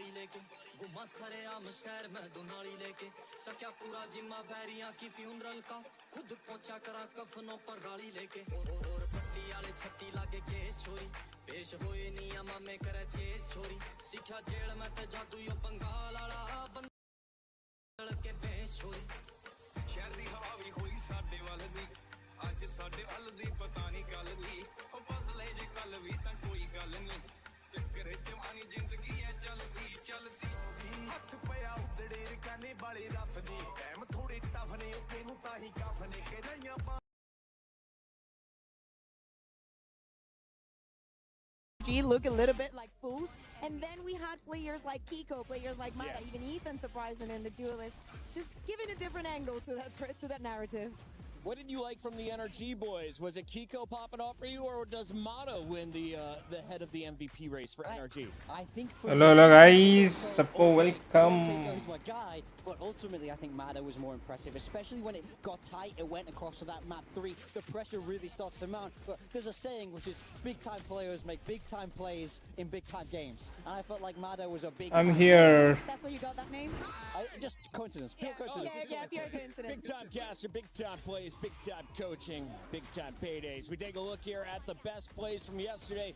गाड़ी लेके घुमा सरे आम शहर में दुनाली लेके चक्या पूरा जिम्मा वैरियां की फ्यूनरल का खुद पहुंचा करा कफनों पर गाड़ी लेके और पट्टी वाले छत्ती लागे केस छोरी पेश होए नियमा में करे चेस छोरी सीखा जेल में ते जादू यो बंगाल वाला बंदल के बेस छोरी शहर दी हवा भी खोली साडे वाल दी ਅੱਜ ਸਾਡੇ ਵੱਲ ਦੀ ਪਤਾ ਨਹੀਂ ਕੱਲ ਦੀ ਉਹ ਬਦਲੇ ਜੇ ਕੱਲ ਵੀ ਤਾਂ ਕੋਈ ਗੱਲ ਨਹੀਂ ਚੱਕਰ ਜਵਾਨੀ ਜ਼ਿੰਦਗੀ ਐ ਚੱਲਦੀ ਚੱਲਦੀ ਹੱਥ ਪਿਆ ਉਦੜੇ ਰਕਾਨੇ ਵਾਲੇ ਰਫ ਨੇ ਟਾਈਮ ਥੋੜੇ ਟਫ ਨੇ ਉੱਤੇ ਨੂੰ ਤਾਂ ਹੀ ਕਫ ਨੇ ਕਿ ਨਹੀਂ ਆਪਾਂ look a little bit like fools, and then we had players like Kiko, players like Mata, even Ethan surprising in the duelist, just giving a different angle to that narrative. What did you like from the NRG boys? Was it Kiko popping off for you, or does Mata win the head of the MVP race for NRG? I think. Hello guys, सबको welcome. Kiko's my guy, but ultimately I think Mata was more impressive, especially when it got tight. It went across to that map 3. The pressure really starts to mount. But there's a saying which is big time players make big time plays in big time games, and I felt like Mata was a big. I'm here. That's where you got that name? Just coincidence. Pure coincidence. Yeah, pure coincidence. Big time caster, big time plays, big time coaching, big time paydays. We take a look here at the best plays from yesterday.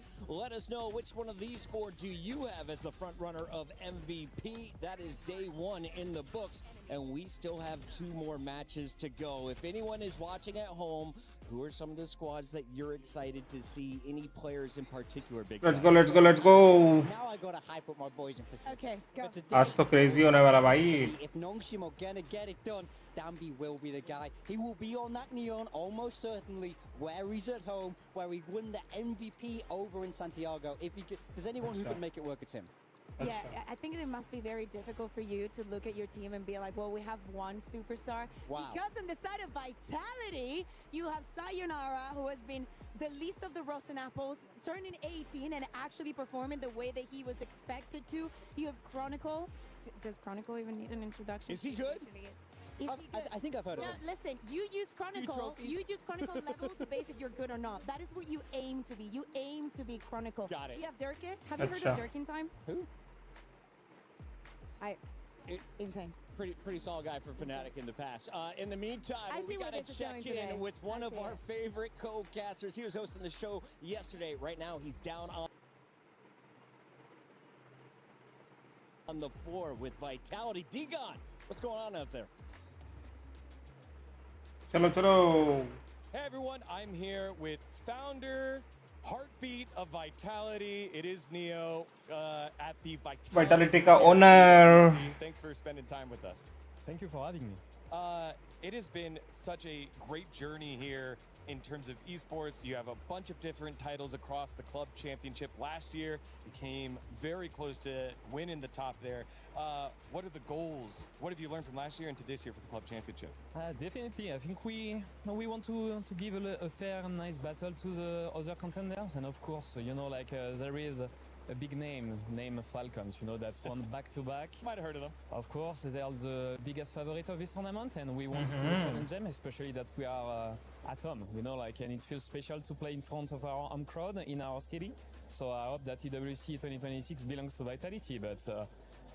Let us know which one of these 4 do you have as the front runner of MVP. That is day 1 in the books, and we still have 2 more matches to go. If anyone is watching at home, who are some of the squads that you're excited to see? Any players in particular? Big Let's go, let's go, let's go. Now I gotta hype up my boys in Pacific. Okay, go. आज तो crazy होने वाला भाई. If Nongshim are gonna get it done, Danby will be the guy. He will be on that neon almost certainly where he's at home, where he won the MVP over in Santiago. If he could, there's anyone who can make it work, it's him. Yeah, I think it must be very difficult for you to look at your team and be like, well, we have one superstar. Wow. Because on the side of Vitality, you have Sayonara, who has been the least of the rotten apples, turning 18 and actually performing the way that he was expected to. You have Chronicle. Does Chronicle even need an introduction? Is he good? Is he good? I think I've heard of him. Listen, you use Chronicle. You use Chronicle level to base if you're good or not. That is what you aim to be. You aim to be Chronicle. Got it. You have Durkin. Have you heard of Durkin time? Who? Insane. Pretty solid guy for Fnatic in the past. In the meantime, we got to check in with one of our favorite co-casters. He was hosting the show yesterday. Right now, he's down on the floor with Vitality. Digon, what's going on out there? चलो चलो. Hey everyone, I'm here with founder, heartbeat of Vitality. It is Neo at the Vitality का owner. Thanks for spending time with us. Thank you for having me. It has been such a great journey here in terms of esports. You have a bunch of different titles across the club championship. Last year, you came very close to winning the top there. What are the goals? What have you learned from last year into this year for the club championship? Definitely, I think we want to give a fair and nice battle to the other contenders, and of course, you know, like there is a big name named Falcons, you know, that's won back-to-back. Might have heard of them. Of course, they are the biggest favorite of this tournament, and we want to challenge them, especially that we are at home, you know, like, and it feels special to play in front of our home crowd in our city. So I hope that EWC 2026 belongs to Vitality, but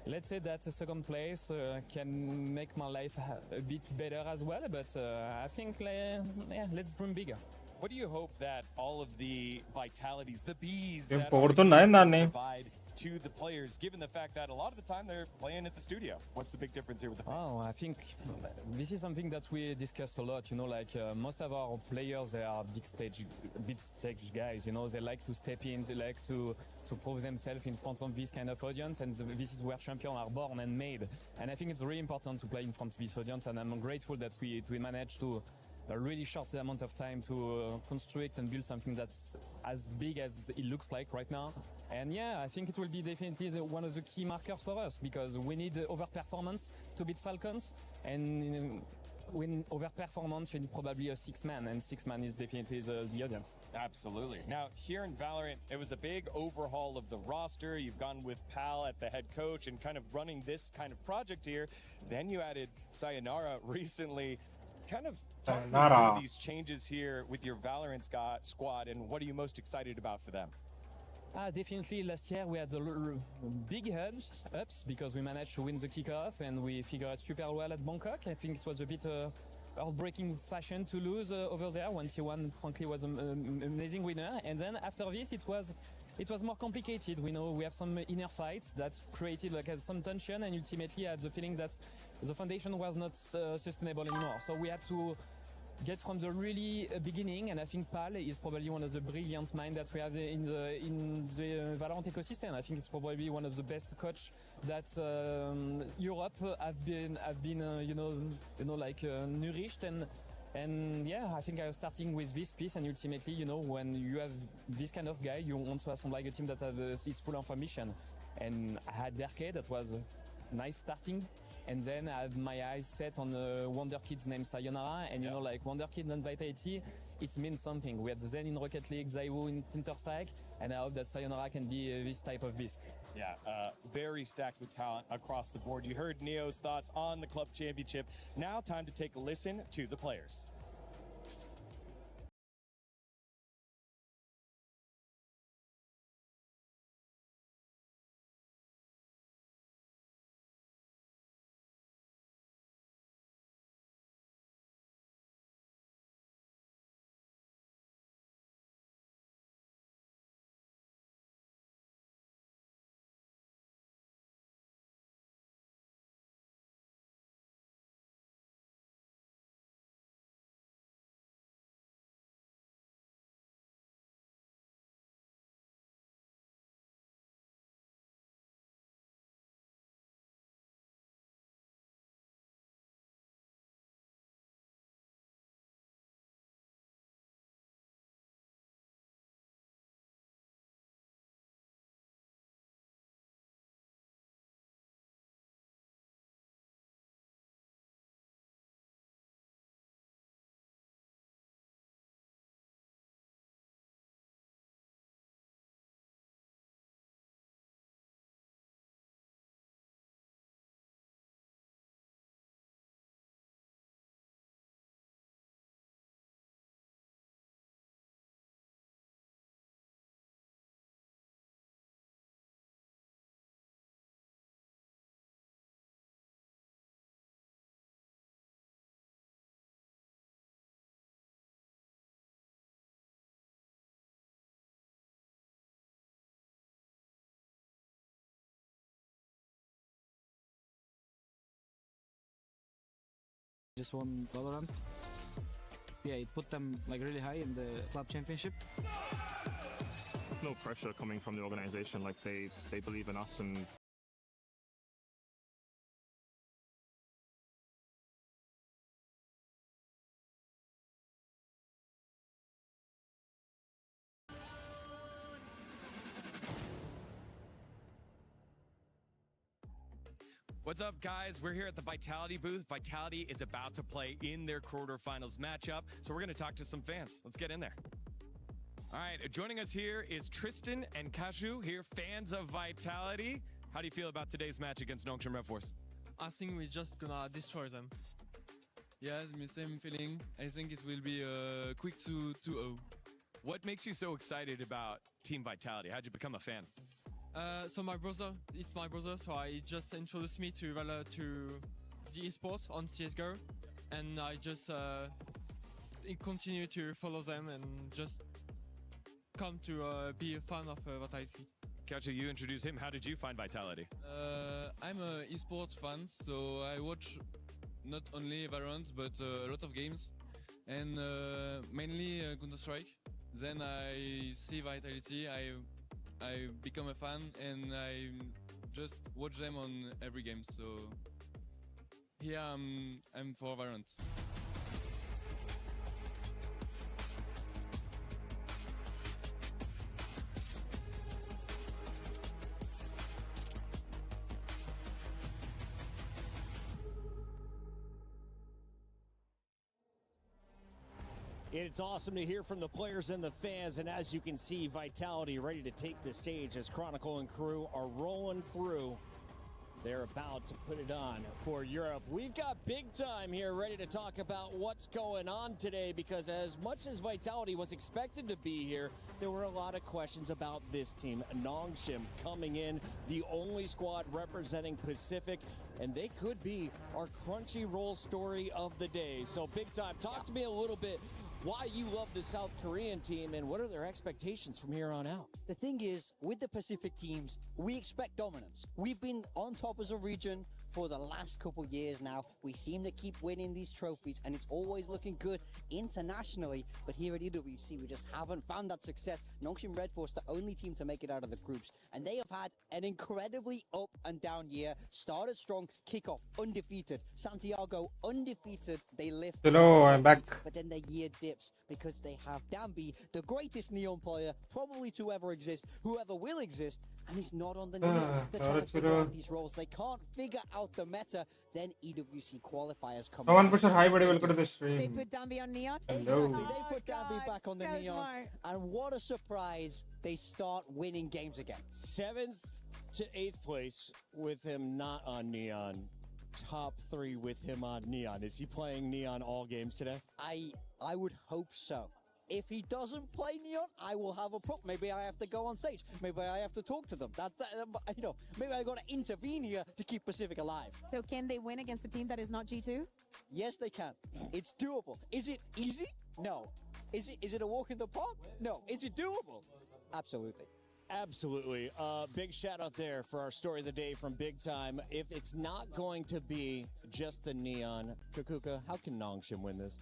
let's say that second place can make my life a bit better as well, but I think, let's dream bigger. What do you hope that all of the Vitalities, the bees, ये that पोर तो नहीं नाने. provide to the players, given the fact that a lot of the time they're playing at the studio? What's the big difference here with the fans? Oh, I think this is something that we discuss a lot. You know, like most of our players, they are big stage guys. You know, they like to step in, they like to prove themselves in front of this kind of audience, and this is where champions are born and made. And I think it's really important to play in front of this audience, and I'm grateful that we managed to a really short amount of time to construct and build something that's as big as it looks like right now. And yeah, I think it will be definitely one of the key markers for us, because we need overperformance to beat Falcons, and when overperformance, you need probably a 6-man, and 6-man is definitely the audience. Absolutely. Now, here in Valorant, it was a big overhaul of the roster. You've gone with Pal at the head coach and kind of running this kind of project here. Then you added Sayonara recently. Kind of talk me through these changes here with your Valorant squad, and what are you most excited about for them? Definitely last year we had big ups because we managed to win the kickoff and we figured out super well at Bangkok. I think it was a bit heartbreaking fashion to lose over there. 1T1 frankly was an amazing winner, and then after this it was more complicated. We know we have some inner fights that created like some tension, and ultimately I had the feeling that the foundation was not sustainable anymore. So we had to get from the really beginning, and I think Pal is probably one of the brilliant minds that we have in the Valorant ecosystem. I think it's probably one of the best coach that Europe have been nourished, and yeah, I think I was starting with this piece, and ultimately, you know, when you have this kind of guy, you want to assemble like a team that is full of ambition. And I had Derke, that was a nice starting. And then I had my eyes set on a Wonder Kids named Sayonara, and you know, like Wonder Kids and Vitality, it means something. We had Zen in Rocket League, Zaiwu in Counter-Strike, and I hope that Sayonara can be this type of beast. Yeah, very stacked with talent across the board. You heard Neo's thoughts on the club championship. Now time to take a listen to the players. Just won Valorant. Yeah, it put them like really high in the club championship. No pressure coming from the organization. Like they believe in us, and What's up, guys? We're here at the Vitality booth. Vitality is about to play in their quarterfinals matchup, so we're going to talk to some fans. Let's get in there. All right, joining us here is Tristan and Kashu, here, fans of Vitality. How do you feel about today's match against Nongshim Red Force? I think we're just gonna destroy them. Yeah, the same feeling. I think it will be a quick 2-0. What makes you so excited about Team Vitality? How'd you become a fan? So it's my brother, so he just introduced me to the Esports on CSGO, and I just continue to follow them and just come to be a fan of Vitality. Kacha, you introduced him. How did you find Vitality? I'm an esports fan, so I watch not only Valorant, but a lot of games, and mainly Counter-Strike. Then I see Vitality, I become a fan, and I just watch them on every game. So here I'm for Valorant. It's awesome to hear from the players and the fans, and as you can see, Vitality ready to take the stage as Chronicle and crew are rolling through They're about to put it on for Europe. We've got big time here ready to talk about what's going on today, because as much as Vitality was expected to be here, there were a lot of questions about this team. Nongshim coming in, the only squad representing Pacific, and they could be our Crunchyroll story of the day. So big time, talk to me a little bit why you love the South Korean team and what are their expectations from here on out. The thing is, with the Pacific teams, we expect dominance. We've been on top as a region for the last couple years now. We seem to keep winning these trophies, and it's always looking good internationally. But here at EWC, we just haven't found that success. Nongshim Red Force, the only team to make it out of the groups, and they have had an incredibly up and down year. Started strong, kickoff undefeated, Santiago undefeated. They lift. Hello, I'm back. But then their year dips because they have Danby, the greatest Neon player probably to ever exist, whoever will exist, and he's not on the Neon. They're trying to figure out these roles. They can't figure out the meta. Then EWC qualifiers come. Someone push a high body welcome to the stream. They put Danby on Neon. Exactly. Hello. They put Danby back on the so Neon. smart. And what a surprise. They start winning games again. 7th to 8th place with him not on Neon. Top 3 with him on Neon. Is he playing Neon all games today? I would hope so. If he doesn't play Neon, I will have a problem. Maybe I have to go on stage. Maybe I have to talk to them. Maybe I got to intervene here to keep Pacific alive. So can they win against a team that is not G2? Yes, they can. It's doable. Is it easy? No. Is it a walk in the park? No. Is it doable? Absolutely. Absolutely. Big shout out there for our story of the day from Big Time. If it's not going to be just the Neon, Kakuka, how can Nongshim win this?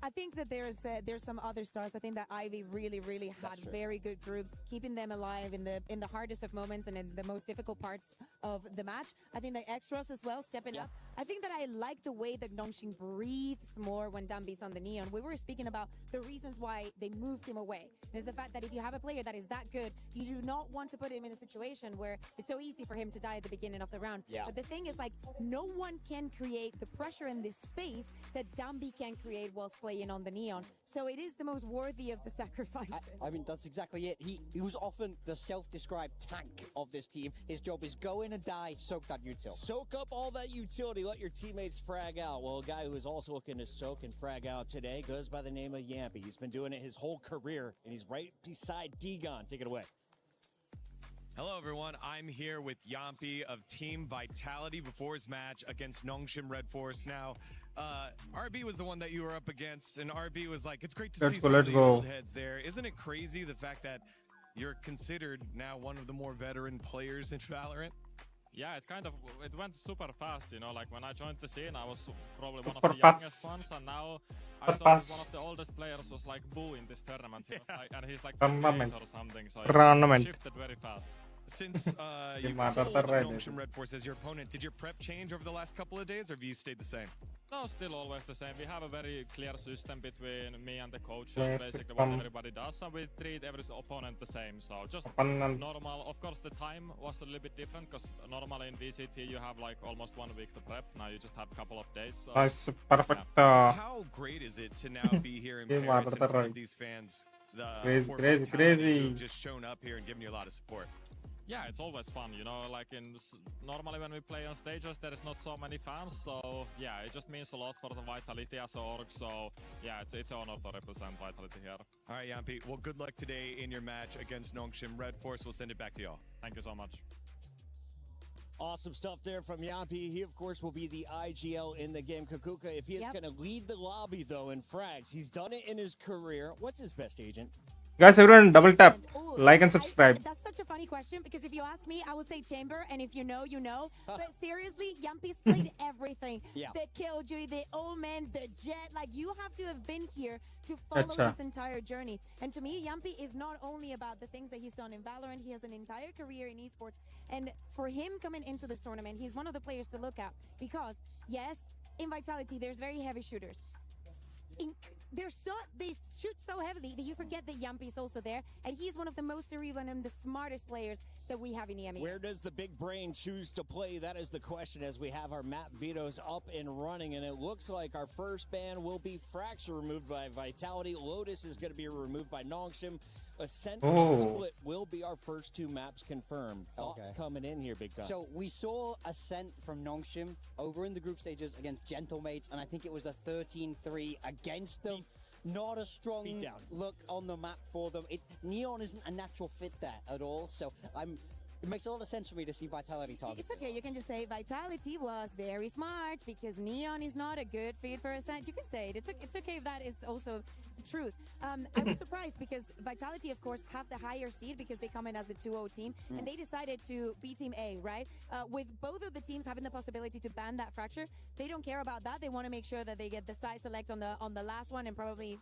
I think that there's some other stars. I think that Ivy really had very good groups, keeping them alive in the hardest of moments and in the most difficult parts of the match. I think that Extras as well stepping up. I think that I like the way that Nongshim breathes more when Danby's on the Neon. We were speaking about the reasons why they moved him away. And it's the fact that if you have a player that is that good, you do not want to put him in a situation where it's so easy for him to die at the beginning of the round. Yeah. But the thing is, like, no one can create the pressure in this space that Danby can create whilst playing on the Neon. So it is the most worthy of the sacrifices. I mean, that's exactly it. He was often the self-described tank of this team. His job is go in and die, soak that util. Soak up all that utility, let your teammates frag out. Well, a guy who is also looking to soak and frag out today goes by the name of Yampy. He's been doing it his whole career, and he's right beside Degon. Take it away. Hello, everyone. I'm here with Yampy of Team Vitality before his match against Nongshim Red Force. Now, RB was the one that you were up against, and RB was like, it's great to see some of the old heads there. Isn't it crazy the fact that you're considered now one of the more veteran players in Valorant? Yeah, it went super fast, you know, like when I joined the scene, I was probably one of the youngest ones, and now I saw one of the oldest players was like Boo in this tournament. He was like, and he's like 28 or something, so it shifted very fast. Since you pulled Nongshim Red Force as your opponent, did your prep change over the last couple of days, or have you stayed the same? No, still always the same. We have a very clear system between me and the coaches, basically what everybody does, and we treat every opponent the same. So just normal. Of course, the time was a little bit different because normally in VCT you have like almost 1 week to prep. Now you just have a couple of days. So, perfect. How great is it to now be here in Paris in front of these fans? Crazy. Who've just shown up here and given you a lot of support. Yeah, it's always fun, you know, like normally when we play on stages there is not so many fans, so yeah, it just means a lot for the Vitality as an org, so yeah, it's an honor to represent Vitality here. All right, Yampy, well, good luck today in your match against Nongshim Red Force. We'll send it back to y'all. Thank you so much. Awesome stuff there from Yampy. He, of course, will be the IGL in the game. Kakuka, if he is going to lead the lobby, though, in frags, he's done it in his career. What's his best agent? Guys, everyone double tap, like and subscribe. That's such a funny question because if you ask me, I would say Chamber, and if you know, you know. But seriously, Yampy's played everything. Yeah. The Killjoy, the Old Man, the Jet. Like, you have to have been here to follow his entire journey. And to me, Yampy is not only about the things that he's done in Valorant, he has an entire career in esports. And for him coming into this tournament, he's one of the players to look at because, yes, in Vitality, there's very heavy shooters. They shoot so heavily that you forget that Yampy is also there, and he's one of the most cerebral and the smartest players that we have in EMEA. Where does the big brain choose to play? That is the question as we have our map vetoes up and running, and it looks like our first ban will be Fracture removed by Vitality. Lotus is going to be removed by Nongshim. Ascent Oh. and Split will be our first two maps confirmed. Thoughts Okay. coming in here, big time. So we saw Ascent from Nongshim over in the group stages against Gentlemates, and I think it was a 13-3 against them. Not a strong Beatdown. look on the map for them. Neon isn't a natural fit there at all, so it makes a lot of sense for me to see Vitality target. It's okay. You can just say Vitality was very smart because Neon is not a good fit for Ascent. You can say it. It's okay if that is also truth. I was surprised because Vitality, of course, have the higher seed because they come in as the 2-0 team, and they decided to be Team A, right? With both of the teams having the possibility to ban that fracture, they don't care about that. They want to make sure that they get the side select on the last one, and probably,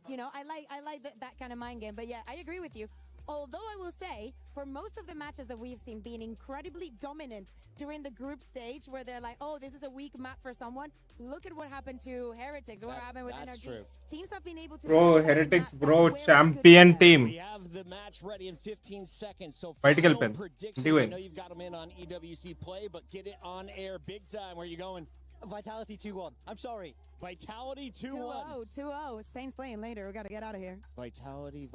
you know, I like that kind of mind game. But yeah, I agree with you. Although I will say, for most of the matches that we've seen being incredibly dominant during the group stage, where they're like, oh, this is a weak map for someone, look at what happened to Heretics, what happened with that's NRG. true. Teams have been able to... Bro, respect Heretics, maps that bro, were good champion for them. team. We have the match ready in 15 seconds. So Vertical final pen. predictions. Do I it. know you've got them in on EWC Play, but get it on air big time. Where are you going? Vitality 2-1. I'm sorry. Vitality 2-1. 2-0. Spain's playing later. We got to get out of here. Vitality.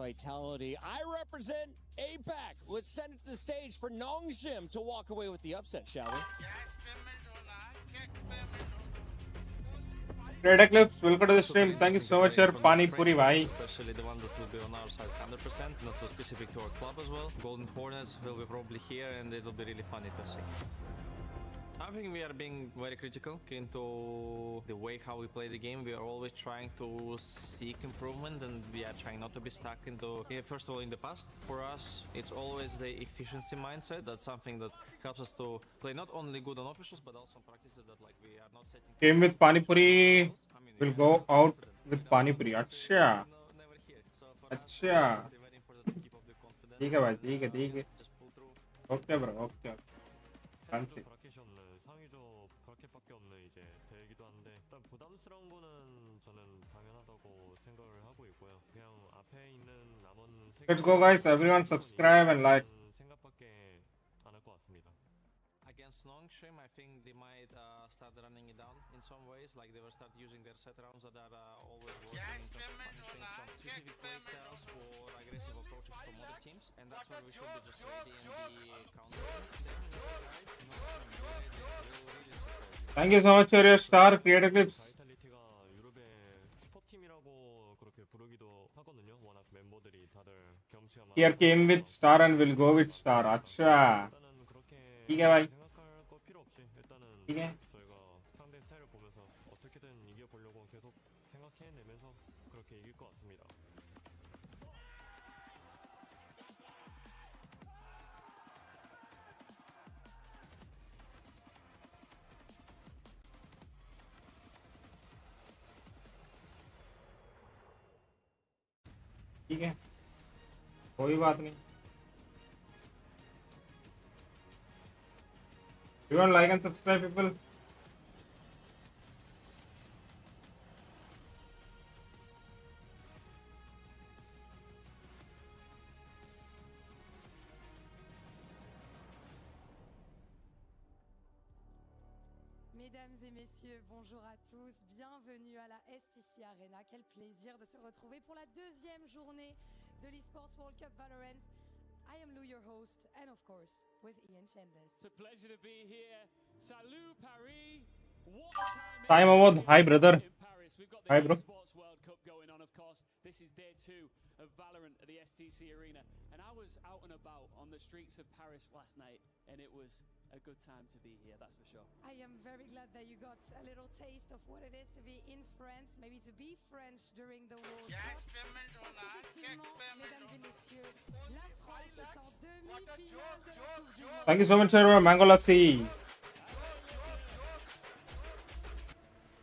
I represent APAC. Let's send it to the stage for Nongshim to walk away with the upset, shall we? Red Eclipse, welcome to the stream. Thank you so much, sir. Pani Puri bhai. Especially the ones that will be on our side 100%, not so specific to our club as well. Golden Hornets will be probably here, and it will be really funny to see. I think we are being very critical into the way how we play the game. We are always trying to seek improvement, and we are trying not to be stuck into, first of all, in the past. For us, it's always the efficiency mindset. That's something that helps us to play not only good on officials, but also on practices that like we are not setting. Game with Pani Puri will go out with Pani Puri. Acha. Acha. ठीक है भाई, ठीक है. Okay bro, okay. Fancy. 밖에 없는 이제 대회이기도 한데 일단 부담스러운 거는 저는 당연하다고 생각을 하고 있고요. 그냥 앞에 있는 남은 Let's go guys, everyone subscribe and like. 생각밖에 안 할 것 같습니다. Against Nongshim, I think they might start running it down in some ways, like they will start using their set rounds that are always working in terms of punishing some specific playstyles or aggressive approaches from other teams, and that's where we should be just ready and be countering them. Thank you so much for your star, Creative Clips. 바이탈리티가 유럽의 슈퍼팀이라고 그렇게 부르기도 하거든요. 워낙 멤버들이 다들 경험치가 많아서. Here came with star and will go with star. Acha. 일단은 그렇게 ठीक है भाई. 생각할 거 필요 없이 일단은 ठीक है. 저희가 상대 스타일을 보면서 어떻게든 이겨보려고 계속 생각해내면서 그렇게 이길 것 같습니다. ठीक है, कोई बात नहीं. You want like and subscribe, people? Mesdames et messieurs, bonjour à tous, bienvenue à la STC Arena. Quel plaisir de se retrouver pour la deuxième journée de l'Esports World Cup Valorant. I am Lou, your host, and of course, with Ian Chambers. It's a pleasure to be here. Salut Paris. What a time Time Award. Hi, brother. in Paris. We've got the Hi, bro. Esports World Cup going on, of course. This is day 2 of Valorant at the STC Arena. And I was out and about on the streets of Paris last night, and it was a good time to be here, that's for sure. I am very glad that you got a little taste of what it is to be in France, maybe to be French during the World Cup. Parce qu'effectivement, mesdames et messieurs, la France est en demi-finale de la Coupe du Monde. Thank you so much, sir. Mango Lassi.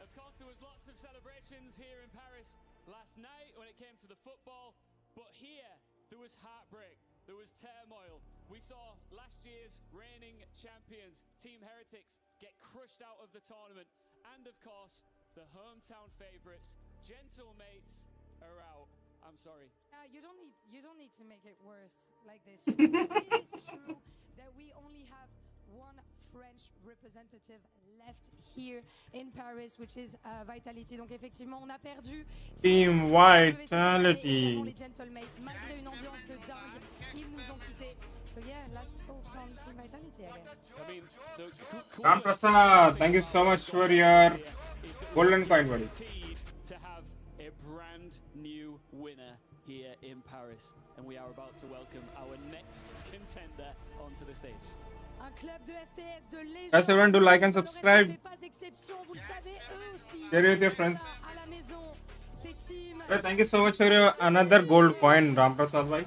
Of course, there was lots of celebrations here in Paris last night when it came to the football, but here there was heartbreak, there was turmoil. We saw last year's reigning champions, Team Heretics, get crushed out of the tournament, and of course, the hometown favourites, Gentlemates, are out. I'm sorry. You don't need to make it worse like this. You know, it is true that we only have one French representative left here in Paris, which is Vitality. Donc effectivement, on a perdu Team Vitality. les Gentlemates. Malgré une ambiance de dingue, ils nous ont quittés. So yeah, last hopes on Team Vitality, I guess. I mean, Ram Prasad, thank you so much for your golden coin, buddy. to have a brand new winner here in Paris, and we are about to welcome our next contender onto the stage. Un club de FPS de légende. Guys, everyone do like and subscribe. Ne fait pas exception, vous le savez, eux aussi. Share it with your friends. À la maison, ces teams. Well, thank you so much for your another gold coin, Ram Prasad bhai.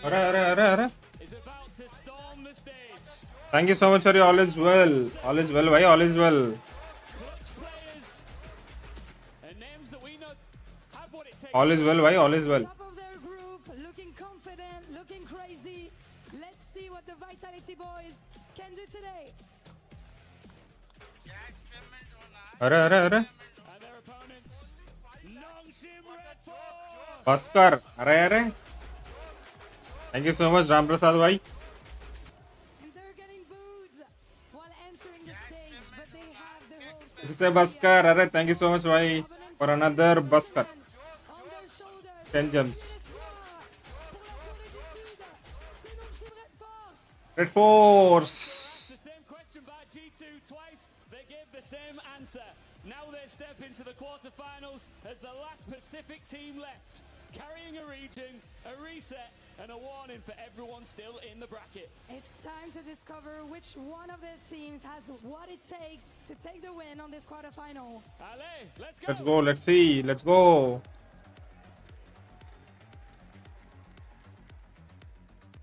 Arre. Thank you so much for your all is well. All is well, bhai. All is well. All is well, bhai. All is well. Top of their group, looking confident, looking crazy. Let's see what the Vitality boys can do today. Arre. Bhaskar. Arre. Thank you so much, Ram Prasad bhai. And they're getting booed while entering the stage, but they have the hopes This is Bhaskar. Arre, thank you so much bhai for another Bhaskar. 10 gems. Red Force. The same question by G2 twice. They gave the same answer. Now they step into the quarterfinals as the last Pacific team left, carrying a region, a reset, and a warning for everyone still in the bracket. It's time to discover which one of their teams has what it takes to take the win on this quarterfinal. Allez, let's go. Let's go. Let's see. Let's go.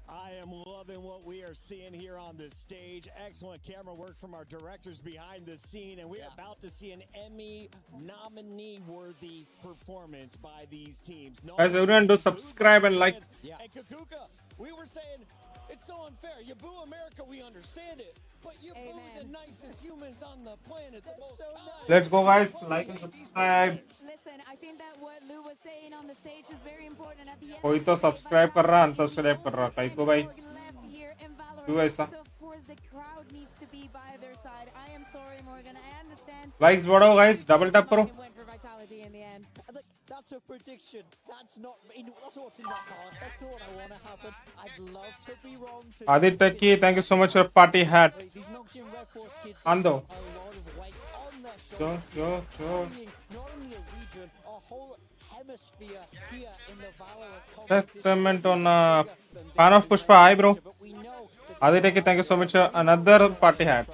I am loving what we are seeing here on this stage. Excellent camera work from our directors behind the scene, and we're about to see an Emmy nominee-worthy performance by these teams. Guys, everyone do subscribe and like. And Kakuka, we were saying it's so unfair. You boo America, we understand it, but you boo the nicest humans on the planet the most time. Let's go, guys. Like and subscribe. Listen, I think that what Lou was saying on the stage is very important at the end. कोई तो subscribe कर रहा unsubscribe कर रहा कहीं को भाई क्यों ऐसा So of course the crowd needs to be by their side. I am sorry, Morgan. I understand. Likes बढ़ाओ guys, डबल टैप करो. Went for Vitality in the end. That's a prediction. That's not. That's what's in my heart. That's not what I want to happen. I'd love to be wrong. Adit Techie, thank you so much for party hat. These Nongshim Red Force kids Ando. have a lot of weight on their shoulders. Carrying not only a region, a whole hemisphere here in the Valorant. Check payment on fan of Pushpa. Hi bro. Adit Techie, thank you so much for another party hat.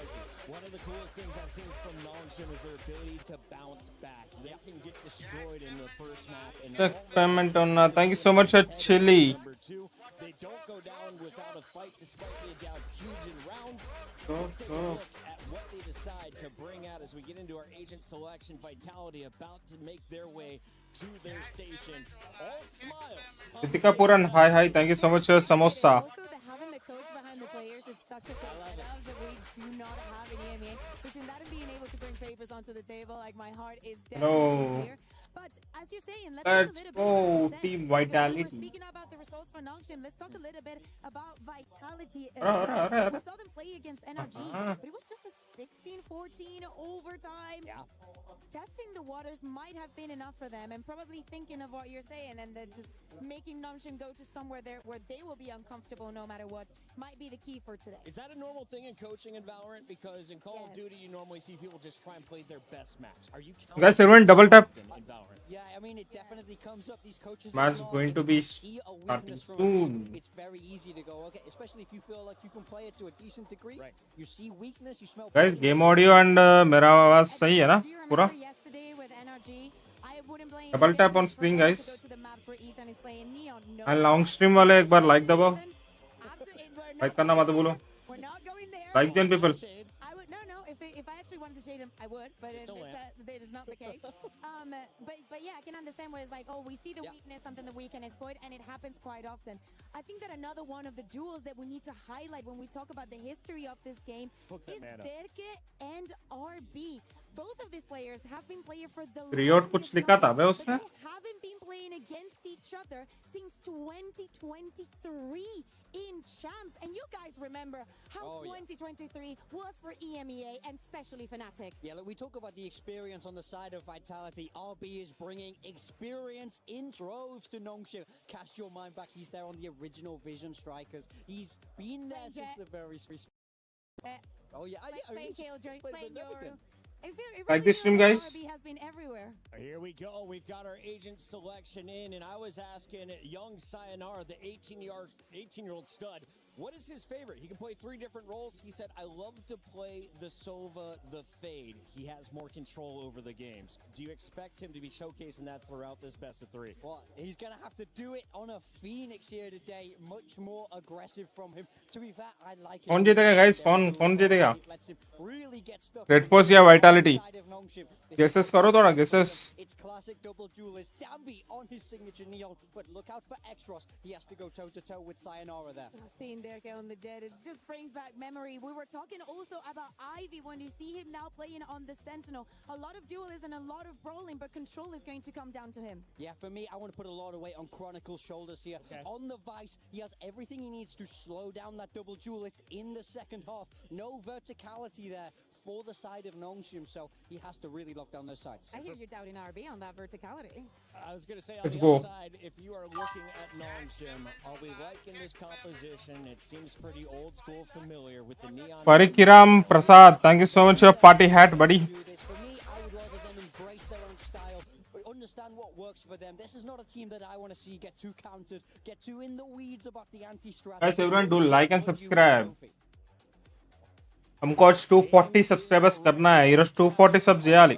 One of the coolest things I've seen from Nongshim is their ability to bounce back. They can get destroyed in the first map. And Check payment on thank you so much for Chili. number two, they don't go down without a fight despite being down huge in rounds. Go, Let's take a go. look at what they decide to bring out as we get into our agent selection. Vitality about to make their way to their stations. All smiles. Ritika Puran, hi, thank you so much for samosa. Also, having the coach behind the players is such a good setup that we do not have in EMEA. Between that and being able to bring papers onto the table, like my heart is definitely clear. But as you're saying, let's talk a little bit go, about Team Because Vitality. we were speaking about the results for Nongshim. Let's talk a little bit about Vitality as Arre, well. arre, arre. We saw them play against NRG, but it was just a 16-14 overtime. Testing the waters might have been enough for them, and probably thinking of what you're saying, and then just making Nongshim go to somewhere there where they will be uncomfortable no matter what might be the key for today. Is that a normal thing in coaching in Valorant? Because in Call of Duty, you normally see people just try and play their best maps. Are you Guys, everyone double tap. in Valorant? Yeah, I mean, it definitely comes up. These coaches. Match are going smart. to If be you see a starting weakness from a team, soon. it's very easy to go, okay, especially if you feel like you can play it to a decent degree. You see weakness, you smell. Guys, game audio and मेरा आवाज सही है ना पूरा? Yesterday with NRG, I wouldn't blame Double tap on screen, guys. to the maps where Ethan is playing Neon. No, And long stream वाले एक बार like दबाओ. Like करना मत भूलो. we're not going there. Like 10 people. I would no. If I actually wanted to shade him, I would, but that is not the case. But yeah, I can understand where it's like, oh, we see the weakness, something that we can exploit, and it happens quite often. I think that another one of the jewels that we need to highlight when we talk about the history of this game is Derke and RB. both of these players have been playing for the Riot कुछ लिखा था बे उसमें? haven't been playing against each other since 2023 in champs. And you guys remember how 2023 was for EMEA and especially Fnatic. Yeah, look, we talk about the experience on the side of Vitality. RB is bringing experience in droves to Nongshim. Cast your mind back, he's there on the original Vision Strikers. He's been there since the very start. Oh yeah, Play Killjoy, play Yoru. Like this stream, guys. RB has been everywhere. Here we go. We've got our agent selection in, and I was asking young Sayonara, the 18-year-old stud, what is his favorite? He can play 3 different roles. He said, I love to play the Sova, the Fade. He has more control over the games. Do you expect him to be showcasing that throughout this best of 3? Well, he's going to have to do it on a Phoenix here today. Much more aggressive from him. To be fair, I like it. कौन जीतेगा guys? कौन जीतेगा? Really get stuck. Red Force या Vitality? Guesses करो थोड़ा guesses. It's classic double duelist. Dambi on his signature neon, but look out for Exros. He has to go toe to toe with Sayonara there. Seeing there on the jet, it just brings back memory. We were talking also about Ivy when you see him now playing on the Sentinel. A lot of duelism and a lot of brawling, but control is going to come down to him. Yeah, for me, I want to put a lot of weight on Chronicle's shoulders here. On the Vice, he has everything he needs to slow down that double duelist in the second half. No verticality there for the side of Nongshim, so he has to really lock down those sides. I hear you're doubting RB on that verticality. I was going to say on the outside, if you are looking at Nongshim, are we liking this composition? It seems pretty old school, familiar with the neon. Parikiram Prasad, thank you so much for your party hat, buddy. For me, I would rather them embrace their own style, understand what works for them. This is not a team that I want to see get too countered, get too in the weeds about the anti-strategy. Guys, everyone do like and subscribe. हमको आज 240 subscribers करना है. ये 240 subs Yali.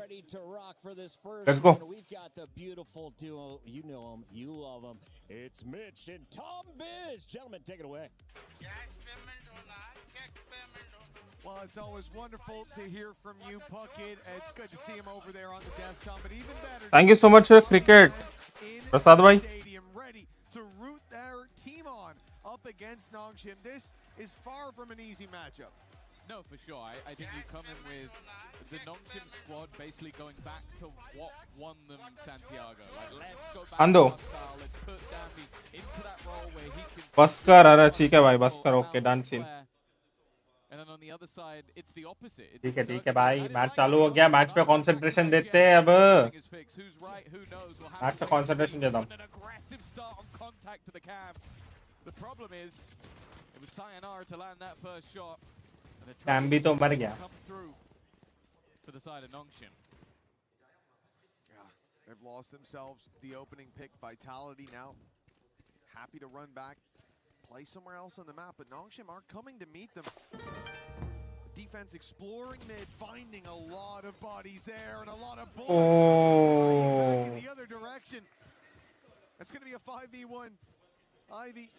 Let's go. We've got the beautiful duo. You know them, you love them. It's Mitch and Tom Biz. Gentlemen, take it away. Well, it's always wonderful to hear from you, Puckett. It's good to see him over there on the desktop, but even better. Thank you so much for cricket, Prasad bhai. Ready to root their team on up against Nongshim. This is far from an easy matchup. No, for sure. I think you come in with the Nongshim squad basically going back to what won them Santiago. Like, let's go back Ando. to our style. Let's put Dambi into that role where he can... बस कर अरे ठीक है भाई बस कर okay done scene. And then on the other side, it's the opposite. ठीक है भाई मैच चालू हो गया. मैच पे कंसंट्रेशन देते हैं अब. मैच पे कंसंट्रेशन देता हूं. An aggressive start on contact to the cam. The problem is, it was Sayonara to land that first shot. Cam भी तो मर गया. For the side of Nongshim. Yeah, they've lost themselves the opening pick. Vitality now happy to run back, play somewhere else on the map, but Nongshim are coming to meet them. Defense exploring mid, finding a lot of bodies there and a lot of bullets back in the other direction. That's going to be a 5v1. Ivy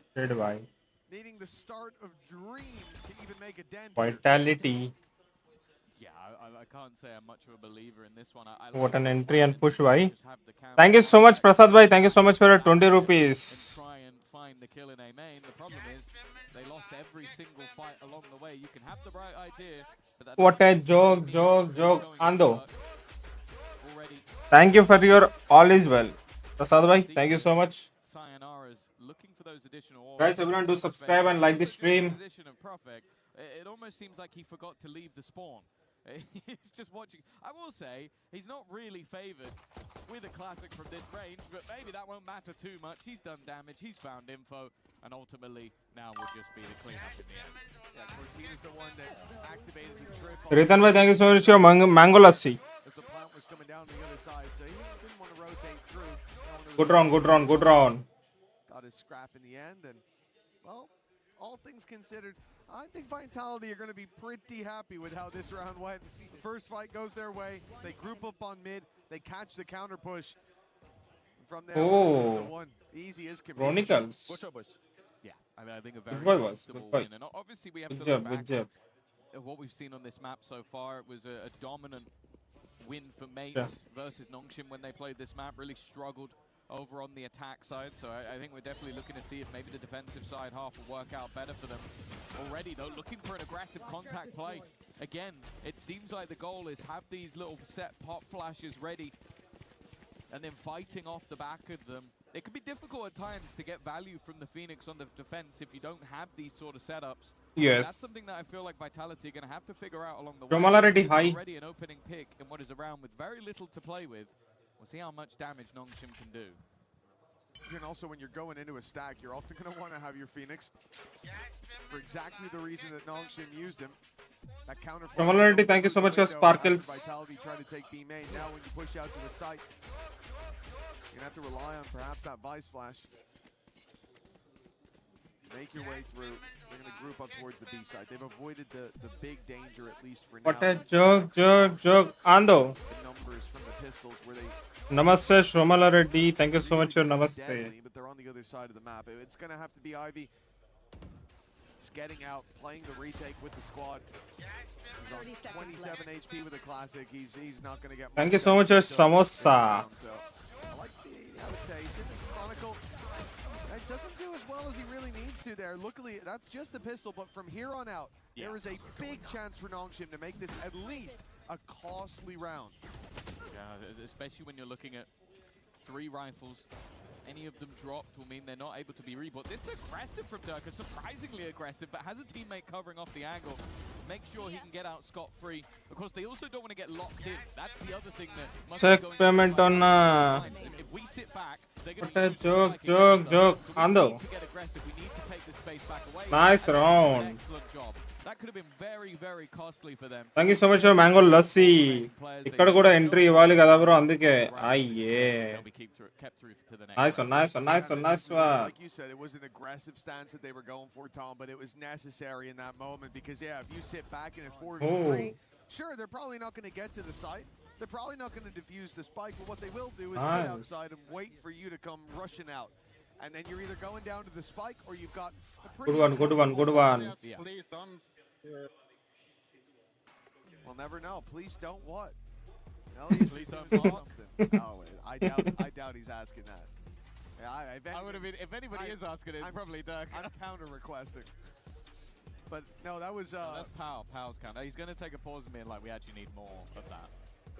needing the start of dreams to even make a dent. Vitality. Yeah, I can't say I'm much of a believer in this one. What an entry and push, bhai. Thank you so much, Prasad bhai. Thank you so much for your 20 rupees. Try and find the kill in a main. The problem is they lost every single fight along the way. You can have the right idea, but that What a joke. Ando. Thank you for your all is well. Prasad bhai, thank you so much. Sayonara's looking for those additional Guys, everyone do subscribe and like the stream. It almost seems like he forgot to leave the spawn. He's just watching. I will say, he's not really favored with a classic from this range, but maybe that won't matter too much. He's done damage, he's found info, and ultimately now will just be the cleanup in the end. Yeah, of course, he was the one that activated the trip. Ritan bhai, thank you so much for your mango lassi. As the plant was coming down the other side, so he didn't want to rotate through. Good round. Got his scrap in the end, and, well, all things considered, I think Vitality are going to be pretty happy with how this round went. The first fight goes their way. They group up on mid. They catch the counter push. From there, there's the one. Easy as can be. Chronicles. Yeah, I think a very Good win. And obviously we have to look back at what we've seen on this map so far. It was a dominant win for Mates versus Nongshim when they played this map. Really struggled over on the attack side, so I think we're definitely looking to see if maybe the defensive side half will work out better for them. Already though, looking for an aggressive contact play. again, it seems like the goal is have these little set pop flashes ready and then fighting off the back of them. It can be difficult at times to get value from the Phoenix on the defense if you don't have these sort of setups. Yes. That's something that I feel like Vitality are going to have to figure out along the way. Romalarity high. Already an opening pick in what is a round with very little to play with. We'll see how much damage Nongshim can do. And also when you're going into a stack, you're often going to want to have your Phoenix for exactly the reason that Nongshim used him. That counter. Romalarity, thank you so much for Sparkles. Vitality trying to take B main. Now when you push out to the site, you're going to have to rely on perhaps that Vice Flash. Make your way through. They're going to group up towards the B side. They've avoided the big danger, at least for now. What a joke. Ando. The numbers from the pistols where they... Namaste, Romalarity. Thank you so much for namaste. Deadly, but they're on the other side of the map. It's going to have to be Ivy. Just getting out, playing the retake with the squad. He's on 27 HP with a classic. He's not going to get... Thank you so much for Samosa. So, I like the adaptation. Chronicle doesn't do as well as he really needs to there. Luckily, that's just the pistol, but from here on out, there is a big chance for Nongshim to make this at least a costly round. Yeah, especially when you're looking at 3 rifles. Any of them dropped will mean they're not able to be rebought. This is aggressive from Durka, surprisingly aggressive, but has a teammate covering off the angle. Make sure he can get out scot-free. Of course, they also don't want to get locked in. That's the other thing that must Check be going payment on... If we sit back, they're What going a to joke. Ando. to get aggressive. We need to take the space back away. Nice round. Excellent job. That could have been very, very costly for them. Thank you so much for Mango Lassi. ఇక్కడ కూడా entry ఇవ్వాలి కదా bro అందుకే అయ్యే nice one. Like you said, it was an aggressive stance that they were going for, Tom, but it was necessary in that moment because, yeah, if you sit back in a 4v3, sure, they're probably not going to get to the site. They're probably not going to defuse the spike, but what they will do is sit outside and wait for you to come rushing out. And then you're either going down to the spike or you've got a pretty... Good one. Yeah. Please don't... We'll never know. Please don't what? Please don't something. No, I doubt he's asking that. Yeah, I would have been, if anybody is asking it, it's probably Dirk. I'm counter requesting. But no, that was that's Powell's counter. He's going to take a pause and be like, we actually need more of that.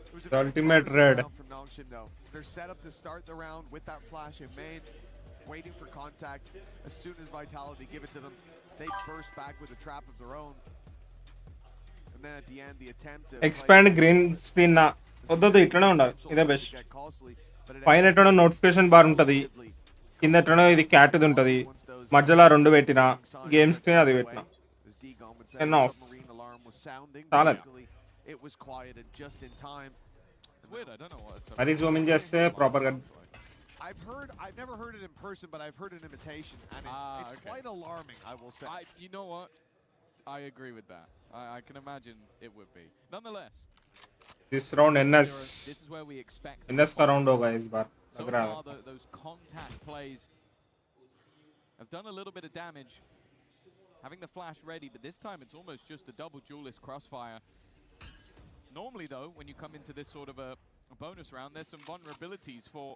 It was The ultimate red. From Nongshim, though. They're set up to start the round with that flash in main, waiting for contact. As soon as Vitality give it to them, they burst back with a trap of their own. And then at the end, the attempt to expand green screen na వద్దొద్దు ఇట్లనే ఉండాలి ఇదే best పైన ఎట్లనో notification bar ఉంటుంది కింద ఎట్లనో ఇది క్యాట్ ఇది ఉంటుంది మధ్యలో 2 పెట్టిన గేమ్ స్క్రీన్ అది పెట్టిన ఆఫ్ చాలా it was quiet and just in time. It's weird, I don't know what. మరి జూమ్ ఇన్ చేస్తే ప్రాపర్ గా I've never heard it in person, but I've heard an imitation, and it's quite alarming, I will say. You know what? I agree with that. I can imagine it would be. Nonetheless, this round NS this is where we expect NS का round होगा इस बार so लग रहा far, है those contact plays have done a little bit of damage. Having the flash ready, but this time it's almost just a double duelist crossfire. Normally, though, when you come into this sort of a bonus round, there's some vulnerabilities for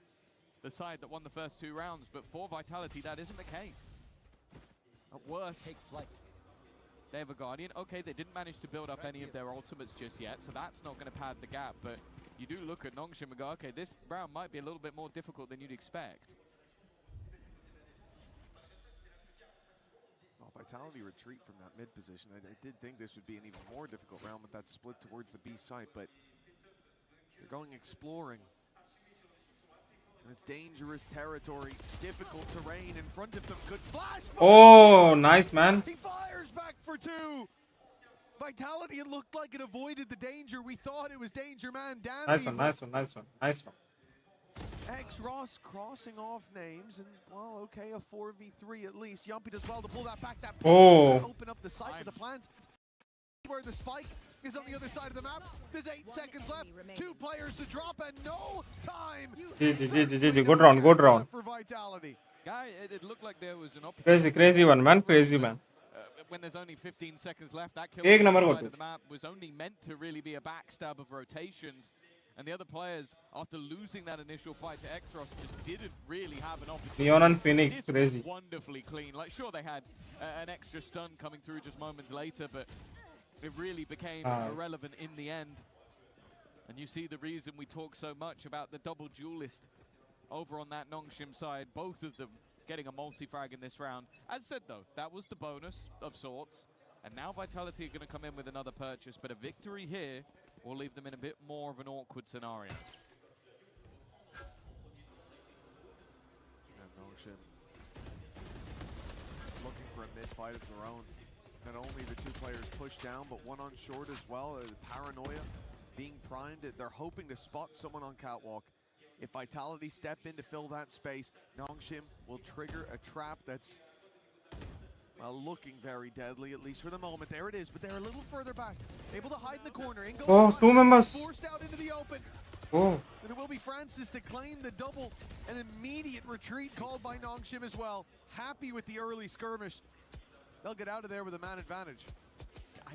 the side that won the first 2 rounds, but for Vitality, that isn't the case. At worst, take flight. They have a Guardian. Okay, they didn't manage to build up any of their ultimates just yet, so that's not going to pad the gap, but you do look at Nongshim and go, okay, this round might be a little bit more difficult than you'd expect. Vitality retreat from that mid position. I did think this would be an even more difficult round with that split towards the B site, but they're going exploring. And it's dangerous territory, difficult terrain in front of them. Good flash! Oh, nice, man. He fires back for 2. Vitality, it looked like it avoided the danger. We thought it was danger man Danby. Nice one. X-Ross crossing off names, and, well, okay, a 4v3 at least. Yumpy does well to pull that back. That open up the site with the plant. Where the spike is on the other side of the map. There's 8 seconds left. 2 players to drop, and no time. GG. Good round. For Vitality. Guy, it looked like there was an opportunity. Crazy one, man. Crazy man. When there's only 15 seconds left, that kill Ek on number the got side of the map was only meant to really be a backstab of rotations. And the other players, after losing that initial fight to X-Ross, just didn't really have an opportunity. Neon and Phoenix, This crazy. was wonderfully clean. Like, sure, they had an extra stun coming through just moments later, but it really became irrelevant in the end. And you see the reason we talk so much about the double duelist over on that Nongshim side. Both of them getting a multi-frag in this round. As said, though, that was the bonus of sorts. And now Vitality are going to come in with another purchase. But a victory here will leave them in a bit more of an awkward scenario. And Nongshim looking for a mid-fight of their own. Not only the two players pushed down, but one on short as well. Paranoia being primed. They're hoping to spot someone on catwalk. If Vitality step in to fill that space, Nongshim will trigger a trap that's looking very deadly, at least for the moment. There it is, but they're a little further back. Able to hide in the corner. In goes two members. Forced out into the open. Oh. And it will be Francis to claim the double. An immediate retreat called by Nongshim as well. Happy with the early skirmish. They'll get out of there with a man advantage.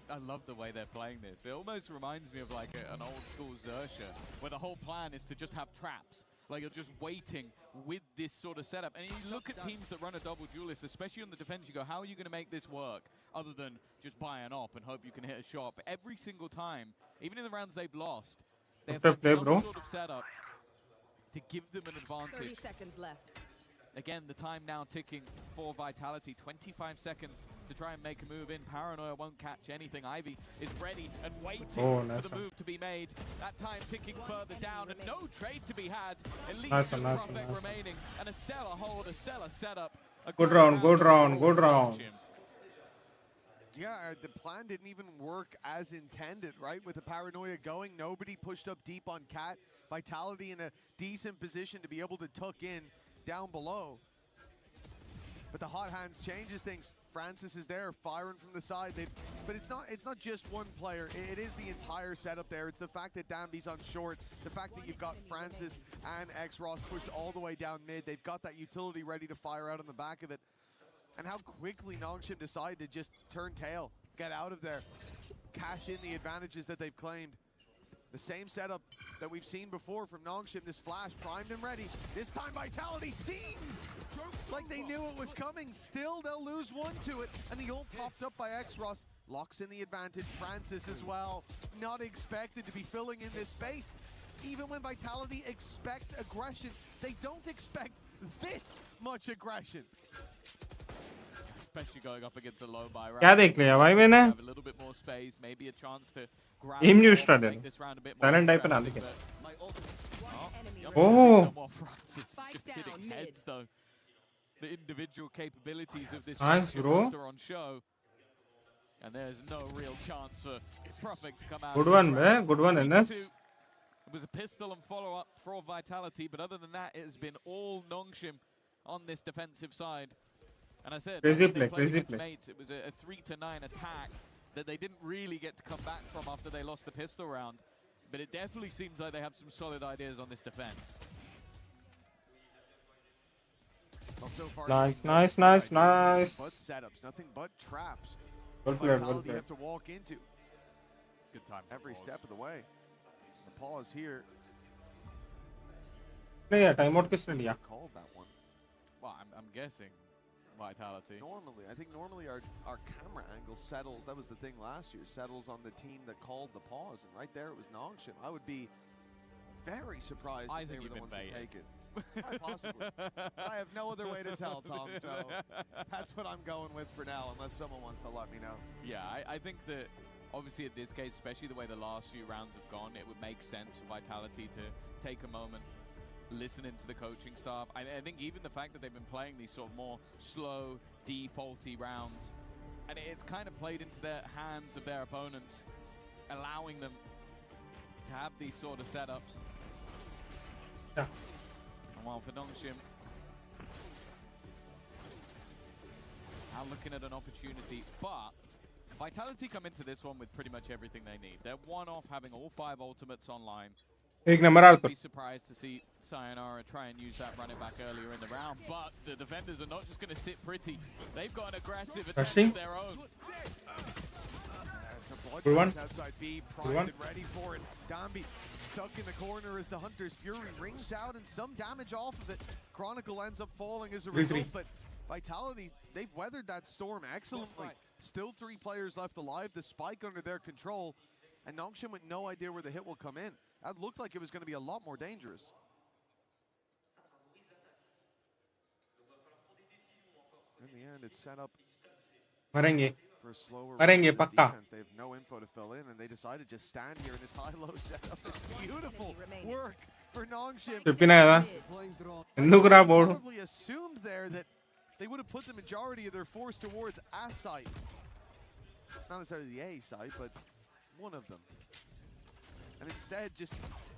I love the way they're playing this. It almost reminds me of like an old school Xersha, where the whole plan is to just have traps. Like you're just waiting with this sort of setup. And you look at teams that run a double duelist, especially on the defense, you go, how are you going to make this work other than just buy an op and hope you can hit a shot? But every single time, even in the rounds they've lost, they've had some sort of setup to give them an advantage. 30 seconds left. Again, the time now ticking for Vitality. 25 seconds to try and make a move in. Paranoia won't catch anything. Ivy is ready and waiting for the move to be made. That time ticking further down and no trade to be had. At least just Prophet remaining. And a stellar hold, a stellar setup. Good round, good round, good round. Yeah, the plan didn't even work as intended, right? With the Paranoia going, nobody pushed up deep on Cat. Vitality in a decent position to be able to tuck in down below. But the hot hands changes things. Francis is there firing from the side. But it's not just one player. It is the entire setup there. It's the fact that Dambi's on short, the fact that you've got Francis and X-Ross pushed all the way down mid. They've got that utility ready to fire out on the back of it. And how quickly Nongshim decide to just turn tail, get out of there, cash in the advantages that they've claimed. The same setup that we've seen before from Nongshim. This flash primed and ready. This time Vitality seemed like they knew it was coming. Still, they'll lose one to it. And the ult popped up by X-Ross. Locks in the advantage. Francis as well. Not expected to be filling in this space. Even when Vitality expect aggression, they don't expect this much aggression. Especially going up against a low buy round. क्या देख लिया भाई मैंने? Have a little bit more space, maybe a chance to grab Aim नहीं it, उठा make they. this round a bit more Silent type पे ना interesting, दिखे. but- Oh. Francis just hitting heads though. The individual capabilities of this Nice, bro. roster on show. And there's no real chance for Prophet to come out. Good of one, this man. round. Good one, 3-2. Enes. It was a pistol and follow-up for Vitality, but other than that, it has been all Nongshim on this defensive side. And I said, Crazy when they play, played crazy against play. Mates, it was a 3-9 attack that they didn't really get to come back from after they lost the pistol round. But it definitely seems like they have some solid ideas on this defense. Well, so far, Nice, nice, nice, nice. But setups, nothing but traps. Well played, well Vitality played. have to walk into Good time. every step of the way. The pause here. नहीं यार time out किसने लिया? Called that one. Well, I'm guessing Vitality. Normally, I think normally our camera angle settles. That was the thing last year. Settles on the team that called the pause, and right there it was Nongshim. I would be very surprised if they were the ones to take it. Quite possibly. I have no other way to tell, Tom. So that's what I'm going with for now, unless someone wants to let me know. Yeah, I think that obviously at this case, especially the way the last few rounds have gone, it would make sense for Vitality to take a moment, listen into the coaching staff. I think even the fact that they've been playing these sort of more slow, defaulty rounds, and it's kind of played into the hands of their opponents, allowing them to have these sort of setups. Yeah. And while for Nongshim, now looking at an opportunity, but Vitality come into this one with pretty much everything they need. They're one off having all 5 ultimates online. एक number I'd आता. be surprised to see Sayonara try and use that running back earlier in the round, but the defenders are not just going to sit pretty. They've got an aggressive attack Rushing. of their own. It's a blood Good one. dance outside B, Good primed one. and ready for it. Dambi stuck in the corner as the Hunter's Fury rings out and some damage off of it. Chronicle ends up falling as a 3-3. result, but Vitality, they've weathered that storm excellently. Still 3 players left alive. The spike under their control. And Nongshim with no idea where the hit will come in. That looked like it was going to be a lot more dangerous. In the end, it's set up Marengi. for a slower Marengi, run of this pakka. defense. They have no info to fill in, and they decided to just stand here in this high-low setup. It's beautiful work for Nongshim. చెప్పినా కదా ఎందుకురా board Probably assumed there that they would have put the majority of their force towards A site. Not necessarily the A site, but one of them. And instead, just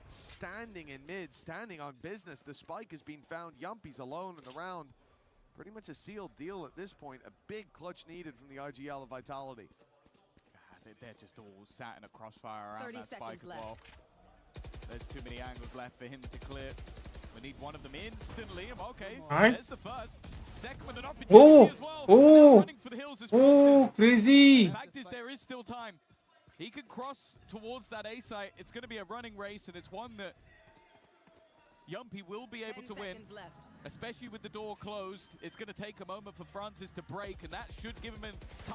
standing in mid, standing on business. The spike has been found. Yumpy's alone in the round. Pretty much a sealed deal at this point. A big clutch needed from the IGL of Vitality. They're just all sat in a crossfire around that spike as well. There's too many angles left for him to clear. We need one of them instantly. Okay, Nice. there's the first. Second with an opportunity as well. Oh, Running for the hills is oh, crazy. The fact is there is still time. He can cross towards that A site. It's going to be a running race, and it's one that Yumpy will be able to win. Especially with the door closed. It's going to take a moment for Francis to break, and that should give him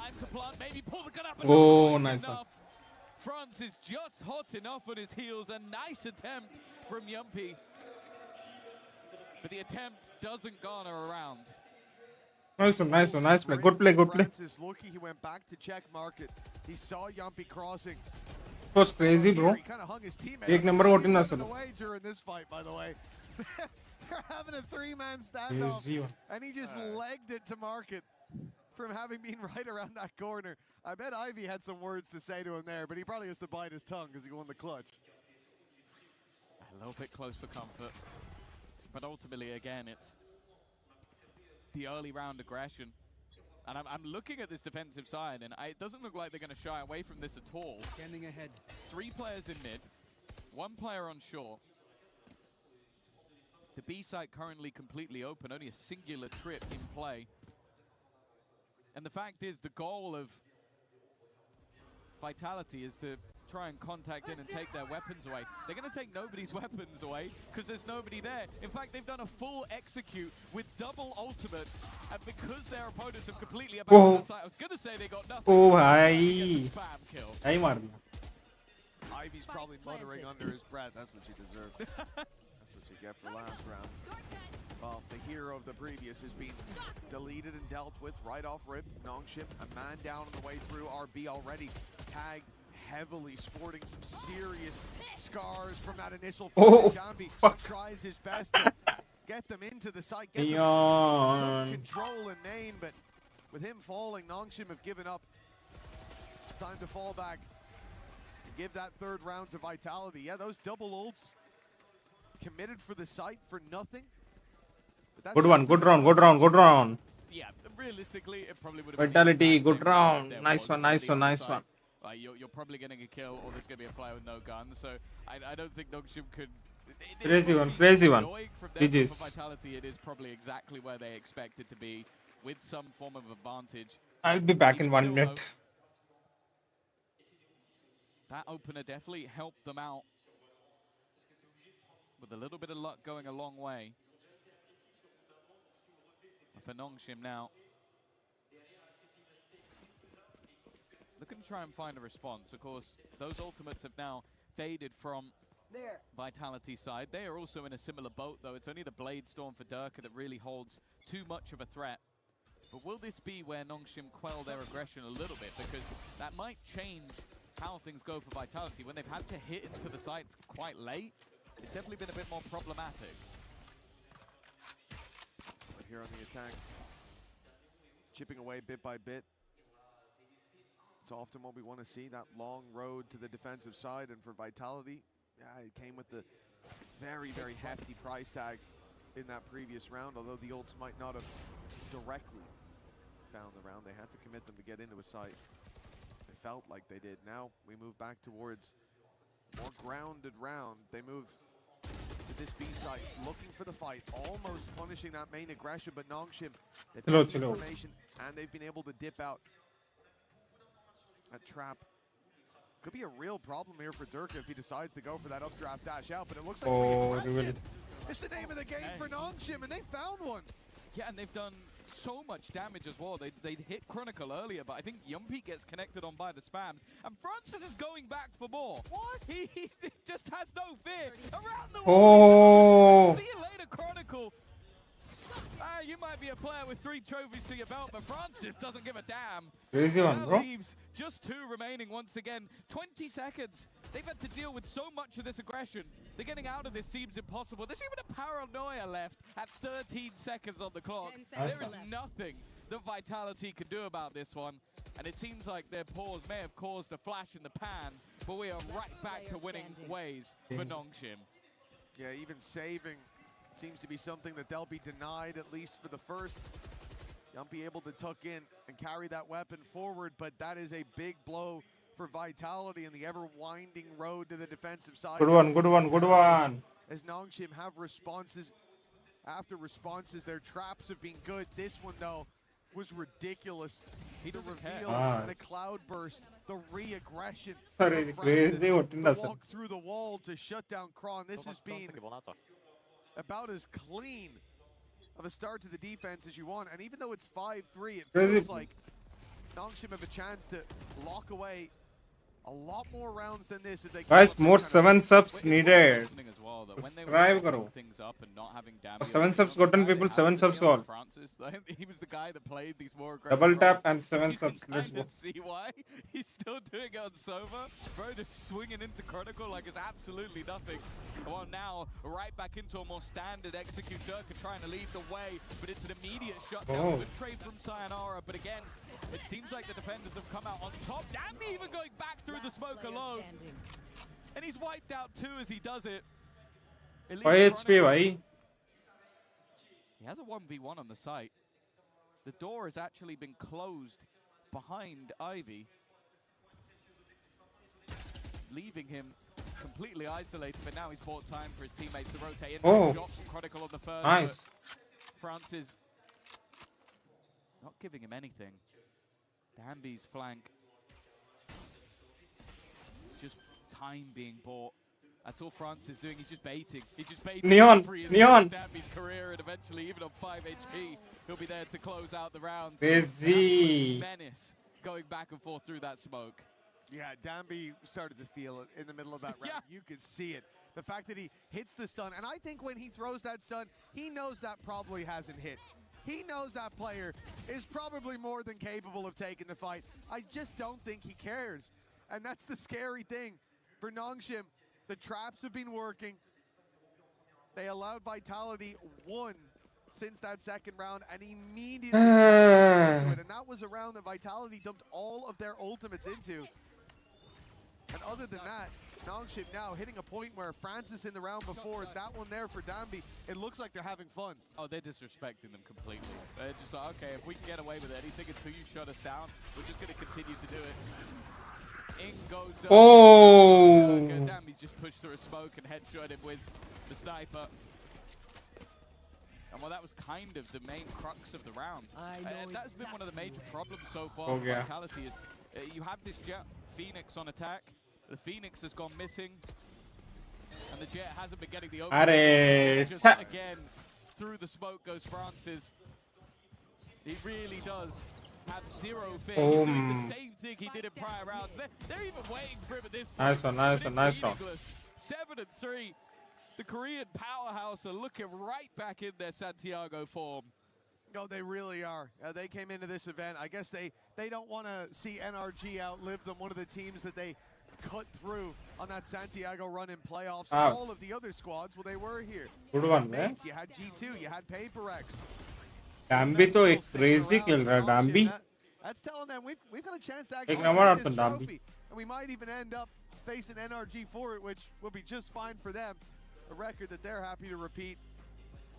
time to plant. Maybe pull the gun up. And Oh, not nice one. enough. Francis just hot enough on his heels. A nice attempt from Yumpy. But the attempt doesn't garner around. Nice one, nice one, nice play. Good play, good play. Francis lucky he went back to check market. He saw Yumpy crossing. It was crazy, bro. He kind of hung his teammate. Ek number కొట్టింది He's అసలు. running away during this fight, by the way. They're having a 3-man standoff, Crazy one. and he just legged it to market from having been right around that corner. I bet Ivy had some words to say to him there, but he probably has to bite his tongue because he won the clutch. A little bit close for comfort. But ultimately, again, it's the early round aggression. And I'm looking at this defensive side, and it doesn't look like they're going to shy away from this at all. Standing ahead. 3 players in mid, 1 player on shore. The B site currently completely open, only a singular trip in play. And the fact is, the goal of Vitality is to try and contact in and take their weapons away. They're going to take nobody's weapons away because there's nobody there. In fact, they've done a full execute with double ultimates, and because their opponents have completely abandoned the site, I was going to say they got nothing. Oh, They hi. get the spam kill. Hi, Marna. Ivy's probably muttering under his breath. That's what you deserve. That's what you get for last round. Well, the hero of the previous has been deleted and dealt with right off rip. Nongshim, a man down on the way through. RB already tagged heavily, sporting some serious scars from that initial fight. Jambi tries his best to get them into the site, get them some control in main, but with him falling, Nongshim have given up. It's time to fall back and give that 3rd round to Vitality. Yeah, those double ults committed for the site for nothing. Good one, good round, good round, good round. Yeah, realistically, it probably would have Vitality, been the good exact same round. there Nice was one, nice somebody one, on the nice side. one. You're probably getting a kill, or there's going to be a player with no gun. So I don't think Nongshim could. Crazy one, crazy one. From them, but GG's. for Vitality, it is probably exactly where they expect it to be, with some form of advantage. I'll be back in 1 minute. That opener definitely helped them out. With a little bit of luck going a long way. For Nongshim now. Looking to try and find a response. Of course, those ultimates have now faded from Vitality's side. They are also in a similar boat, though. It's only the Blade Storm for Durka that really holds too much of a threat. But will this be where Nongshim quell their aggression a little bit? Because that might change how things go for Vitality. When they've had to hit into the sites quite late, it's definitely been a bit more problematic. Here on the attack, chipping away bit by bit. It's often what we want to see, that long road to the defensive side, and for Vitality, yeah, it came with the very, very hefty price tag in that previous round, although the ults might not have directly found the round. They had to commit them to get into a site. It felt like they did. Now we move back towards a more grounded round. They move to this B site, looking for the fight, almost punishing that main aggression, but Nongshim, they've got the information, and they've been able to dip out. That trap could be a real problem here for Durka if he decides to go for that updraft dash out, but it looks like it's the name of the game for Nongshim, and they found one. Yeah, and they've done so much damage as well. They hit Chronicle earlier, but I think Yumpy gets connected on by the spams. And Francis is going back for more. What? He just has no fear. Around the Oh. See you later, Chronicle. You might be a player with 3 trophies to your belt, but Francis doesn't give a damn. Crazy one, That bro. leaves just 2 remaining once again. 20 seconds. They've had to deal with so much of this aggression. They're getting out of this seems impossible. There's even a paranoia left at 13 seconds on the clock. There is nothing that Vitality can do about this one. And it seems like their pause may have caused a flash in the pan, but we are right back to winning ways for Nongshim. Yeah, even saving seems to be something that they'll be denied, at least for the first. They'll be able to tuck in and carry that weapon forward, but that is a big blow for Vitality in the ever-winding road to the defensive side. Good one, good one, good one. As Nongshim have responses after responses, their traps have been good. This one, though, was ridiculous. The reveal and a cloud burst, the re-aggression from Francis, the walk through the wall to shut down Kron. This has been about as clean of a start to the defense as you want. And even though it's 5-3, it feels like Nongshim have a chance to lock away a lot more rounds than this if they Guys, more 7 subs needed. Subscribe karo. 7 subs gotten people, 7 subs all. He was the guy that played these more aggressive Double tap roles. and 7 You subs. can Let's kinda go. see why he's still doing it on Sova. Bro, just swinging into Chronicle like it's absolutely nothing. Well, now right back into a more standard execute. Durka trying to lead the way, but it's an immediate shutdown. Good trade from Sayonara, but again, it seems like the defenders have come out on top. Damn, even going back through the smoke alone. And he's wiped out too as he does it. 5 HP bhai. He has a 1v1 on the site. The door has actually been closed behind Ivy, leaving him completely isolated, but now he's bought time for his teammates to rotate in. Oh, Shot from Chronicle on the first. nice. Francis not giving him anything. Danby's flank. It's just time being bought. That's all France is doing. He's just baiting. He's just baiting. Neon, Free Neon. Danby's career, and eventually, even on 5 HP, he'll be there to close out the round. Crazy. Menace going back and forth through that smoke. Yeah, Danby started to feel it in the middle of that round. You could see it. The fact that he hits the stun, and I think when he throws that stun, he knows that probably hasn't hit. He knows that player is probably more than capable of taking the fight. I just don't think he cares. And that's the scary thing for Nongshim. The traps have been working. They allowed Vitality 1 since that second round and immediately into it. And that was a round that Vitality dumped all of their ultimates into. And other than that, Nongshim now hitting a point where Francis in the round before, that one there for Danby, it looks like they're having fun. Oh, they're disrespecting them completely. They're just like, okay, if we can get away with anything until you shut us down, we're just going to continue to do it. In goes Durka. Oh. Danby's just pushed through a smoke and headshot him with the sniper. And well, that was kind of the main crux of the round. That's been one of the major problems so far for Vitality is you have this Jet Phoenix on attack. The Phoenix has gone missing, and the Jet hasn't been getting the open. Just again, through the smoke goes Francis. He really does have zero fear. He's doing the same thing he did in prior rounds. They're even waiting for him at this point. Nice one, nice one, nice one. 7-3. The Korean powerhouse are looking right back in their Santiago form. No, they really are. They came into this event. I guess they don't want to see NRG outlive them. One of the teams that they cut through on that Santiago run in playoffs. All of the other squads, well, they were here. Good one, man. You had G2, you had PaperX. Danby to a crazy kill, right? Danby. That's telling them we've got a chance to actually take this trophy. And we might even end up facing NRG for it, which will be just fine for them. A record that they're happy to repeat.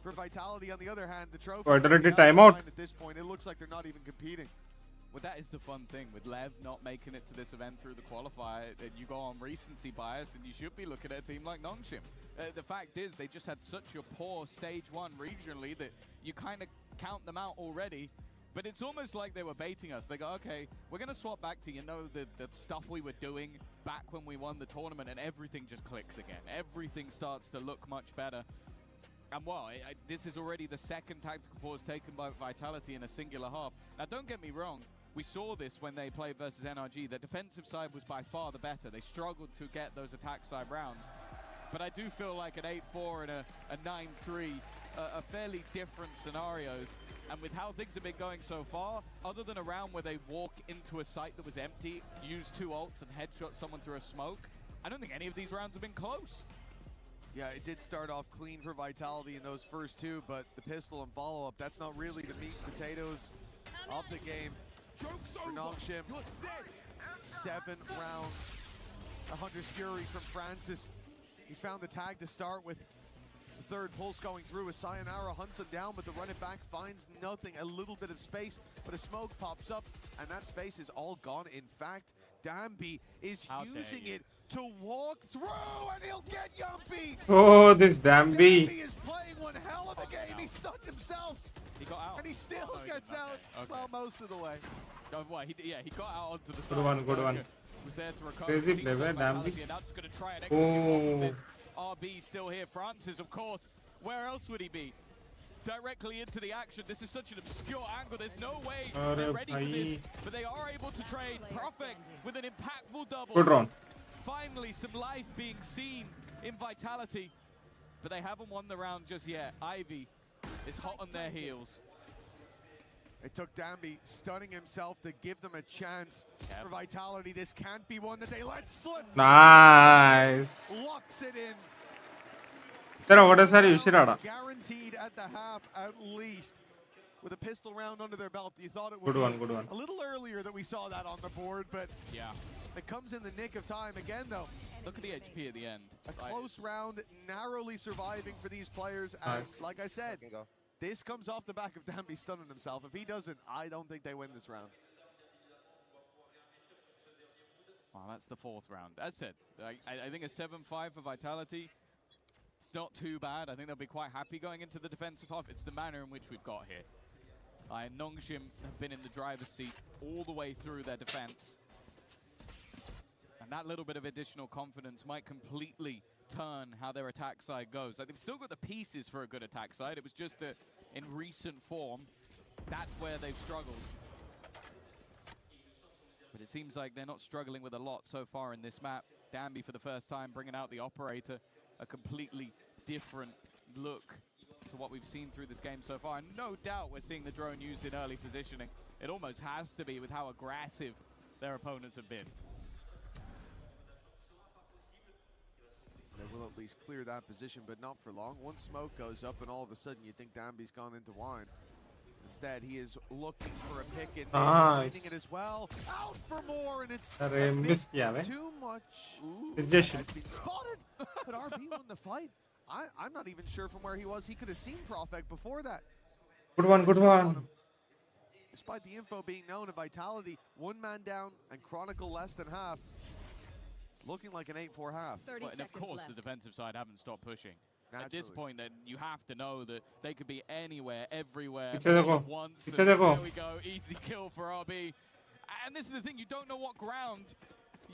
For Vitality, on the other hand, the trophy timeout. At this point, it looks like they're not even competing. Well, that is the fun thing with Lev not making it to this event through the qualifier. That you go on recency bias, and you should be looking at a team like Nongshim. The fact is, they just had such a poor stage 1 regionally that you kind of count them out already. But it's almost like they were baiting us. They go, okay, we're going to swap back to, the stuff we were doing back when we won the tournament, and everything just clicks again. Everything starts to look much better. And well, this is already the second tactical pause taken by Vitality in a singular half. Now, don't get me wrong. We saw this when they played versus NRG. The defensive side was by far the better. They struggled to get those attack side rounds. But I do feel like an 8-4 and a 9-3 are fairly different scenarios. And with how things have been going so far, other than a round where they walk into a site that was empty, use 2 ults and headshot someone through a smoke, I don't think any of these rounds have been close. Yeah, it did start off clean for Vitality in those first 2, but the pistol and follow-up, that's not really the meat and potatoes of the game. For Nongshim, 7 rounds. A Hunter's Fury from Francis. He's found the tag to start with. The third pulse going through as Sayonara hunts them down, but the run it back finds nothing. A little bit of space, but a smoke pops up, and that space is all gone. In fact, Dambi is using it to walk through, and he'll get Yumpy! Oh, this Dambi. Dambi is playing one hell of a game. He stunned himself. He got out. And he still gets out, well, most of the way. Oh, well, he got out onto the side. Good one, good one. Was there to recover. Crazy play, man, Dambi. Oh. RB still here. Francis, of course. Where else would he be? Directly into the action. This is such an obscure angle. There's no way they're ready for this. But they are able to trade. Perfect with an impactful double. Good run. Finally, some life being seen in Vitality. But they haven't won the round just yet. Ivy is hot on their heels. It took Dambi stunning himself to give them a chance. For Vitality, this can't be one that they let slip. Nice. Locks it in. Guaranteed at the half, at least. With a pistol round under their belt, you thought it Good would be one. a little earlier that we saw that on the board, but yeah, it comes in the nick of time again, though. Look at the HP at the end. A close round, narrowly surviving for these players, and like I said, this comes off the back of Dambi stunning himself. If he doesn't, I don't think they win this round. Well, that's the 4th round. As said, I think a 7-5 for Vitality. It's not too bad. I think they'll be quite happy going into the defensive half. It's the manner in which we've got here. Nongshim have been in the driver's seat all the way through their defense. And that little bit of additional confidence might completely turn how their attack side goes. Like, they've still got the pieces for a good attack side. It was just that in recent form, that's where they've struggled. But it seems like they're not struggling with a lot so far in this map. Dambi for the first time bringing out the operator, a completely different look to what we've seen through this game so far. And no doubt we're seeing the drone used in early positioning. It almost has to be with how aggressive their opponents have been. They will at least clear that position, but not for long. One smoke goes up, and all of a sudden you think Dambi's gone into wine. Instead, he is looking for a pick and finding it as well. Out for more, and it's too much. Has been spotted, but RB won the fight. I'm not even sure from where he was. He could have seen Profek before that. Good one. Despite the info being known of Vitality, 1 man down and Chronicle less than half. It's looking like an 8-4 half. Well, and of course, the defensive side haven't stopped pushing. At this point, then you have to know that they could be anywhere, everywhere, all at once. There we go, easy kill for RB. And this is the thing, you don't know what ground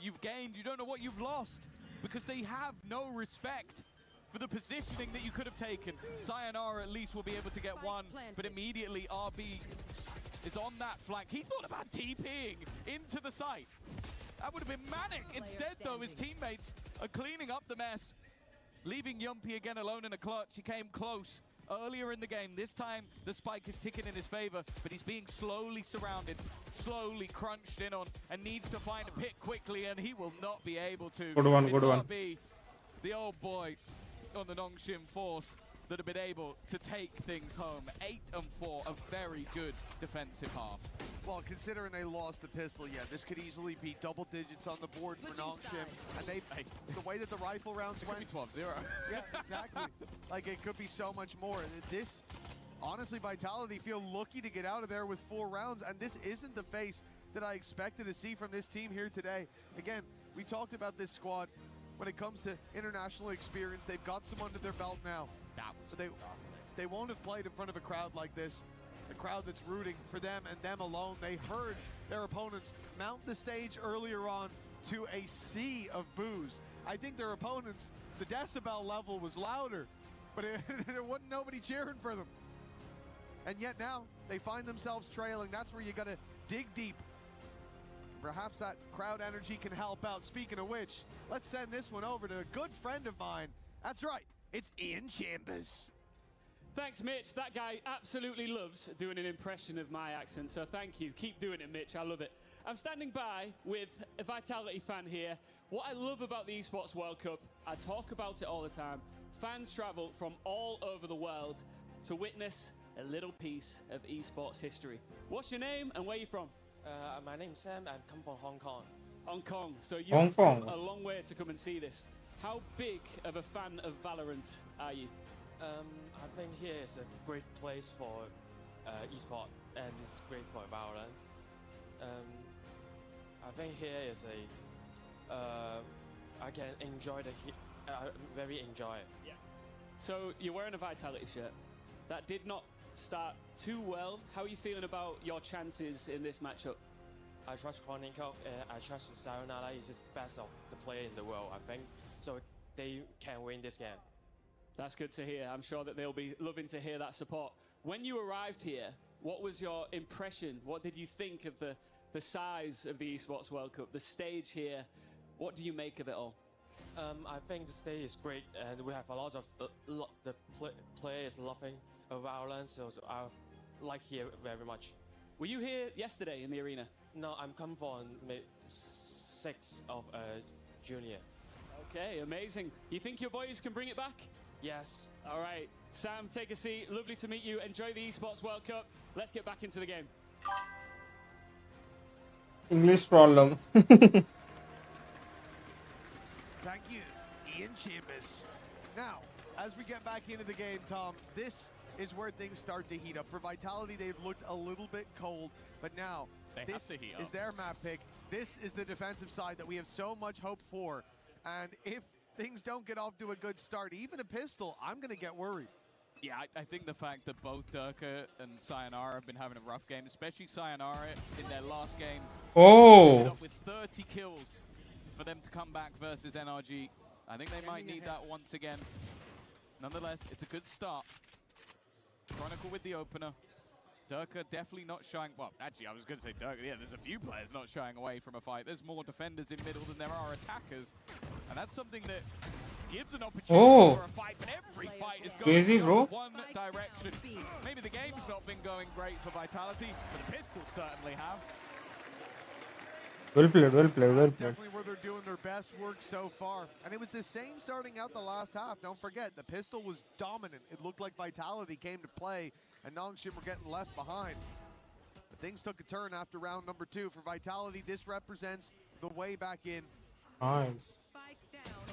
you've gained, you don't know what you've lost, because they have no respect for the positioning that you could have taken. Sayonara at least will be able to get one, but immediately RB is on that flank. He thought about TPing into the site. That would have been manic. Instead, though, his teammates are cleaning up the mess, leaving Yumpy again alone in a clutch. He came close earlier in the game. This time, the spike is ticking in his favor, but he's being slowly surrounded, slowly crunched in on, and needs to find a pick quickly, and he will not be able to. Good one. RB, the old boy on the Nongshim force that have been able to take things home. 8-4, a very good defensive half. Well, considering they lost the pistol, yeah, this could easily be double digits on the board for Nongshim. And the way that the rifle rounds went, 12-0. Yeah, exactly. Like, it could be so much more. This, honestly, Vitality feel lucky to get out of there with 4 rounds, and this isn't the face that I expected to see from this team here today. Again, we talked about this squad. When it comes to international experience, they've got some under their belt now. But they won't have played in front of a crowd like this, a crowd that's rooting for them and them alone. They heard their opponents mount the stage earlier on to a sea of boos. I think their opponents, the decibel level was louder but there wasn't nobody cheering for them. And yet now they find themselves trailing. That's where you got to dig deep. Perhaps that crowd energy can help out. Speaking of which, let's send this one over to a good friend of mine. That's right, it's Ian Chambers. Thanks, Mitch. That guy absolutely loves doing an impression of my accent, so thank you. Keep doing it, Mitch. I love it. I'm standing by with a Vitality fan here. What I love about the Esports World Cup, I talk about it all the time, fans travel from all over the world to witness a little piece of esports history. What's your name and where are you from? My name's Sam. I come from Hong Kong. Hong Kong. So you've come a long way to come and see this. How big of a fan of Valorant are you? I think here is a great place for esports, and it's great for Valorant. I think here is I can enjoy very enjoy it. Yeah. So you're wearing a Vitality shirt. That did not start too well. How are you feeling about your chances in this matchup? I trust Chronicle. I trust Sayonara is the best of the player in the world, I think. So they can win this game. That's good to hear. I'm sure that they'll be loving to hear that support. When you arrived here, what was your impression? What did you think of the size of the Esports World Cup, the stage here? What do you make of it all? I think the stage is great, and we have a lot of players loving Valorant, so I like here very much. Were you here yesterday in the arena? No, I'm come from 6th of junior. Okay, amazing. You think your boys can bring it back? Yes. All right, Sam, take a seat. Lovely to meet you. Enjoy the Esports World Cup. Let's get back into the game. English problem. Thank you, Ian Chambers. Now, as we get back into the game, Tom, this is where things start to heat up. For Vitality, they've looked a little bit cold, but now this is their map pick. This is the defensive side that we have so much hope for. And if things don't get off to a good start, even a pistol, I'm going to get worried. Yeah, I think the fact that both Durka and Sayonara have been having a rough game, especially Sayonara in their last game. Oh! Up with 30 kills for them to come back versus NRG. I think they might need that once again. Nonetheless, it's a good start. Chronicle with the opener. Durka definitely not shying. Well, actually, I was going to say Durka. Yeah, there's a few players not shying away from a fight. There's more defenders in middle than there are attackers. And that's something that gives an opportunity for a fight, but every fight is going in one direction. Maybe the game's not been going great for Vitality, but the Pistols certainly have. Well played, well played, well played. Definitely where they're doing their best work so far. And it was the same starting out the last half. Don't forget, the pistol was dominant. It looked like Vitality came to play, and Nongshim were getting left behind. But things took a turn after round number 2. For Vitality, this represents the way back in. Nice.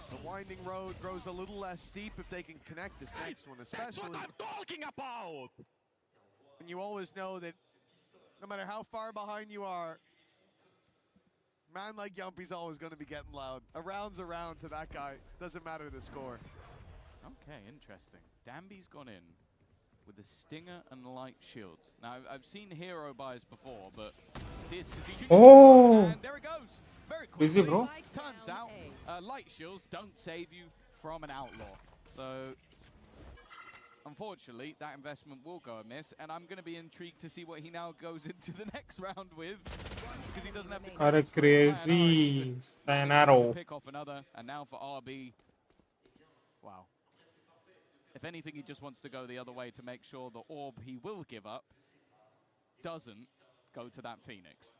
The winding road grows a little less steep if they can connect this next one, especially. That's what I'm talking about! And you always know that no matter how far behind you are, man like Yumpy's always going to be getting loud. A round's a round to that guy. Doesn't matter the score. Okay, interesting. Danby's gone in with the Stinger and light shields. Now, I've seen hero buys before, but this is a unique and there it goes. Very quickly. Busy, bro. Turns out, light shields don't save you from an outlaw. So, unfortunately, that investment will go amiss, and I'm going to be intrigued to see what he now goes into the next round with, because he doesn't have the Are crazy. to pick off another, and now for RB, wow. If anything, he just wants to go the other way to make sure the orb he will give up doesn't go to that Phoenix.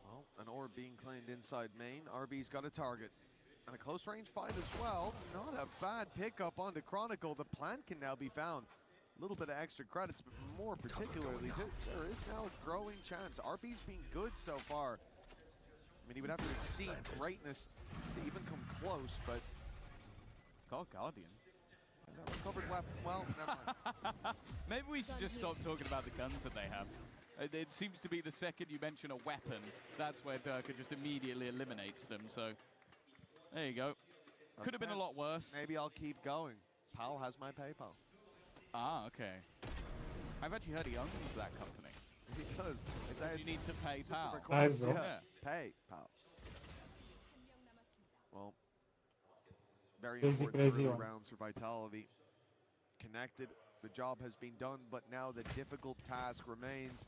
Well, an orb being claimed inside main. RB's got a target. And a close range fight as well. Not a bad pickup onto Chronicle. The plant can now be found. A little bit of extra credits, but more particularly, there is now a growing chance. RB's been good so far. I mean, he would have to exceed greatness to even come close, but it's called Guardian. Recovered weapon. Well, never mind. Maybe we should just stop talking about the guns that they have. It seems to be the second you mention a weapon, that's where Durka just immediately eliminates them. So there you go. Could have been a lot worse. Maybe I'll keep going. Pal has my PayPal. Ah, okay. I've actually heard he owns that company. He does. You need to pay Pal. Yeah. Pay Pal. Well, Very Crazy, important crazy early one. rounds for Vitality. Connected, the job has been done, but now the difficult task remains.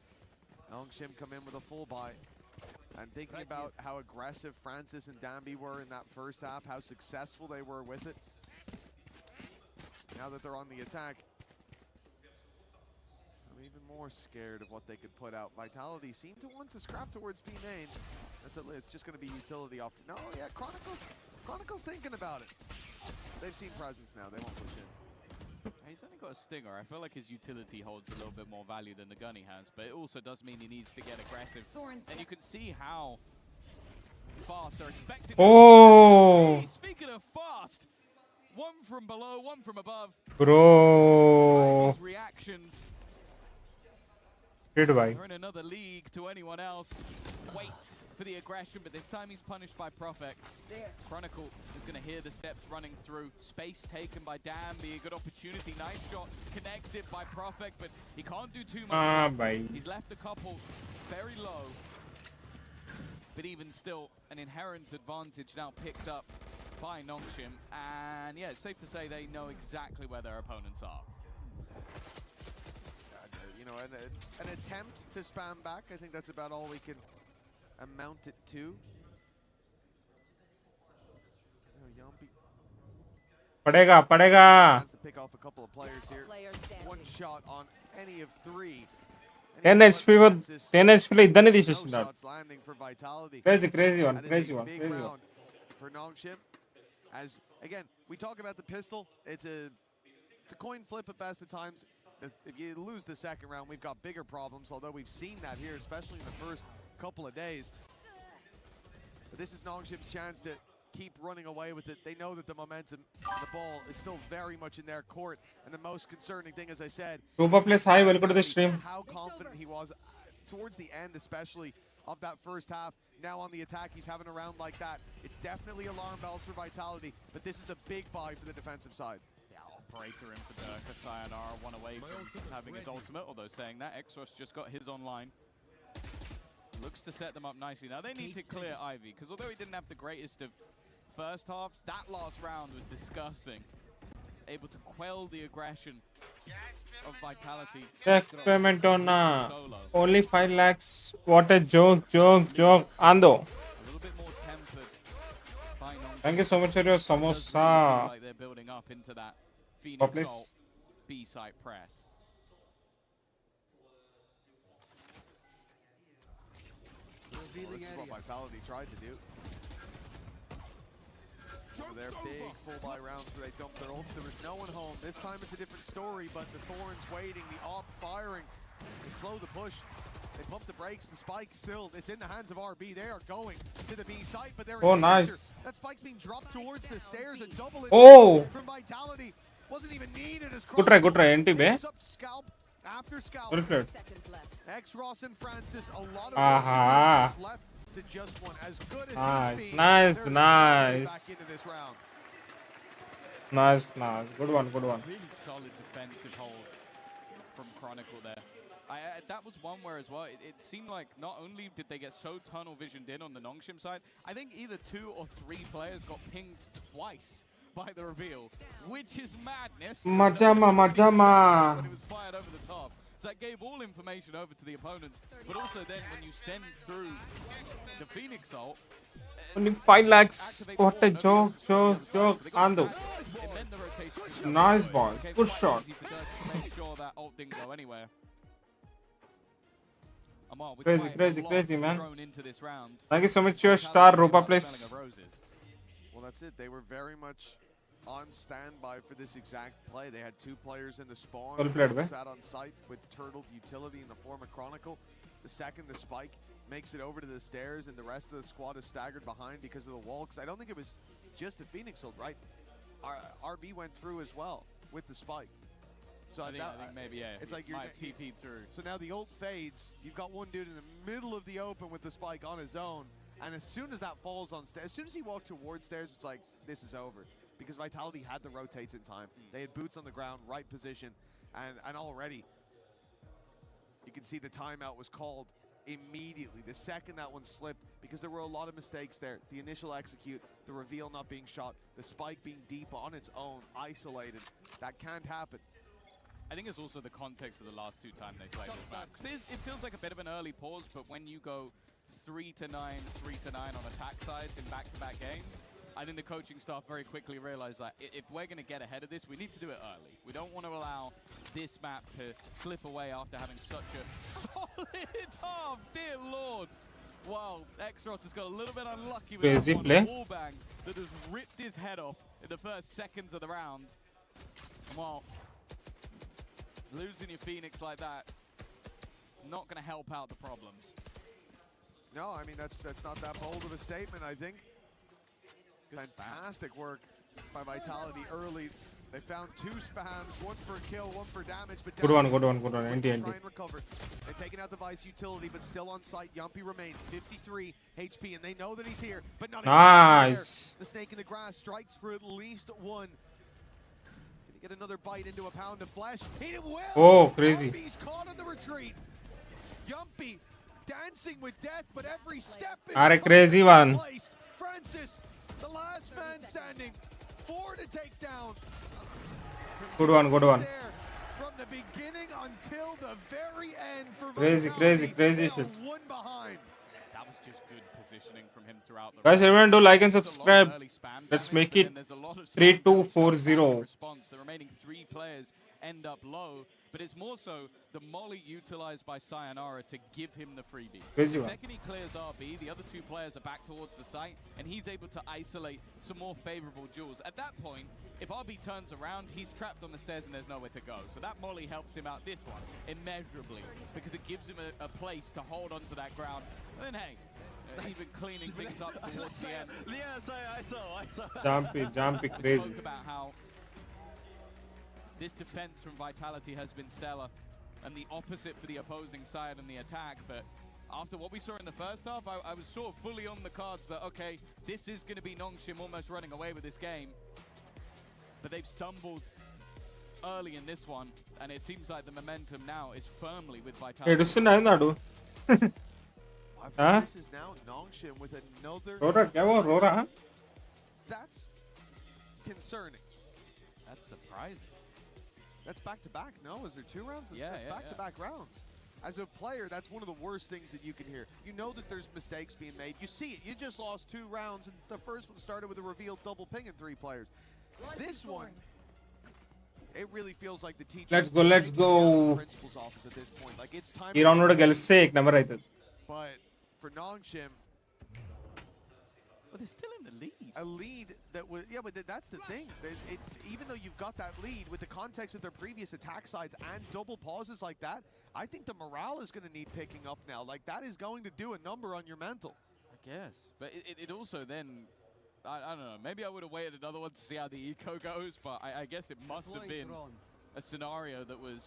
Nongshim come in with a full buy. And thinking about how aggressive Francis and Danby were in that first half, how successful they were with it. Now that they're on the attack, I'm even more scared of what they could put out. Vitality seem to want to scrap towards B main. It's just going to be utility off. No, yeah, Chronicle's thinking about it. They've seen presence now. They won't push in. He's only got a stinger. I feel like his utility holds a little bit more value than the gun he has, but it also does mean he needs to get aggressive. And you can see how fast they're expecting. Oh, Speaking of fast, one from below, one from above. bro. His reactions. Did bhai. They're in another league to anyone else. Waits for the aggression, but this time he's punished by Profek. Chronicle is going to hear the steps running through. Space taken by Danby. A good opportunity. Nice shot connected by Profek, but he can't do too much. Bhai. He's left a couple very low. But even still, an inherent advantage now picked up by Nongshim. And yeah, it's safe to say they know exactly where their opponents are. You know, an attempt to spam back. I think that's about all we can amount it to. Padega. Chance to pick off a couple of players here. One shot on any of three. 10 HP with 10 HP లో ఇద్దరిని తీసేస్తున్నాడు. Shots landing for Vitality. Crazy one. That is Crazy a one. big Crazy round one. for Nongshim. As again, we talk about the pistol. It's a coin flip at best at times. If you lose the second round, we've got bigger problems, although we've seen that here, especially in the first couple of days. But this is Nongshim's chance to keep running away with it. They know that the momentum and the ball is still very much in their court. And the most concerning thing, as I said, Rupa plays high. Welcome to the stream. how confident he was towards the end, especially of that first half. Now on the attack, he's having a round like that. It's definitely alarm bells for Vitality, but this is a big buy for the defensive side. Operator in for Dirk. Sayonara, one away from having his ultimate, although saying that, Exos just got his online. Looks to set them up nicely. Now they need to clear Ivy, because although he didn't have the greatest of first halves, that last round was disgusting. Able to quell the aggression of Vitality. Experiment on only 5 lakhs. What a joke. Ando. A little bit more tempered by Nongshim. Thank you so much for your samosa. Like they're building up into that Phoenix Ult B-site press. This is what Vitality tried to do. Their big full buy rounds where they dumped their ults. There was no one home. This time it's a different story, but the Thorns waiting, the op firing. They slow the push. They pump the brakes. The spike still, it's in the hands of RB. They are going to the B site, but they're in danger. Nice. That spike's being dropped towards the stairs. A double from Vitality. Wasn't even needed as Good try. NT be. Scalp after scalp. Well played. X-Ross and Francis, a lot of left to just one. As good as Nice. back into this round. Nice. Good one. Really solid defensive hold from Chronicle there. That was one where as well, it seemed like not only did they get so tunnel visioned in on the Nongshim side, I think either 2 or 3 players got pinged twice by the reveal, which is madness. Majama. When it was fired over the top. So that gave all information over to the opponents, but also then when you send through the Phoenix ult, only 5 lakhs. What a joke. Ando. Nice boy. Good shot. Make sure that ult didn't go anywhere. Crazy, man. Thank you so much for your star, Rupa Place. Well, that's it. They were very much on standby for this exact play. They had 2 players in the spawn. Well played, Sat on site with turtled utility in the form of Chronicle. The second the spike makes it over to the stairs, and the rest of the squad is staggered behind because of the wall. Because I don't think it was just the Phoenix ult, right? RB went through as well with the spike. So I think maybe, yeah. It's like you're TP'd through. So now the ult fades. You've got one dude in the middle of the open with the spike on his own. And as soon as that falls on stairs, as soon as he walked towards stairs, it's like, this is over. Because Vitality had the rotates in time. They had boots on the ground, right position. And already, you can see the timeout was called immediately. The second that one slipped, because there were a lot of mistakes there. The initial execute, the reveal not being shot, the spike being deep on its own, isolated. That can't happen. I think it's also the context of the last two times they played this map. Because it feels like a bit of an early pause, but when you go 3-9, 3-9 on attack sides in back-to-back games, I think the coaching staff very quickly realized that if we're going to get ahead of this, we need to do it early. We don't want to allow this map to slip away after having such a solid half. Dear Lord. Wow, Exros has got a little bit unlucky with Crazy that one play. wallbang that has ripped his head off in the first seconds of the round. And well, losing your Phoenix like that, not going to help out the problems. No, I mean, that's not that bold of a statement, I think. Fantastic work by Vitality early. They found 2 spams, 1 for a kill, 1 for damage. But Good one. Try and recover. They've taken out the Vice utility, but still on site. Yumpy remains 53 HP, and they know that he's here, but not Nice. The snake in the grass strikes for at least 1. Can he get another bite into a pound of flesh? He will. Oh, crazy. Yumpy's caught on the retreat. Yumpy dancing with death, but every step is Are crazy one. placed. Francis, the last man standing, 4 to take down. Good one. From the beginning until the very end for Crazy Vitality, shit. 1 behind. That was just good positioning from him throughout the Guys, round. everyone do like and There's a lot of subscribe. early spam Let's damage, make but it then there's a lot of spam 3240. response. The remaining 3 players end up low, but it's more so the molly utilized by Sayonara to give him the freebie. Crazy The one. second he clears RB, the other 2 players are back towards the site, and he's able to isolate some more favorable duels. At that point, if RB turns around, he's trapped on the stairs and there's nowhere to go. So that molly helps him out this one immeasurably, because it gives him a place to hold onto that ground. And then, hey, even cleaning things up towards the end. Yes, I saw. Jumpy, We crazy. spoke about how this defense from Vitality has been stellar, and the opposite for the opposing side in the attack. But after what we saw in the first half, I was sort of fully on the cards that, okay, this is going to be Nongshim almost running away with this game. But they've stumbled early in this one, and it seems like the momentum now is firmly with Vitality. I think this is now Nongshim with another. Rora. That's concerning. That's surprising. That's back-to-back, no? Is there 2 rounds? Yeah, That's yeah, back-to-back rounds. As a player, that's one of the worst things that you can hear. You know that there's mistakes being made. You see it. You just lost 2 rounds, and the first one started with a revealed double ping and 3 players. This one, it really feels like the teacher. Let's go. Principal's office at this point. Like, it's time. ఈ round కూడా గెలిస్తే ఒక number అవుతుంది. But for Nongshim, but they're still in the lead. A lead that was, yeah, but that's the thing. Even though you've got that lead, with the context of their previous attack sides and double pauses like that, I think the morale is going to need picking up now. Like, that is going to do a number on your mental. I guess. But it also then, I don't know, maybe I would have waited another one to see how the eco goes, but I guess it must have been a scenario that was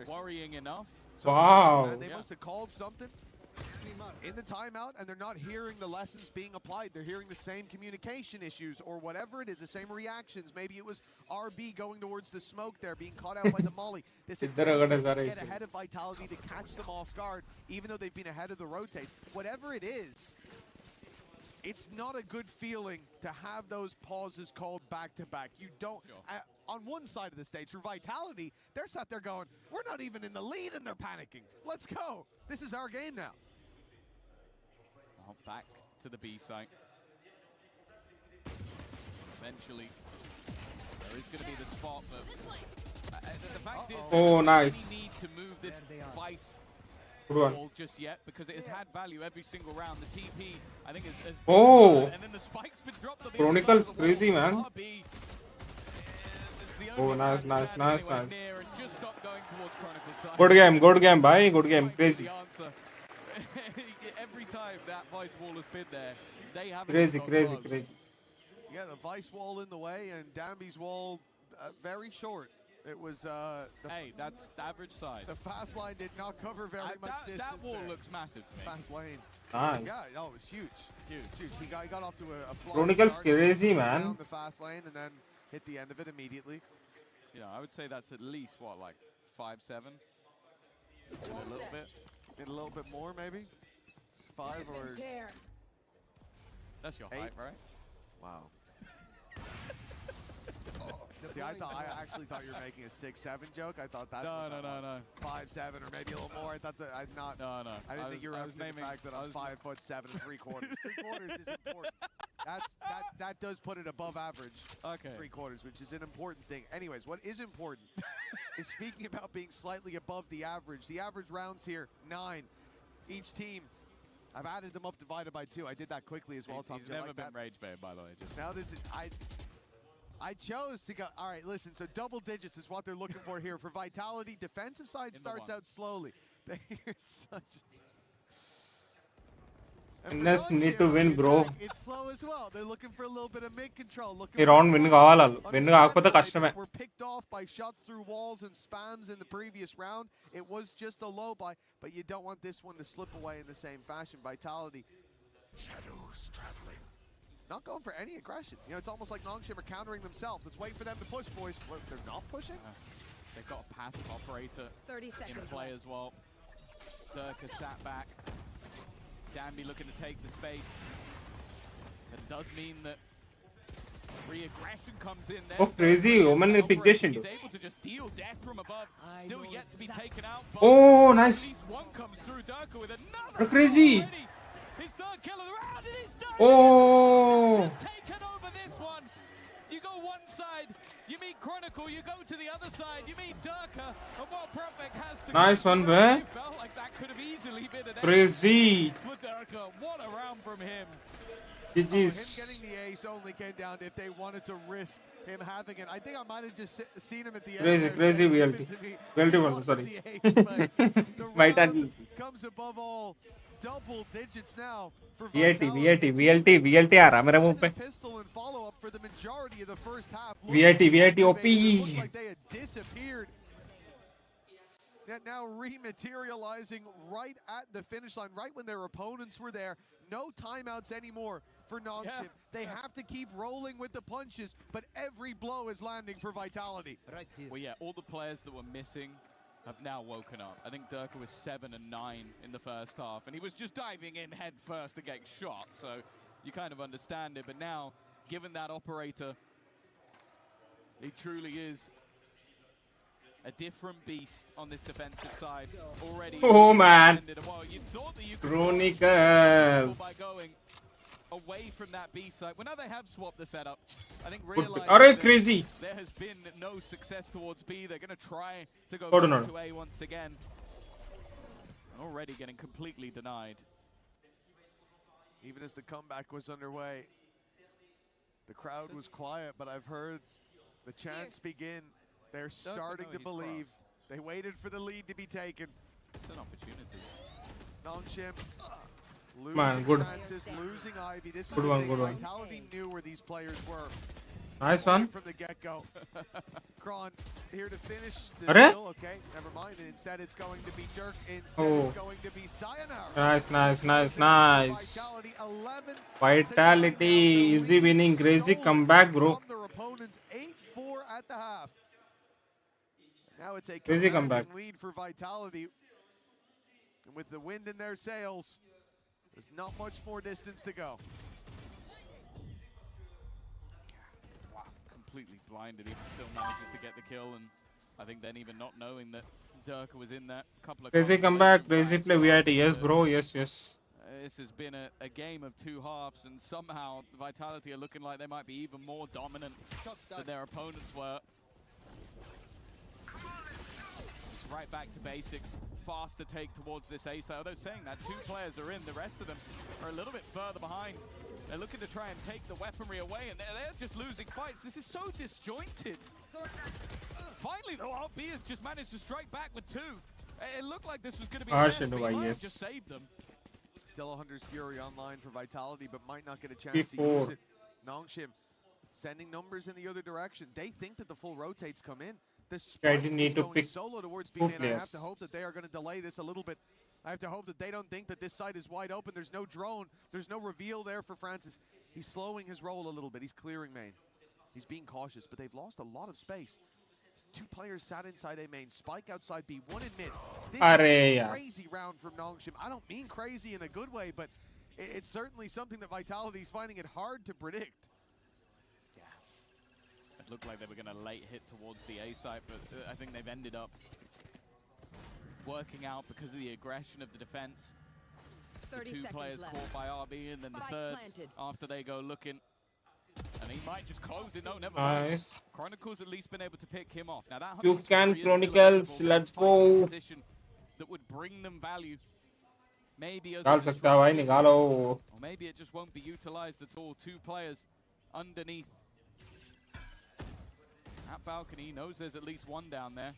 worrying enough. Wow. And they must have called something in the timeout, and they're not hearing the lessons being applied. They're hearing the same communication issues or whatever it is, the same reactions. Maybe it was RB going towards the smoke there, being caught out by the molly. This attempt to get ahead of Vitality to catch them off guard, even though they've been ahead of the rotates. Whatever it is, it's not a good feeling to have those pauses called back-to-back. You don't... on one side of the stage, for Vitality, they're sat there going, we're not even in the lead and they're panicking. Let's go. This is our game now. Back to the B site. Eventually, there is going to be the spot, but the fact is, Oh, nice. They need to move this Vice Good one. ball just yet, because it has had value every single round. The TP, I think, is Oh. and then the spike's been dropped on the Chronicle's other side of the crazy, wall. man. RB, it's the Oh, only nice, man nice, standing nice, anywhere nice. near and just stopped going towards Chronicle's side. Good game, bye. Good game, crazy. The answer. Every time that Vice wall has been there, they haven't Crazy, got crazy, close. crazy. Yeah, the Vice wall in the way, and Damby's wall very short. It was hey, that's the average size. The fast line did not cover very much distance. That wall there. looks massive to me. Fast lane. Nice. Yeah, no, it was huge. Huge. He got off to a flying Chronicle's start, crazy, man. down the fast lane and then hit the end of it immediately. You know, I would say that's at least what, like 5-7? A little bit. A little bit more, maybe. 5 or That's your 8. height, right? Wow. See, I actually thought you were making a 6'7" joke. I thought that's what that was. 5'7" or maybe a little more. I thought I didn't think you were referencing the fact that I'm 5'7" and 3/4. 3/4 is important. That does put it above average. Okay. 3/4, which is an important thing. Anyways, what is important is speaking about being slightly above the average. The average rounds here 9. Each team. I've added them up divided by 2. I did that quickly as well. He's never been rage bait, by the way. Now this is I chose to go. All right, listen. So double digits is what they're looking for here for Vitality. Defensive side starts out slowly. They're such. Just need to win, bro. It's slow as well. They're looking for a little bit of mid control. ఈ round win కావాలి win కాకపోతే కష్టమే. Were picked off by shots through walls and spams in the previous round. It was just a low buy, but you don't want this one to slip away in the same fashion. Vitality. Shadows traveling. Not going for any aggression. You know, it's almost like Nongshim are countering themselves. Let's wait for them to push, boys. They're not pushing? They've got a passive operator 30 seconds in play as well. Dirk has sat back. Danby looking to take the space. It does mean that re-aggression comes in there. Oh, crazy. Omen pick చేసిండు. He's able to just deal death from above. Still yet to be taken out. Oh, nice. At least one comes through. Dirk with another. Crazy. His third kill of the round, and he's done. Oh. He's taken over this one. You go one side, you meet Chronicle, you go to the other side, you meet Durka, and what Prophet has to Nice one, man. Felt like that could have easily been an Crazy. ace for Durka. What a round from him. GG's. Him getting the ace only came down to if they wanted to risk him having it. I think I might have just seen him at the end. Crazy VLT. VLT one, sorry. Vitality. Comes above all. Double digits now for VLT आरा मेरा मुंह पे. Pistol and follow up for the majority of the first half. VLT OP. Looked like they had disappeared. Yet now rematerializing right at the finish line, right when their opponents were there. No timeouts anymore for Nongshim. They have to keep rolling with the punches, but every blow is landing for Vitality. Right here. Well, yeah, all the players that were missing have now woken up. I think Durka was 7 and 9 in the first half, and he was just diving in head first to get shot, so you kind of understand it. But now, given that operator, he truly is a different beast on this defensive side already. Oh man, well, you thought that you could Chronicles by going away from that B side. Well, now they have swapped the setup. I think Alright, crazy. There has been no success towards B. They're going to try to go Hold on. to A once again. Already getting completely denied. Even as the comeback was underway, the crowd was quiet, but I've heard the chants begin. They're starting to believe. They waited for the lead to be taken. It's an opportunity. Nongshim losing Man, good. Francis, losing Ivy. This was Good the one, thing. good one. Vitality knew where these players were. Nice one. From the get-go. Kron here to finish the Are? kill. Okay, never mind. And instead it's going to be Dirk. Instead it's going to be Sayonara. Nice. Vitality 11. Vitality. Easy winning. Crazy comeback, bro. From their opponents 8-4 at the half. Now it's a Crazy commanding comeback. lead for Vitality. And with the wind in their sails, there's not much more distance to go. Wow, completely blinded. He still manages to get the kill, and I think then even not knowing that Durka was in that couple of Crazy comeback. Crazy play VIT. Yes, bro. Yes. This has been a game of two halves, and somehow Vitality are looking like they might be even more dominant than their opponents were. Right back to basics. Fast to take towards this ace. Although saying that, 2 players are in, the rest of them are a little bit further behind. They're looking to try and take the weaponry away, and they're just losing fights. This is so disjointed. Finally, though, RB has just managed to strike back with 2. It looked like this was going to be just saved them. Still 100's Fury online for Vitality, but might not get a chance to use it. Nongshim sending numbers in the other direction. They think that the full rotates come in. The spike is going solo towards B main. I have to hope that they are going to delay this a little bit. I have to hope that they don't think that this side is wide open. There's no drone. There's no reveal there for Francis. He's slowing his roll a little bit. He's clearing main. He's being cautious, but they've lost a lot of space. 2 players sat inside A main. Spike outside B. 1 in mid. This is a crazy round from Nongshim. I don't mean crazy in a good way, but it's certainly something that Vitality is finding it hard to predict. It looked like they were going to late hit towards the A site, but I think they've ended up working out because of the aggression of the defense. The 2 players left. caught by RB, and then the Spike third planted. after they go looking. And he might just close it. No, never Nice. mind. Chronicles at least been able to pick him off. Now that You 100 can Fury is still Chronicles, available. let's They're finding a go. position that would bring them value. Maybe as निकाल a सकता है भाई, disruption, निकालो. or maybe it just won't be utilized at all. 2 players underneath that balcony. Knows there's at least one down there.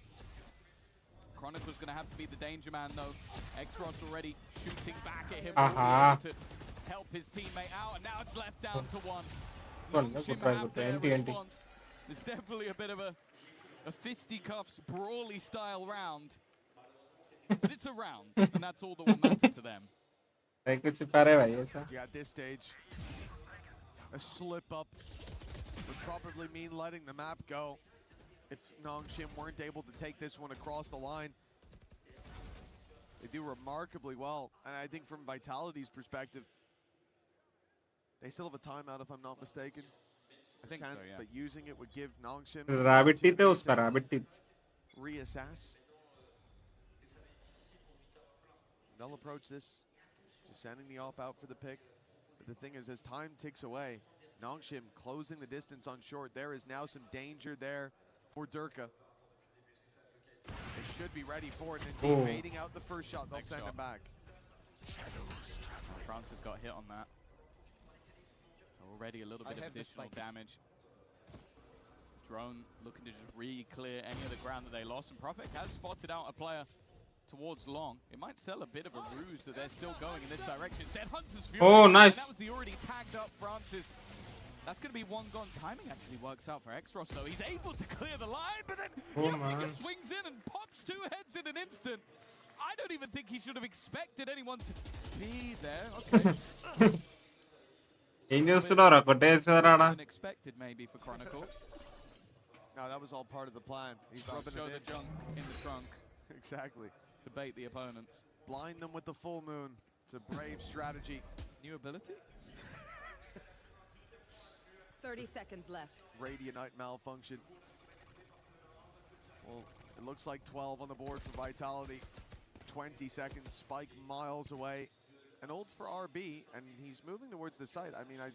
Chronicle's going to have to be the danger man, though. X-Ross already shooting back at him. To help his teammate out, and now it's left down to 1. Nongshim have their response. It's definitely a bit of a fisticuffs, brawly style round. But it's a round, and that's all that will matter to them. Yeah, at this stage, a slip up would probably mean letting the map go if Nongshim weren't able to take this one across the line. They do remarkably well, and I think from Vitality's perspective, they still have a timeout if I'm not mistaken. I think so, yeah. But using it would give Nongshim Rabbit teeth है उसका, rabbit teeth. reassess. They'll approach this, just sending the op out for the pick. But the thing is, as time ticks away, Nongshim closing the distance on short. There is now some danger there for Durka. They should be ready for it, and indeed, baiting out the first shot, they'll send him back. Francis got hit on that. Already a little bit of additional damage. Drone looking to just re-clear any of the ground that they lost, and Prophet has spotted out a player towards long. It might sell a bit of a ruse that they're still going in this direction. Instead, Hunter's Fury. Oh, nice. And that was the already tagged up Francis. That's going to be one gone. Timing actually works out for X-Ross, though. He's able to clear the line, but then he just swings in and pops 2 heads in an instant. I don't even think he should have expected anyone to be there. Okay. Unexpected maybe for Chronicle. No, that was all part of the plan. He's rubbing show it the junk in the trunk. Exactly. To bait the opponents. Blind them with the full moon. It's a brave strategy. New ability? 30 seconds left. Radianite malfunction. Well, it looks like 12 on the board for Vitality. 20 seconds. Spike miles away. An ult for RB, and he's moving towards the site. I mean, I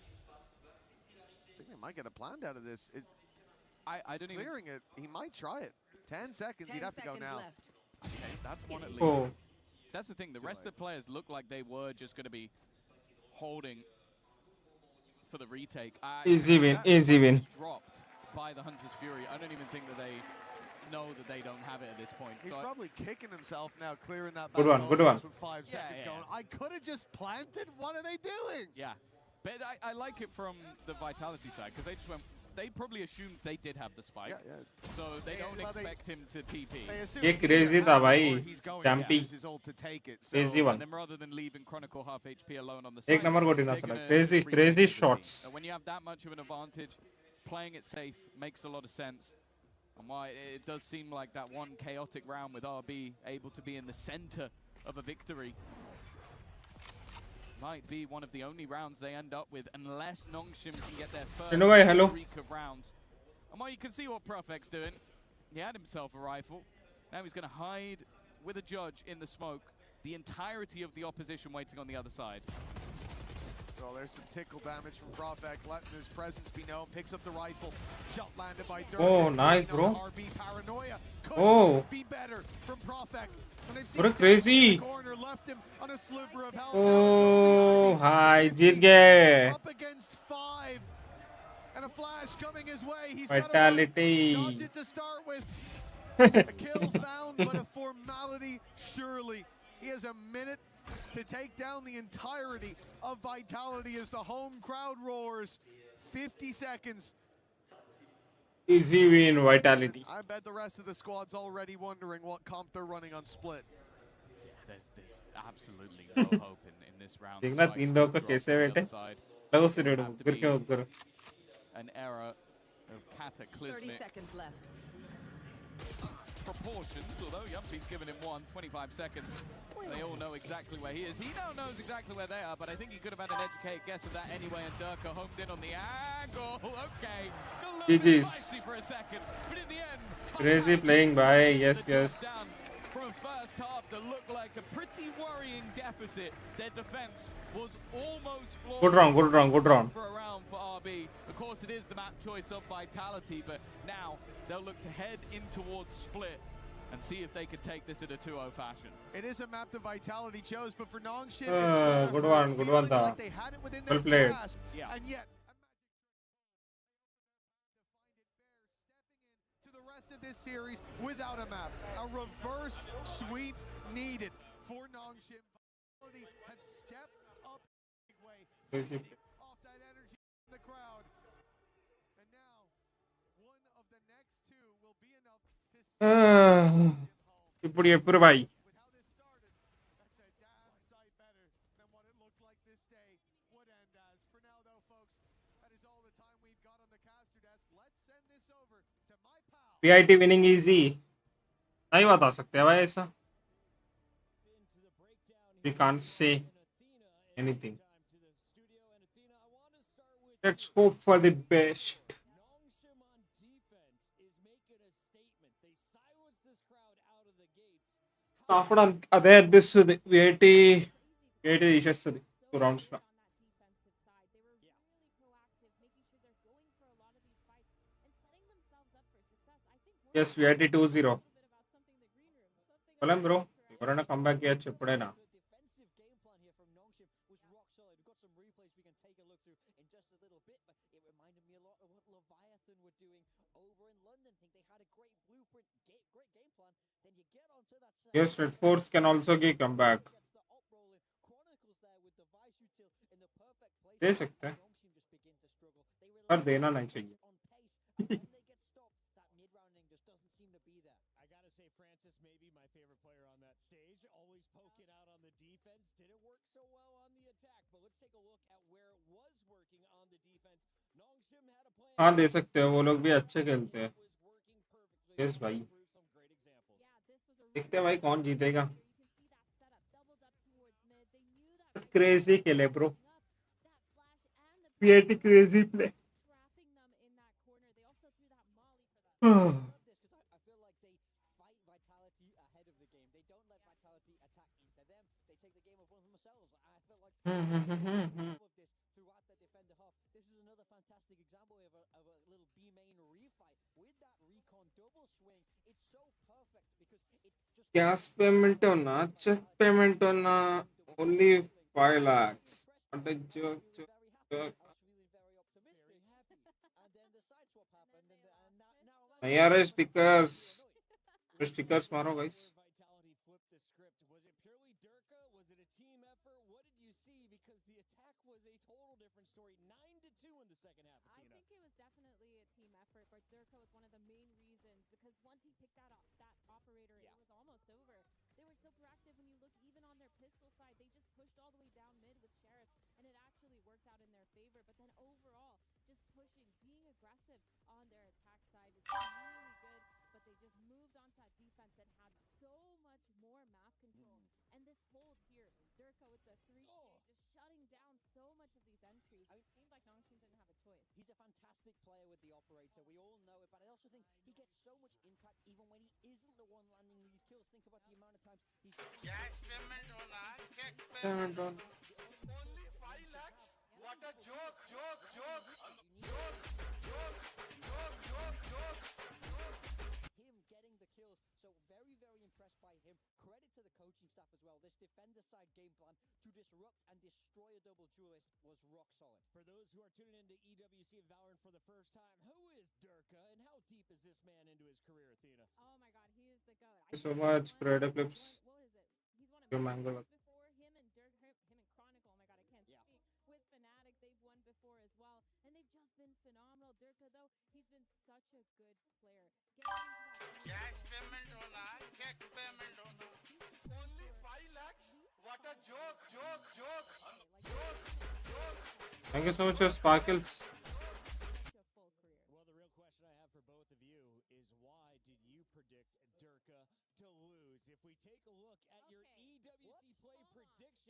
think they might get a plan out of this. I don't even... Clearing it, he might try it. 10 seconds, he'd have to go now. Left. Okay, that's one at least. That's the thing, the rest of the players look like they were just going to be holding for the retake. Easy win, easy win. Dropped by the Hunter's Fury. I don't even think that they know that they don't have it at this point. He's probably kicking himself now, clearing that Good one, good one. with 5 seconds going. I could have just planted. What are they doing? Yeah, but I like it from the Vitality side, because they just went... They probably assumed they did have the spike, so they don't expect him to TP. ये crazy था भाई, jumpy, crazy one. And then rather than leaving Chronicle half HP alone on the एक side, number को देना सला, crazy shots. When you have that much of an advantage, playing it safe makes a lot of sense. And why it does seem like that one chaotic round with RB able to be in the center of a victory might be one of the only rounds they end up with, unless Nongshim can get their first streak of rounds. And well, you can see what Profek's doing. He had himself a rifle. Now he's going to hide with a judge in the smoke. The entirety of the opposition waiting on the other side. Well, there's some tickle damage from Profek, letting his presence be known. Picks up the rifle. Shot landed by Durka. Oh, nice, bro. RB paranoia. Oh. Be better from Profek. What crazy. Corner, left him on a sliver of health. Oh, hi, जीत गए. Up against 5. And a flash coming his way. He's Vitality. got to dodge it to start with. A kill found, but a formality surely. He has a minute to take down the entirety of Vitality as the home crowd roars. 50 seconds. Easy win, Vitality. I bet the rest of the squad's already wondering what comp they're running on split. Yeah, there's absolutely no hope in this round. देखना 3 लोग का कैसे बैठे लगो से red कर क्या करो an error of cataclysmic. 30 seconds left. proportions, although Yumpy's given him 25 seconds. They all know exactly where he is. He now knows exactly where they are, but I think he could have had an educated guess of that anyway, and Durka homed in on the angle. Okay, got a little bit spicy for a second, but in the end, Crazy playing by, yes. from first half that looked like a pretty worrying deficit. Their defense was almost flawless. Good round. For a round for RB. Of course, it is the map choice of Vitality, but now they'll look to head in towards Split and see if they could take this in a 2-0 fashion. It is a map that Vitality chose, but for Nongshim, Good one, like they had it within their Well played. grasp, and yet to the rest of this series without a map. A reverse sweep needed for Nongshim. Vitality have stepped up big way. Crazy. Off that energy in the crowd. And now one of the next two will be enough to ఇప్పుడు ఎప్పుడు bye PIT winning easy नहीं बता सकते भाई ऐसा we can't say anything. Let's hope for the best. ఆపడానికి అదే అనిపిస్తుంది వేటి తీసేస్తుంది 2 rounds లో. ఎస్ విఐటి 2-0 బ్రో ఎవరైనా కంబ్యాక్ చేయొచ్చు ఎప్పుడైనా. Yes, Red Force can also come back. दे सकते हैं पर देना नहीं चाहिए. हाँ दे सकते हैं, वो लोग भी अच्छे खेलते हैं. यस भाई, देखते हैं भाई कौन जीतेगा. क्रेजी खेले bro, PIT crazy play. Gas payment on check payment on only 5 lakhs. What a joke. यार स्टिकर्स मारो guys. He's a fantastic player with the operator. We all know it, but I also think he gets so much impact even when he isn't the one landing these kills. Think about the amount of times he's cash payment on check payment on only 5 lakhs. What a joke. Him getting the kills, so very, very impressed by him. Credit to the coaching staff as well. This defender side game plan to disrupt and destroy a double duelist was rock solid. For those who are tuning into EWC and Valorant for the first time, who is Durka and how deep is this man into his career, Athena? Oh my god, he is the GOAT. Thank you so much, Creator Clips. Your mango. Him and Chronicle, oh my god, I can't speak. With Fnatic, they've won before as well, and they've just been phenomenal. Durka, though, he's been such a good player. Cash payment on check payment on only 5 lakhs. What a joke. Thank you so much, Sparkles. Well, the real question I have for both of you is why did you predict Durka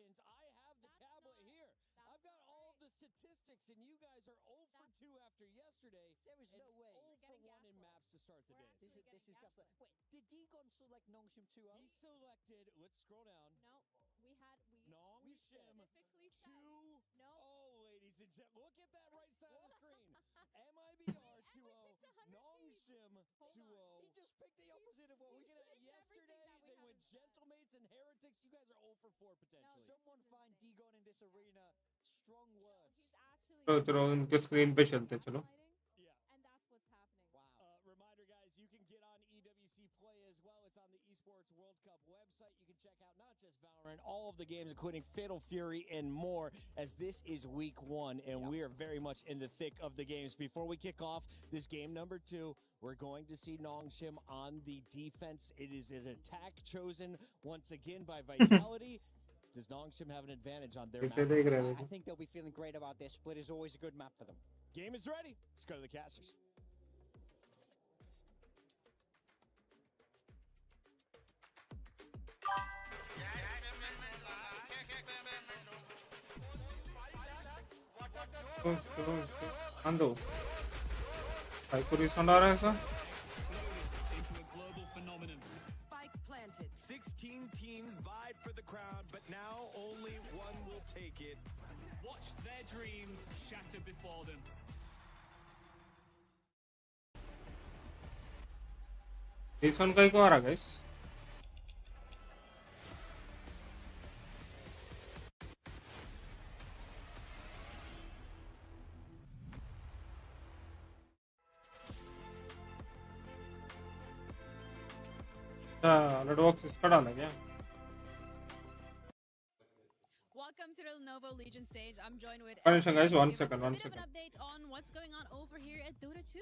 predictions. I have the tablet here. I've got all of the statistics, and you guys are 0 for 2 after yesterday. There is no way. 0 for 1 in maps to start the day. This is gaslit. Wait, did Degon select Nongshim 2-0? He selected, let's scroll down. No, we Nongshim specifically said 2-0, no. ladies and gentlemen. Look at that right side of the screen. MIBR 2-0, Nongshim 2-0. He just picked the opposite of what we Look at that. Yesterday, they went Gentlemates and Heretics. You guys are 0 for 4 potentially. Someone find Degon in this arena. Strong words. चलो उनके screen पे चलते चलो And that's what's happening. Wow. Reminder, guys, you can get on EWC Play as well. It's on the Esports World Cup website. You can check out not just Valorant, all of the games, including Fatal Fury and more, as this is week 1, and we are very much in the thick of the games. Before we kick off this game number 2, we're going to see Nongshim on the defense. It is an attack chosen once again by Vitality. Does Nongshim have an advantage on their map? I think they'll be feeling great about this. Split is always a good map for them. Game is ready. Let's go to the casters. आंदो भाई को resound आ रहा है ऐसा Into a global phenomenon. Spike planted. 16 teams vied for the crown, but now only one will take it. Watch their dreams shatter before them. Resound कहीं को आ रहा है गाइस रेड बॉक्स इसका डालना क्या Welcome to the Lenovo Legion stage. I'm joined with One second, guys. One Give us second, a one bit of an second. update on what's going on over here at Dota 2.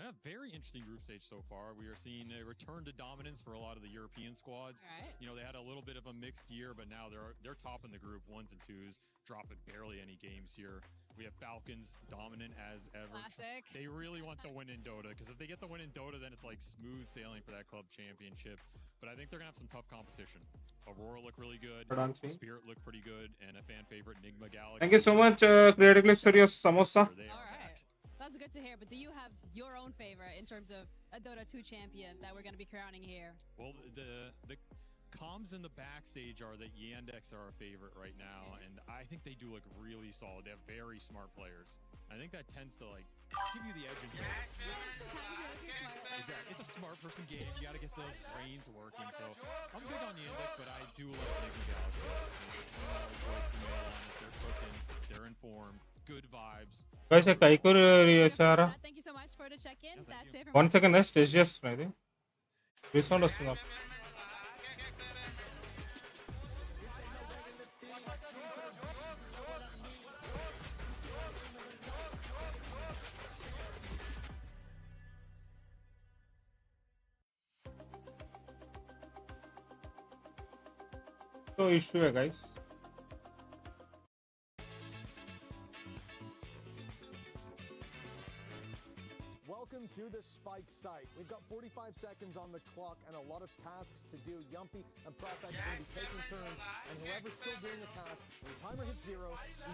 A very interesting group stage so far. We are seeing a return to dominance for a lot of the European squads. All right. You know, they had a little bit of a mixed year, but now they're top in the group, 1s and 2s, dropping barely any games here. We have Falcons dominant as ever. Classic. They really want the win in Dota, because if they get the win in Dota, then it's like smooth sailing for that club championship. But I think they're gonna have some tough competition. Aurora look really good. Pardon, Spirit look pretty good, and a fan favorite Enigma Galaxy. Thank you so much, Creative Glitch, for your samosa. All right. That's good to hear. But do you have your own favorite in terms of a Dota 2 champion that we're going to be crowning here? Well, the comms in the backstage are that Yandex are our favorite right now, and I think they do look really solid. They have very smart players. I think that tends to like give you the edge in Dota. Sometimes you look smart. Exactly. It's a smart person game. You got to get those brains working. So I'm big on Yandex, but I do like Enigma Galaxy. They're cooking. They're informed. Good vibes. Guys, I could Thank you so much for the check-in. That's it. One second, guys. It's just right. Resound వస్తుంది तो issue है guys Welcome to the Spike site. We've got 45 seconds on the clock and a lot of tasks to do. Yumpy and Prophet are going to be taking turns, and whoever's still doing the task, when the timer hits 0,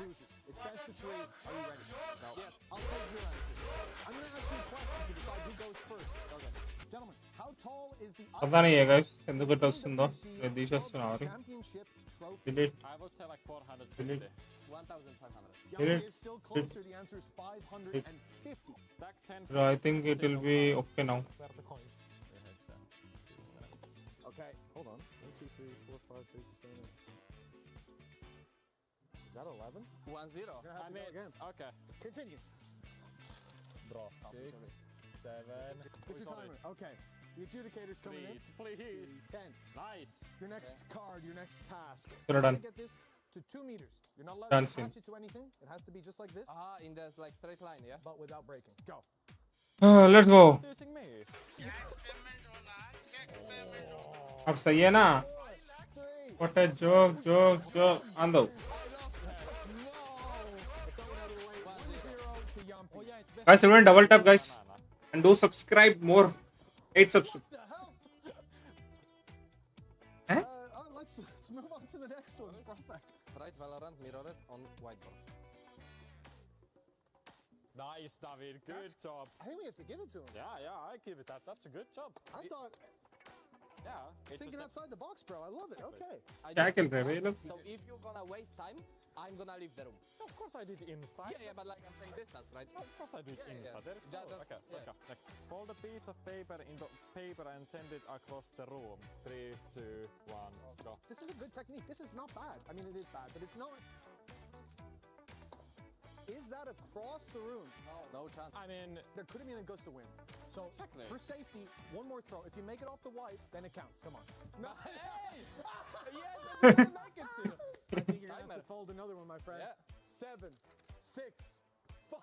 loses. It's best of 3. Are you ready? No. Yes, I'll take your answers. I'm going to ask you a question to decide who goes first. Okay. Gentlemen, how tall is the पता नहीं है guys ఎందుకు ఇట్లా వస్తుందో నేను తీసేస్తున్నా championship trophy? Delete. I would say like 450. Delete. 1,500. Delete. Yumpy is still closer. The answer is 550. Stack 10. So I think it will be okay now. Where are the coins? Okay, hold on. 1, 2, 3, 4, 5, 6, 7. Is that 11? 1-0. I mean, again. Okay. Continue. Bra. 6, 7. Put your timer. Okay. The adjudicator's coming in. Please. 10. Nice. Your next card, your next task. You're You're done. gonna get this to 2 meters. You're not allowed Done, to attach it to anything. It has to be just like this. In the like straight line, yeah. But without breaking. Go. Let's go. Using me. अब सही है ना? What a joke. आंदो. Guys, everyone double tap, guys, and do subscribe more. 8 subs. Let's move on to the the next one. Perfect. Right, Valorant, mirror it on whiteboard. Nice, David. Good job. I think we have to give it to him. Yeah, I give it that. That's a good job. I thought. Yeah. Thinking outside the box, bro. I love it. Okay. क्या खेल रहे हैं भाई लोग? So if you're gonna waste time, I'm gonna leave the room. Of course I did insta. Yeah, but like I'm saying distance, right? Of course I did insta. There is no. Okay, let's go. Next. Fold a piece of paper into paper and send it across the room. 3, 2, 1, go. This is a good technique. This is not bad. I mean, it is bad, but it's not. Is that across the room? No chance. I mean, there could have been a ghost to win. So exactly. For safety, one more throw. If you make it off the white, then it counts. Come on. No. Hey! Yes, I didn't make it to you. I think you're gonna have to fold another one, my friend. Yeah. 7, 6, 5.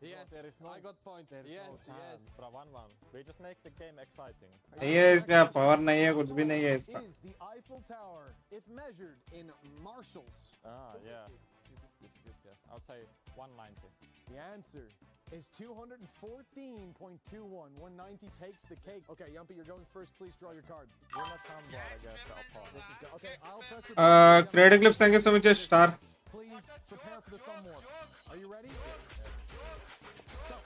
Yes, there is no, I got point. There is no chance, bro. 1-1. We just make the game exciting. नहीं है इसका power नहीं है कुछ भी नहीं है इसका. Is the Eiffel Tower, if measured in marshals? Yeah. This is good guess. I would say 190. The answer is 214.21. 190 takes the cake. Okay, Yumpy, you're going first. Please draw your card. You're not combo, I guess. The opponent. This is good. Okay, I'll press the Creative Clips, thank you so much, star. Please prepare for the thumb war. Are you ready? Go.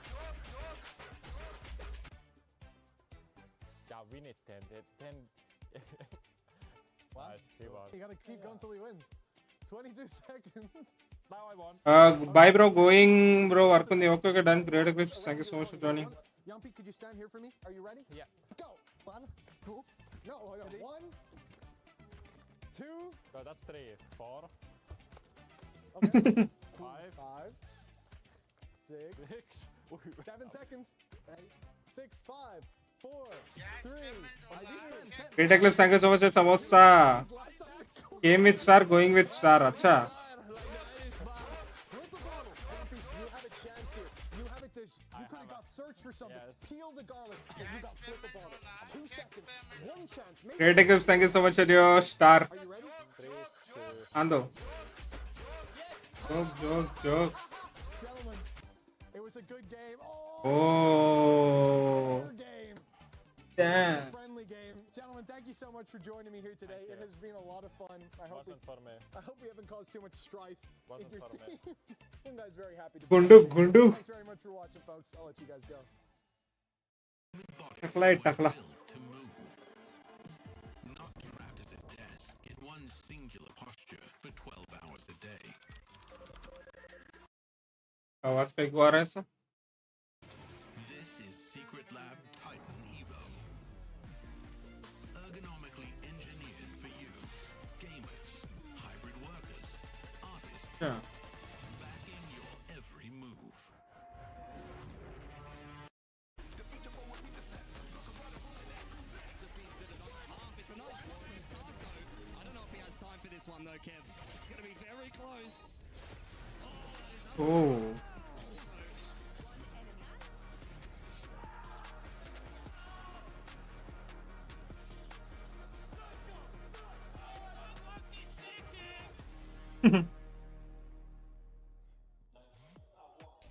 Yeah, win it 10. 10. Nice, he won. You gotta keep going until he wins. 22 seconds. Now I won. Bye, bro. Going, bro. Work on the okay, done. Creative Clips, thank you so much for joining. Yumpy, could you stand here for me? Are you ready? Yeah. Go. 1, 2. No, 1, 2. No, that's 3. 4. Okay. 5. 6. 7 seconds. 6, 5, 4, 3. Creative Clips, thank you so much for samosa. Came with star, going with star. Acha. You could have got search for something. Yes. Peel the garlic. And you got flip the bottle. 2 seconds. 1 chance. Creative Clips, thank you so much for your star. Are you ready? 3, 2. Ando. Joke. Gentlemen, it was a good game. Oh. Game. Damn. Friendly game. Gentlemen, thank you so much for joining me here today. It has been a lot of fun. I hope we haven't caused too much strife in your team. I'm guys very happy to be Gundu. Thanks very much for watching, folks. I'll let you guys go. Takla. Not trapped at a desk in one singular posture for 12 hours a day. आवाज का एक बार ऐसा. This is Secret Lab Titan Evo. Ergonomically engineered for you, gamers, hybrid workers, artists. Yeah. Backing your every move. I don't know if he has time for this one though, Kev. It's going to be very close. Oh.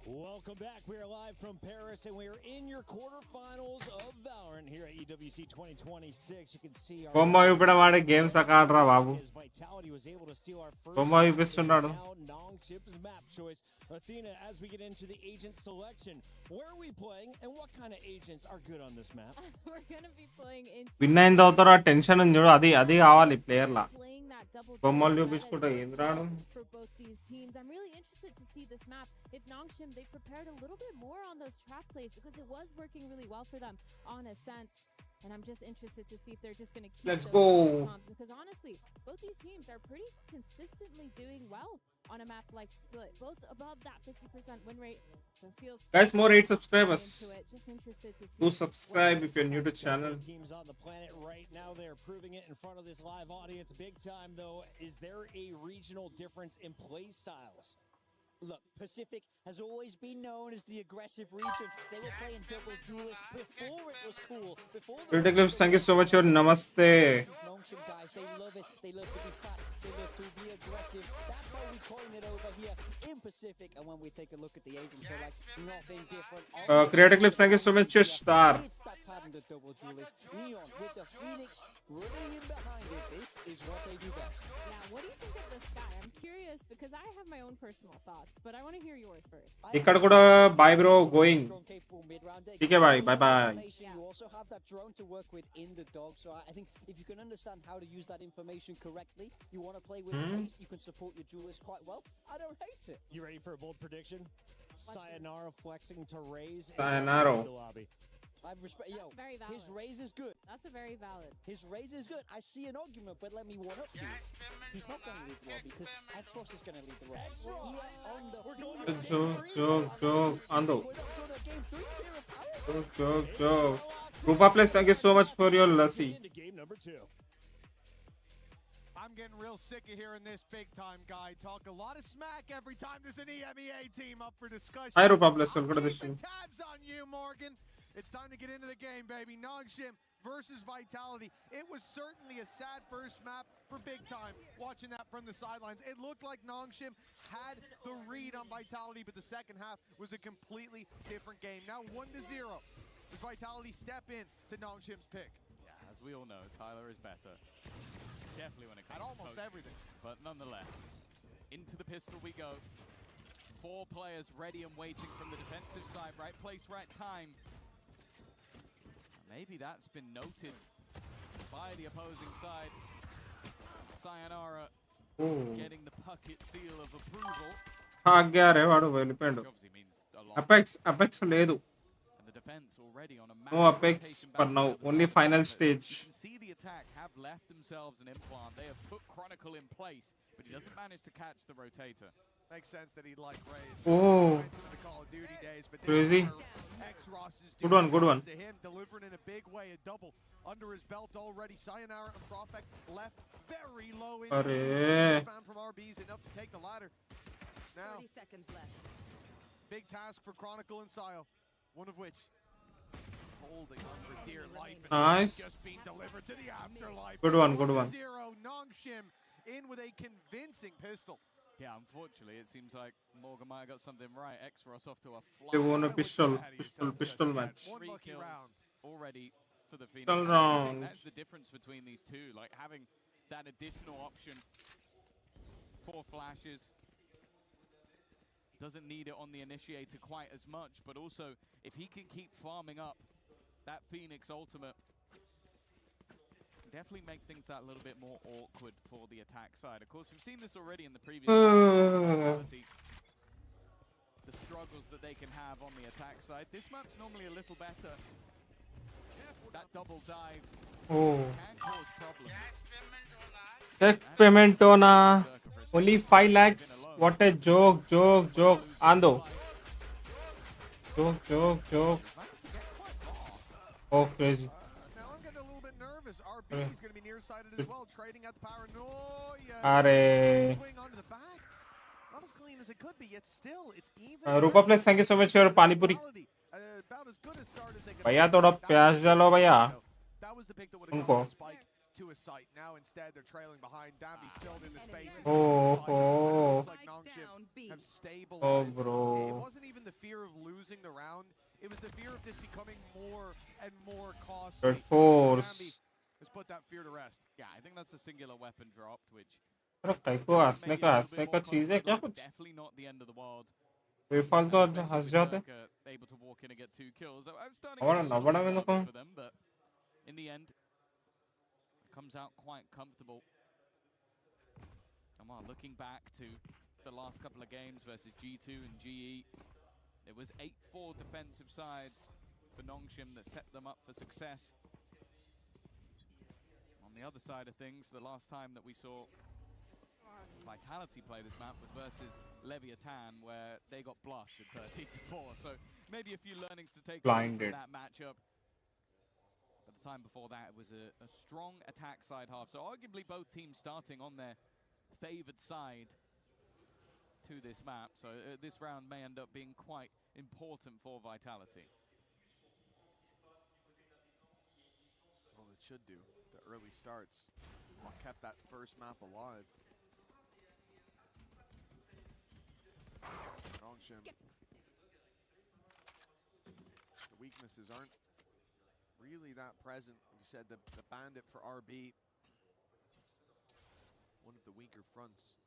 Welcome back. We are live from Paris, and we are in your quarterfinals of Valorant here at EWC 2026. You can see our games akadra babu. his vitality was able to steal our first Bomba ipistunnadu. Nongchip's map choice. Athena, as we get into the agent selection, where are we playing, and what kind of agents are good on this map? We're gonna be playing into Win అయిన తర్వాత tension ఉంది చూడు, అది కావాలి player law. playing that double బొమ్మలు చూపించుకుంటా ఏంది రాడు. for both these teams. I'm really interested to see this map. If Nongshim, they've prepared a little bit more on those trap plays because it was working really well for them on Ascent. And I'm just interested to see if they're just going to keep Let's those go. comps, because honestly, both these teams are pretty consistently doing well on a map like Split, both above that 50% win rate. So it feels Guys, more 8 subscribers. into it. Just interested to see. Do subscribe if you're new to channel. Teams on the planet right now, they're proving it in front of this live audience big time though. Is there a regional difference in play styles? Look, Pacific has always been known as the aggressive region. They were playing double duelists before it was cool. Before the Quater Clips, thank you so much for namaste. These Nongshim guys, they love it. They love to be fast. They love to be aggressive. That's how we coin it over here in Pacific. And when we take a look at the agents, they're like nothing different. Quater Clips, thank you so much for star. It's that pattern, the double duelist. Neon with the Phoenix running in behind it. This is what they do best. Yeah, what do you think of this guy? I'm curious because I have my own personal thoughts, but I want to hear yours first. ఇక్కడ కూడా bye bro going. ठीक है भाई, bye bye. You also have that drone to work with in the dog, so I think if you can understand how to use that information correctly, you want to play with pace, you can support your duelist quite well. I don't hate it. You ready for a bold prediction? Sayonara flexing to raise. Sayonara. I respect. Yo, very valid. his raise is good. That's a very valid. His raise is good. I see an argument, but let me one up you. He's not going to lead the world because X-Ross is going to lead the world. He's on the Joke, Ando. Joke. Rupa Place, thank you so much for your lassi. I'm getting real sick of hearing this big-time guy talk a lot of smack every time there's an EMEA team up for discussion. Hi Rupa Place, welcome to the stream. Tabs on you, Morgan. It's time to get into the game, baby. Nongshim versus Vitality. It was certainly a sad first map for Big Time. Watching that from the sidelines, it looked like Nongshim had the read on Vitality, but the second half was a completely different game. Now 1-0. Does Vitality step in to Nongshim's pick? Yeah, as we all know, Tyler is better. Definitely when it comes at almost to everything. But nonetheless, into the pistol we go. 4 players ready and waiting from the defensive side. Right place, right time. Maybe that's been noted by the opposing side. Sayonara getting the bucket seal of approval. ఆగారే వాడు వెళ్ళిపోయాడు. Apex లేదు. And the defense already on a No Apex for now, only final stage. You can see the attack have left themselves an implant. They have put Chronicle in place, but he doesn't manage to catch the rotator. Makes sense that he'd like Raze. Oh, crazy. Good one. To him, delivering in a big way, a double under his belt already. Sayonara and Profek left very low in spam from RBs, enough to take the ladder. Now, 30 seconds left. Big task for Chronicle and Sio, one of which holding on for dear life. Nice. Just being delivered to the afterlife. Good one. 0 Nongshim in with a convincing pistol. Yeah, unfortunately, it seems like Morgan might have got something right. X-Ross off to a fly. They won a pistol match. 3 kills already for the Phoenix. Pistol I think round. that's the difference between these two. Like having that additional option for flashes. Doesn't need it on the initiator quite as much, but also if he can keep farming up that Phoenix ultimate, definitely make things that little bit more awkward for the attack side. Of course, we've seen this already in the previous the struggles that they can have on the attack side. This map's normally a little better. That double dive can cause problems. Check payment on only 5 lakhs. What a joke. Ando. Joke. Oh, crazy. RB is going to be nearsighted as well, trading at the paranoia. Are. Swing onto the back. Not as clean as it could be, yet still, it's even. Rupa Place, thank you so much for your pani puri. About as good a start as they could. भैया थोड़ा प्याज डालो भैया. That was the pick that would have gone spike to a site. Now instead they're trailing behind. Dambi's filled in the spaces. Like Nongshim have stabilized. Oh, bro. It wasn't even the fear of losing the round. It was the fear of this becoming more and more costly. Red Force. Has put that fear to rest. Yeah, I think that's a singular weapon dropped, which हंसने का चीज है क्या कुछ? definitely not the end of the world. बेफालतू हंस जाते. Able to walk in and get 2 kills. I'm starting बड़ा मैंने कहा. for them, but in the end, it comes out quite comfortable. Come on, looking back to the last couple of games versus G2 and GE, it was 8-4 defensive sides for Nongshim that set them up for success. On the other side of things, the last time that we saw Vitality play this map was versus Leviathan, where they got blasted 13-4. So maybe a few learnings to take from that matchup. But the time before that, it was a strong attack side half. So arguably both teams starting on their favored side. to this map, so this round may end up being quite important for Vitality. Well, it should do. The early starts what kept that first map alive. Nongshim. The weaknesses aren't really that present. You said the bandit for RB. One of the weaker fronts.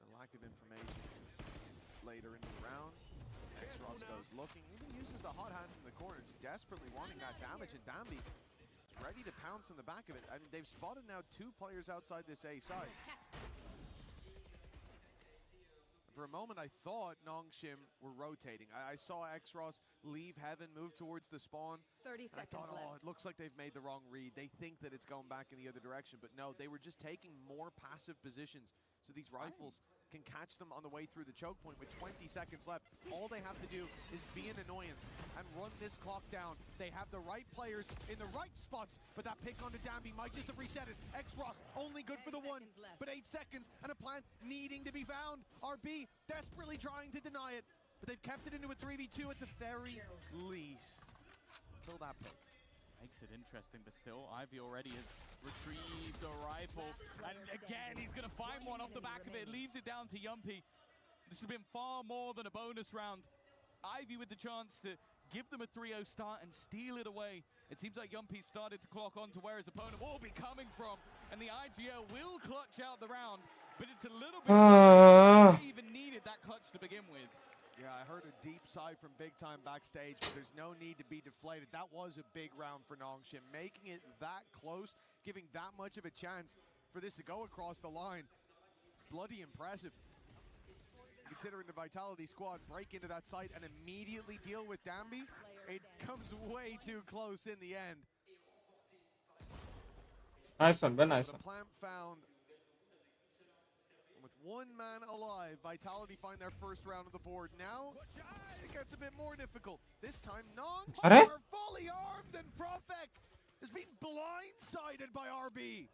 A lack of information later in the round. X-Ross goes looking, even uses the hot hands in the corners, desperately wanting that damage, and Dambi is ready to pounce on the back of it. I mean, they've spotted now 2 players outside this A side. For a moment, I thought Nongshim were rotating. I saw X-Ross leave heaven, move towards the spawn. 30 and I seconds thought, oh, left. it looks like they've made the wrong read. They think that it's going back in the other direction, but no, they were just taking more passive positions. So these rifles can catch them on the way through the choke point with 20 seconds left. All they have to do is be an annoyance and run this clock down. They have the right players in the right spots, but that pick onto Dambi might just have reset it. X-Ross only good for the 1, but 8 seconds and a plant needing to be found. RB desperately trying to deny it, but they've kept it into a 3v2 at the very least. Until that pick. Makes it interesting, but still, Ivy already has retrieved a rifle. And again, he's going to find one off the back of it. Leaves it down to Yumpy. This has been far more than a bonus round. Ivy with the chance to give them a 3-0 start and steal it away. It seems like Yumpy started to clock on to where his opponent will be coming from. And the IGL will clutch out the round. But it's a little bit they even needed that clutch to begin with. Yeah, I heard a deep sigh from Big Time backstage, but there's no need to be deflated. That was a big round for Nongshim. Making it that close, giving that much of a chance for this to go across the line. Bloody impressive. Considering the Vitality squad break into that site and immediately deal with Dambi, it comes way too close in the end. Nice one, very nice The one. plant found. With 1 man alive, Vitality find their first round of the board. Now, it gets a bit more difficult. This time, Nongshim are fully armed, and Profect is being blindsided by RB.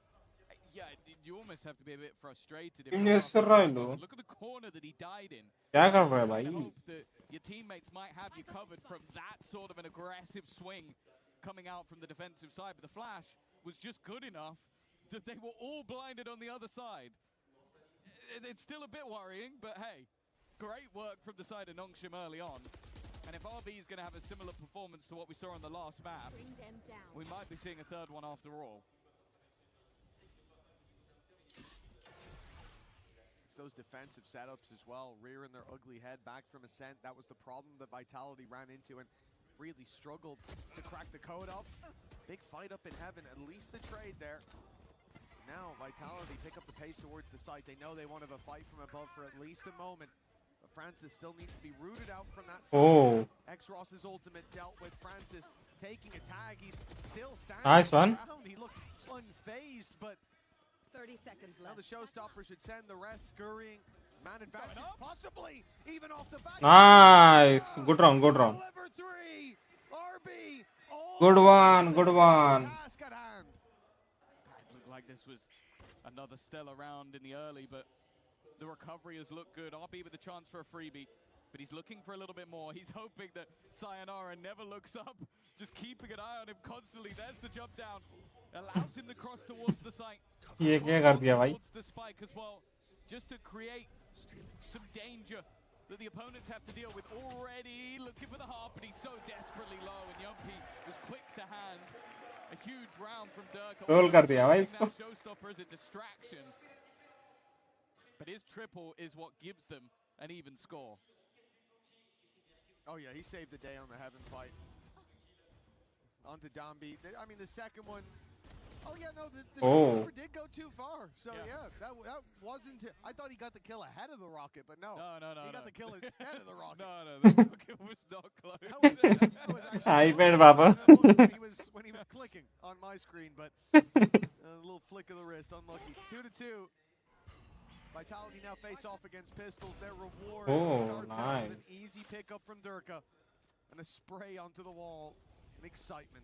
Yeah, you almost have to be a bit frustrated. ఏం చేస్తుర్రా వీళ్ళు? Look at the corner that he died in. क्या कर रहे हैं भाई? I hope that your teammates might have you covered from that sort of an aggressive swing coming out from the defensive side. But the flash was just good enough that they were all blinded on the other side. It's still a bit worrying, but hey, great work from the side of Nongshim early on. And if RB is going to have a similar performance to what we saw on the last map, we might be seeing a third one after all. It's those defensive setups as well, rearing their ugly head back from Ascent. That was the problem that Vitality ran into and really struggled to crack the code up. Big fight up in heaven, at least the trade there. Now Vitality pick up the pace towards the site. They know they want to have a fight from above for at least a moment. But Francis still needs to be rooted out from that side. Oh. X-Ross's ultimate dealt with Francis taking a tag. He's still standing Nice one. around. He looked unfazed, but 30 seconds left. now the showstopper should send the rest scurrying. Man advantage, possibly even off the back. Nice. Good round, good round. Deliver 3. RB. Good one, good one. Task at hand. It looked like this was another stellar round in the early, but the recovery has looked good. RB with a chance for a freebie, but he's looking for a little bit more. He's hoping that Sayonara never looks up, just keeping an eye on him constantly. There's the jump down. Allows him to cross towards the site. ये क्या कर दिया भाई? Towards the spike as well, just to create some danger that the opponents have to deal with. Already looking for the half, but he's so desperately low, and Yumpy was quick to hand. A huge round from Dirk. Roll कर दिया भाई इसको. Showstopper is a distraction, but his triple is what gives them an even score. Oh yeah, he saved the day on the heaven fight. Onto Dambi. I mean, the second one. Oh yeah, no, the showstopper did go too far. So yeah, that wasn't. I thought he got the kill ahead of the rocket, but no. No. He got the kill instead of the rocket. No, the rocket was not close. That was I actually bet, Papa. when he was clicking on my screen, but a little flick of the wrist, unlucky. 2-2. Vitality now face off against Pistols. Their reward starts out with an easy pickup from Durka and a spray onto the wall. An excitement.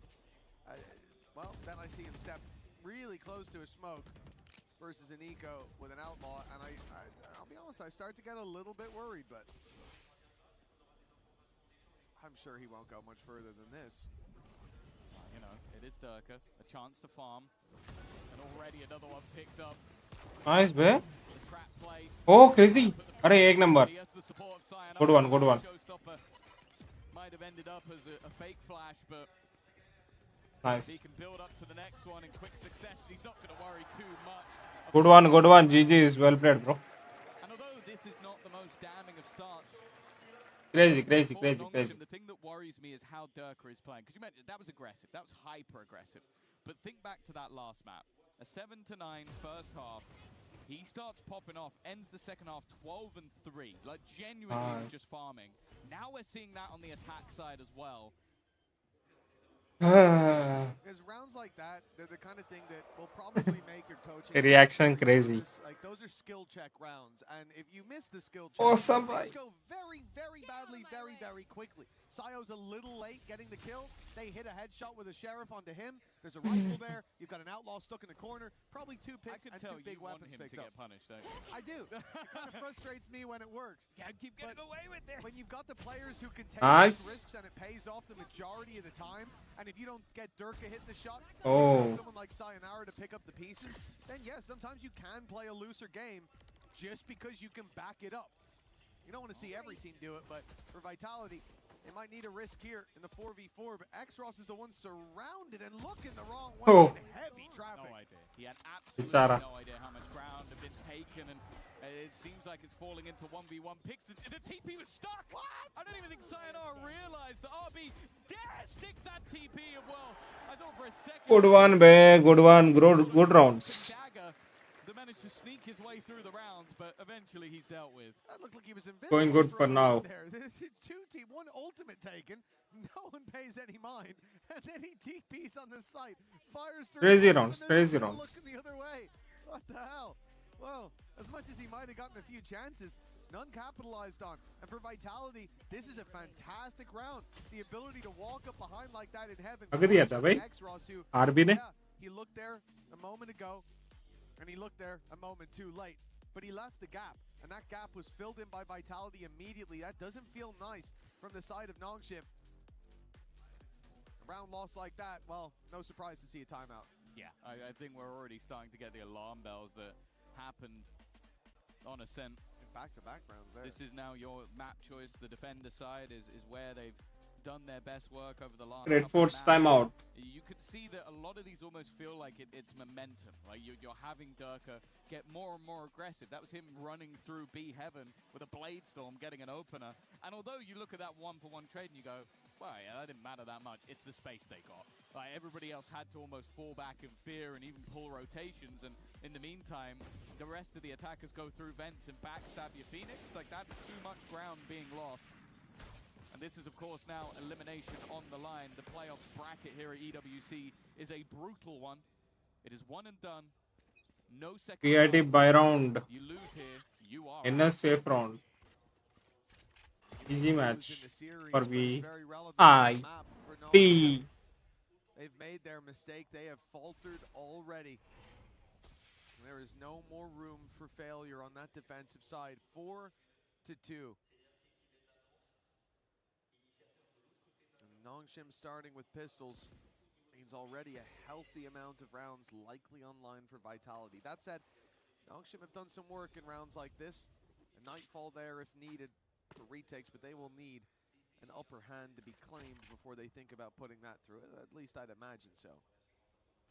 Well, then I see him step really close to a smoke. versus an eco with an outlaw, and I'll be honest, I start to get a little bit worried, but I'm sure he won't go much further than this. You know, it is Durka, a chance to farm, and already another one picked up. Nice, bhai. Oh, crazy. Arey, ek number. Good one, good one. Might have ended up as a fake flash, but Nice. he can build up to the next one in quick succession. He's not going to worry too much. Good one, good one. GG is well played, bro. And although this is not the most damning of starts, Crazy. the thing that worries me is how Durka is playing. Because you mentioned that was aggressive. That was hyper aggressive. But think back to that last map. A 7-9 first half. He starts popping off, ends the second half 12-3. Like, genuinely was just farming. Now we're seeing that on the attack side as well. Because rounds like that, they're the kind of thing that will probably make your coaching Reaction crazy. like those are skill check rounds, and if you miss the skill check, Awesome, things bhai. go very badly, very quickly. Sayo's a little late getting the kill. They hit a headshot with a sheriff onto him. There's a rifle there. You've got an outlaw stuck in the corner. Probably two picks and two big weapons picked up. Get punished, don't you? I do. It kind of frustrates me when it works. Can't keep getting away with this. When you've got the players who can take Nice. those risks and it pays off the majority of the time, and if you don't get Durka hitting the shot, Oh. you have someone like Sayonara to pick up the pieces, then yeah, sometimes you can play a looser game just because you can back it up. You don't want to see every team do it, but for Vitality, they might need a risk here in the 4v4, but X-Ross is the one surrounded and looking the wrong way Oh. in heavy traffic. No idea. He had absolutely Bichara. no idea how much ground had been taken, and it seems like it's falling into 1v1 picks. The TP was stuck! What? I don't even think Sayonara realized that RB dare stick that TP as well. I thought for a second... Good one, bhai. Good one. Good rounds. Dagger that managed to sneak his way through the rounds, but eventually he's dealt with. That looked like he was invisible. Going good for a now. moment there. There's one ultimate taken. No one pays any mind. And then he TPs on the site. Fires through. Crazy rounds, rounds, and they're crazy still rounds. looking the other way. What the hell? Well, as much as he might have gotten a few chances, none capitalized on. And for Vitality, this is a fantastic round. The ability to walk up behind like that in heaven. Ag diya tha bhai. X-Ross, who, RB ne? yeah, he looked there a moment ago, and he looked there a moment too late. But he left the gap, and that gap was filled in by Vitality immediately. That doesn't feel nice from the side of Nongshim. A round loss like that, well, no surprise to see a timeout. Yeah, I think we're already starting to get the alarm bells that happened on Ascent. Back-to-back rounds there. This is now your map choice. The defender side is where they've done their best work over the last Red couple of Force maps. timeout. You could see that a lot of these almost feel like it's momentum. Like you're having Durka get more and more aggressive. That was him running through B Heaven with a Blade Storm, getting an opener. And although you look at that one-for-one trade and you go, well, yeah, that didn't matter that much. It's the space they got. Like everybody else had to almost fall back in fear and even pull rotations. And in the meantime, the rest of the attackers go through vents and backstab your Phoenix. Like that's too much ground being lost. And this is, of course, now elimination on the line. The playoffs bracket here at EWC is a brutal one. It is one and done. No second PID chance. by round. You lose here, you are In a safe round. Easy match for VID. They've made their mistake. They have faltered already. There is no more room for failure on that defensive side. 4-2. Nongshim starting with pistols means already a healthy amount of rounds likely online for Vitality. That said, Nongshim have done some work in rounds like this. A Nightfall there if needed for retakes, but they will need an upper hand to be claimed before they think about putting that through. At least I'd imagine so.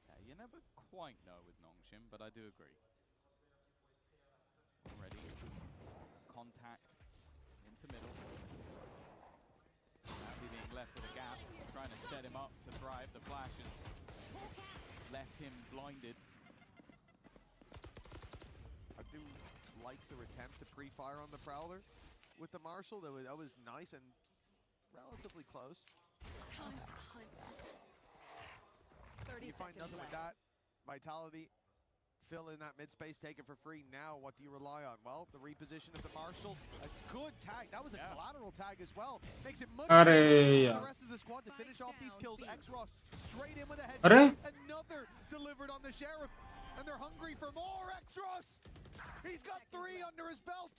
Yeah, you never quite know with Nongshim, but I do agree. Already contact into middle. Abby being left with a gap, trying to set him up to thrive. The flash has left him blinded. I do like their attempt to pre-fire on the Prowler with the Marshal. That was nice and relatively close. Time to hunt. 30 You find seconds nothing with left. that. Vitality fill in that mid space, taken for free. Now, what do you rely on? Well, the reposition of the Marshal. A good tag. That was a collateral tag as well. Makes it much easier for the rest of the squad to finish off these kills. X-Ross straight in with a headshot. Another delivered on the Sheriff. And they're hungry for more. Exros! He's got 3 under his belt.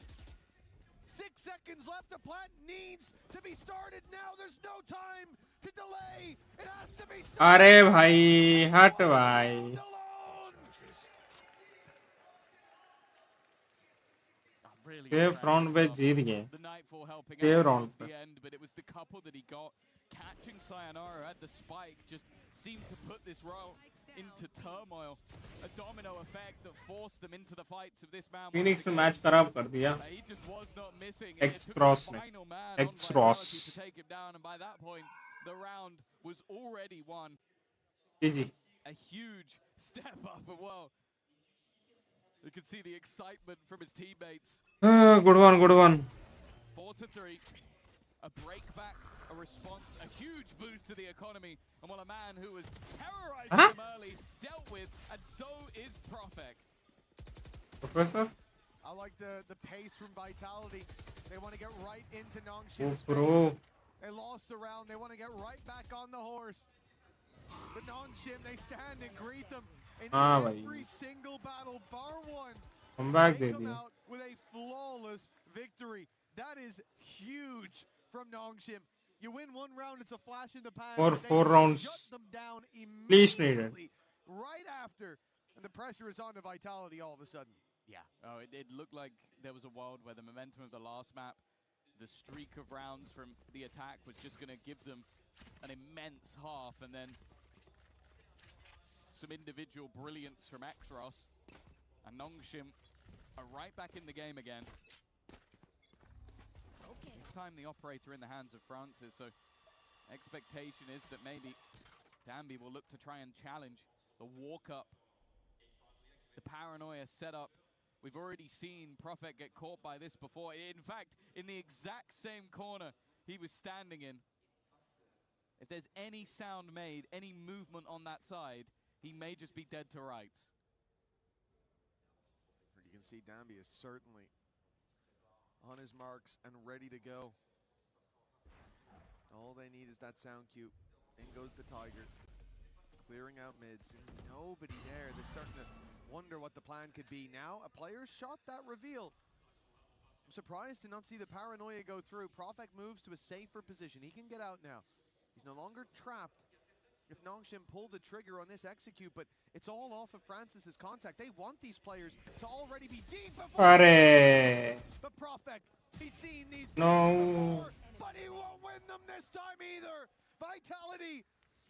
6 seconds left. The plant needs to be started now. There's no time to delay. It has to be started. अरे भाई हट भाई safe round पे जीत गए safe round पे but it was the couple that he got. Catching Sayonara at the spike just seemed to put this round into turmoil. A domino effect that forced them into the fights of this man. Phoenix ने match खराब कर दिया He just was not missing. X-Cross ने X-Cross To take him down, and by that point, the round was already won. GG. A huge step up as well. You can see the excitement from his teammates. Good one, good one. 4-3. A break back, a response, a huge boost to the economy. And while a man who was terrorizing them early dealt with, and so is Profek. Professor? I like the pace from Vitality. They want to get right into Nongshim's bro. face. They lost the round. They want to get right back on the horse. But Nongshim, they stand and greet them in every single battle, bar one. Come back, they come baby. out with a flawless victory. That is huge from Nongshim. You win one round, it's a flash in the pan. For but they 4 rounds. shut them down Please trade it. immediately, right after. And the pressure is on to Vitality all of a sudden. Yeah. Oh, it looked like there was a world where the momentum of the last map, the streak of rounds from the attack was just going to give them an immense half, and then some individual brilliance from Exros, and Nongshim are right back in the game again. This time the operator in the hands of Francis, so expectation is that maybe Danby will look to try and challenge the walk-up, the paranoia setup. We've already seen Profek get caught by this before. In fact, in the exact same corner he was standing in. If there's any sound made, any movement on that side, he may just be dead to rights. You can see Danby is certainly on his marks and ready to go. All they need is that sound cue. In goes the Tiger. Clearing out mids. Nobody there. They're starting to wonder what the plan could be. Now a player shot that reveal. I'm surprised to not see the paranoia go through. Profek moves to a safer position. He can get out now. He's no longer trapped. If Nongshim pulled the trigger on this execute, but it's all off of Francis's contact. They want these players to already be deep before. But Profek, he's seen these before, but he won't win them this time either. Vitality,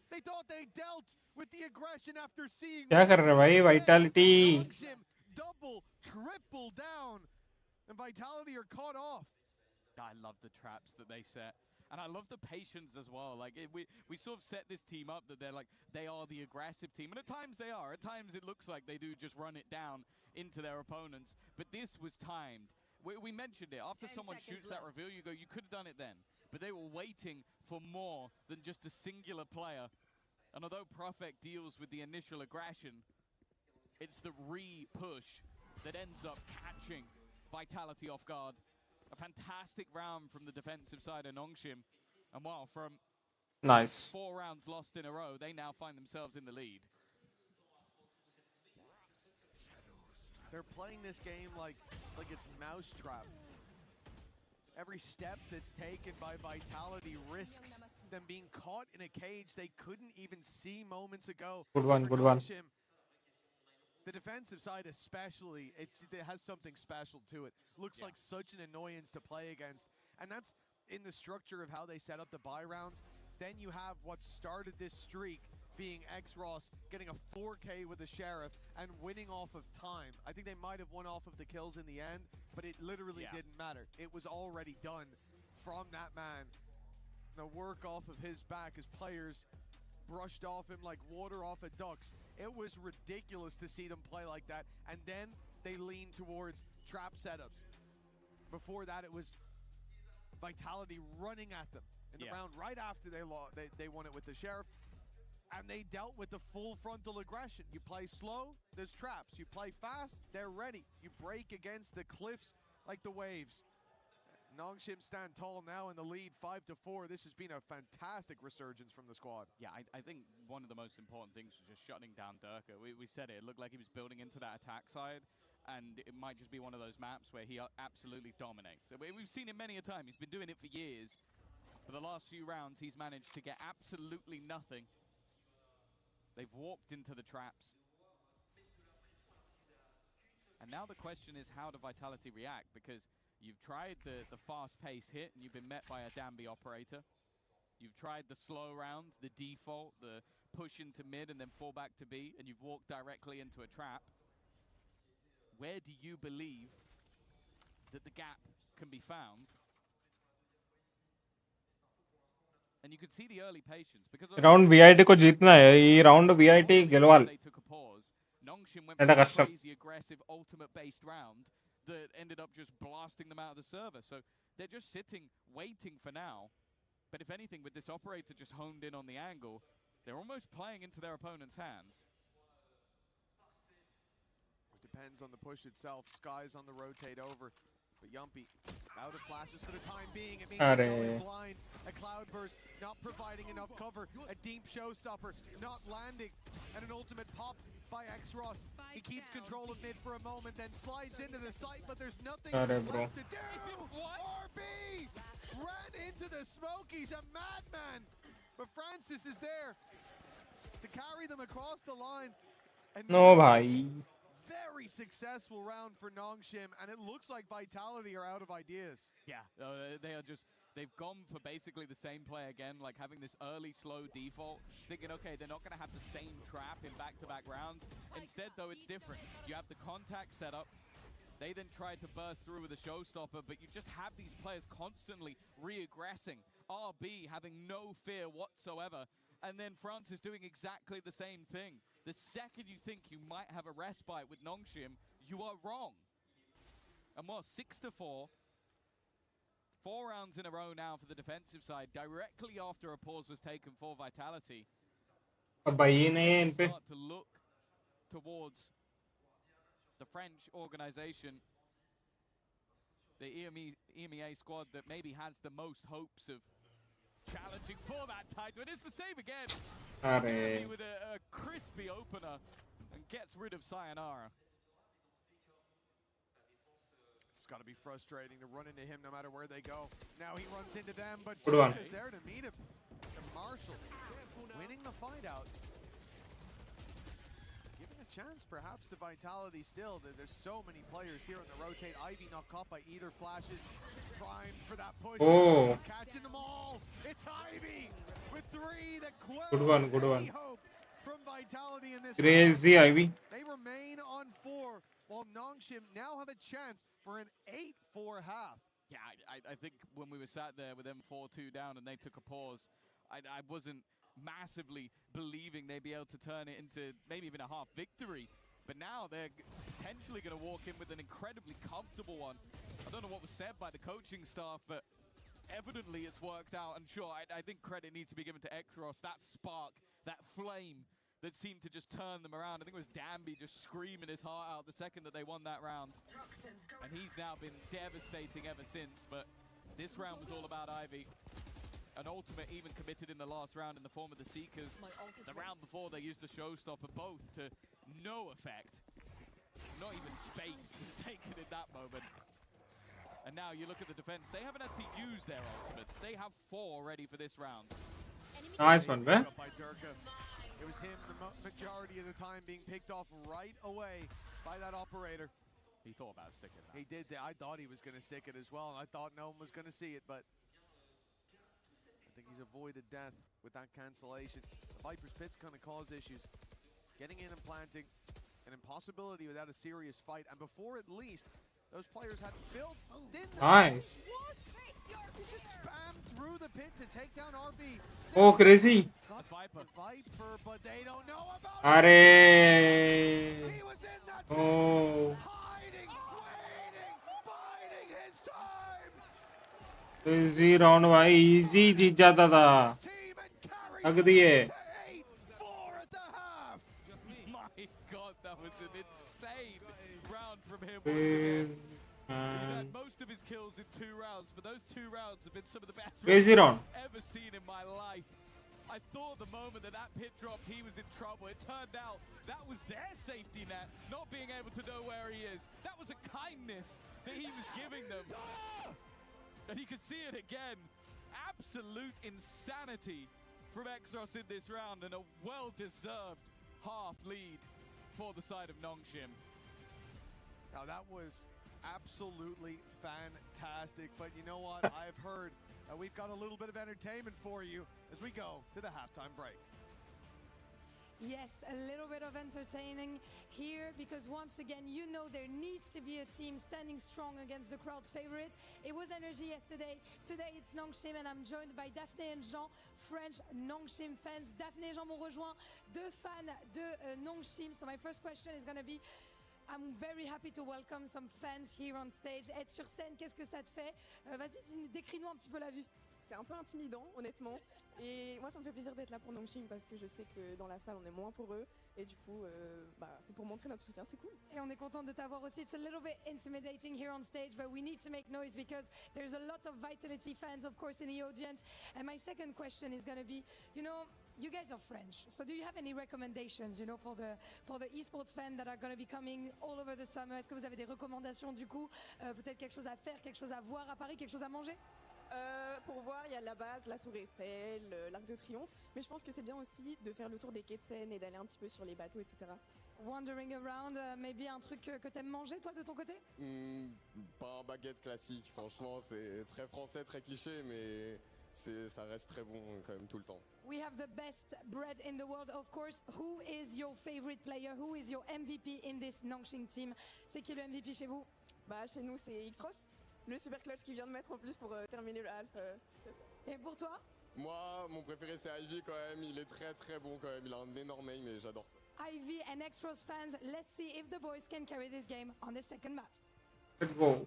they thought they dealt with the aggression after seeing. क्या कर रहे भाई Vitality? Nongshim double, triple down, and Vitality are caught off. I love the traps that they set. And I love the patience as well. Like we sort of set this team up that they are the aggressive team, and at times they are. At times it looks like they do just run it down into their opponents. But this was timed. We mentioned it. After someone shoots that reveal, you go, you could have done it then. But they were waiting for more than just a singular player. And although Profek deals with the initial aggression, it's the re-push that ends up catching Vitality off guard. A fantastic round from the defensive side of Nongshim. And while from 4 rounds lost in a row, they now find themselves in the lead. They're playing this game like it's mousetrap. Every step that's taken by Vitality risks them being caught in a cage they couldn't even see moments ago. Good one, good one. The defensive side especially, it has something special to it. Looks like such an annoyance to play against. And that's in the structure of how they set up the buy rounds. Then you have what started this streak being X-Ross getting a 4K with the Sheriff and winning off of time. I think they might have won off of the kills in the end, but it literally didn't matter. It was already done from that man. The work off of his back as players brushed off him like water off a duck's. It was ridiculous to see them play like that. And then they leaned towards trap setups. Before that, it was Vitality running at them in the round right after they won it with the Sheriff. And they dealt with the full frontal aggression. You play slow, there's traps. You play fast, they're ready. You break against the cliffs like the waves. Nongshim stand tall now in the lead, 5-4. This has been a fantastic resurgence from the squad. Yeah, I think one of the most important things was just shutting down Durka. We said it looked like he was building into that attack side, and it might just be one of those maps where he absolutely dominates. We've seen it many a time. He's been doing it for years. For the last few rounds, he's managed to get absolutely nothing. They've walked into the traps. And now the question is, how do Vitality react? Because you've tried the fast-paced hit, and you've been met by a Danby operator. You've tried the slow round, the default, the push into mid and then fall back to B, and you've walked directly into a trap. Where do you believe that the gap can be found? And you could see the early patience because round VIT को जीतना है ये round VIT गेलवाल Etah कष्टम crazy aggressive ultimate based round that ended up just blasting them out of the server. So they're just sitting waiting for now. But if anything, with this operator just honed in on the angle, they're almost playing into their opponent's hands. It depends on the push itself. Sky's on the rotate over. But Yumpy out of flashes for the time being. It means going blind. A cloudburst not providing enough cover. A deep showstopper not landing. And an ultimate pop by X-Ross. He keeps control of mid for a moment, then slides into the site, but there's nothing left to do. RB ran into the smoke. He's a madman. But Francis is there to carry them across the line. And no bhai. Very successful round for Nongshim, and it looks like Vitality are out of ideas. Yeah, they are just, they've gone for basically the same play again, like having this early slow default, thinking, okay, they're not going to have the same trap in back-to-back rounds. Instead, though, it's different. You have the contact set up. They then try to burst through with a showstopper, but you just have these players constantly re-aggressing. RB having no fear whatsoever. And then Francis doing exactly the same thing. The second you think you might have a respite with Nongshim, you are wrong. And what, 6-4. 4 rounds in a row now for the defensive side, directly after a pause was taken for Vitality. Start to look towards the French organization, the EMEA squad that maybe has the most hopes of challenging for that title. It is the same again. With a crispy opener and gets rid of Sayonara. It's got to be frustrating to run into him no matter where they go. Now he runs into them, but Good one. is there to meet him. And Marshall winning the fight out. Giving a chance perhaps to Vitality still. There's so many players here on the rotate. Ivy not caught by either flashes. Primed for that push. Oh. He's catching them all. It's Ivy with 3 that quells good one. any hope from Vitality in this Crazy round. Ivy. They remain on 4, while Nongshim now have a chance for an 8-4 half. Yeah, I think when we were sat there with them 4-2 down and they took a pause, I wasn't massively believing they'd be able to turn it into maybe even a half victory. But now they're potentially going to walk in with an incredibly comfortable one. I don't know what was said by the coaching staff, but evidently it's worked out. And sure, I think credit needs to be given to Ekros. That spark, that flame that seemed to just turn them around. I think it was Danby just screaming his heart out the second that they won that round. And he's now been devastating ever since. But this round was all about Ivy. An ultimate even committed in the last round in the form of the Seekers. The round before they used a showstopper, both to no effect. Not even space was taken in that moment. And now you look at the defense, they haven't had to use their ultimates. They have 4 ready for this round. Nice one, man. By Durka. It was him the majority of the time being picked off right away by that operator. He thought about sticking that. He did. I thought he was going to stick it as well, and I thought no one was going to see it, but I think he's avoided death with that cancellation. The Viper's Pit's going to cause issues. Getting in and planting, an impossibility without a serious fight, and before at least those players had filled in the Nice. What? He just spammed through the pit to take down RB. Oh, crazy. Got the Viper, but they don't know about Are. He was in that pit, Oh. hiding, waiting, biding his time. Crazy round भाई easy जीत जाता था. लग दिए. My God, that was an insane round from him once again. He's had most of his kills in 2 rounds, but those 2 rounds have been some of the best Crazy round. I've ever seen in my life. I thought the moment that pit dropped, he was in trouble. It turned out that was their safety net, not being able to know where he is. That was a kindness that he was giving them. And you can see it again. Absolute insanity from Exros in this round, and a well-deserved half lead for the side of Nongshim. Now that was absolutely fantastic, but you know what? I've heard we've got a little bit of entertainment for you as we go to the halftime break. Yes, a little bit of entertaining here because once again, you know there needs to be a team standing strong against the crowd's favorite. It was energy yesterday. Today it's Nongshim and I'm joined by Daphné and Jean, French Nongshim fans. Daphné et Jean m'ont rejoint, 2 fans de Nongshim. So my first question is going to be, I'm very happy to welcome some fans here on stage. Être sur scène, qu'est-ce que ça te fait? Vas-y, décris-nous un petit peu la vue. C'est un peu intimidant, honnêtement. Et moi, ça me fait plaisir d'être là pour Nongshim parce que je sais que dans la salle, on est moins pour eux. Et du coup, c'est pour montrer notre soutien. C'est cool. Et on est content de t'avoir aussi. It's a little bit intimidating here on stage, but we need to make noise because there's a lot of Vitality fans, of course, in the audience. And my second question is going to be, you guys are French, so do you have any recommendations, for the esports fans that are going to be coming all over the summer? Est-ce que vous avez des recommandations du coup? Peut-être quelque chose à faire, quelque chose à voir à Paris, quelque chose à manger? Pour voir, il y a la base, la Tour Eiffel, l'Arc de Triomphe, mais je pense que c'est bien aussi de faire le tour des quais de Seine et d'aller un petit peu sur les bateaux, etc. Wandering around, maybe un truc que t'aimes manger, toi, de ton côté? Pas un baguette classique, franchement, c'est très français, très cliché, mais ça reste très bon quand même tout le temps. We have the best bread in the world, of course. Who is your favorite player? Who is your MVP in this Nongshim team? C'est qui le MVP chez vous? Chez nous, c'est Xros. Le super clutch qui vient de mettre en plus pour terminer le half. Et pour toi? Moi, mon préféré c'est Ivy quand même, il est très très bon quand même, il a un énorme aim et j'adore ça. Ivy and Extros fans, let's see if the boys can carry this game on the second map. Let's go.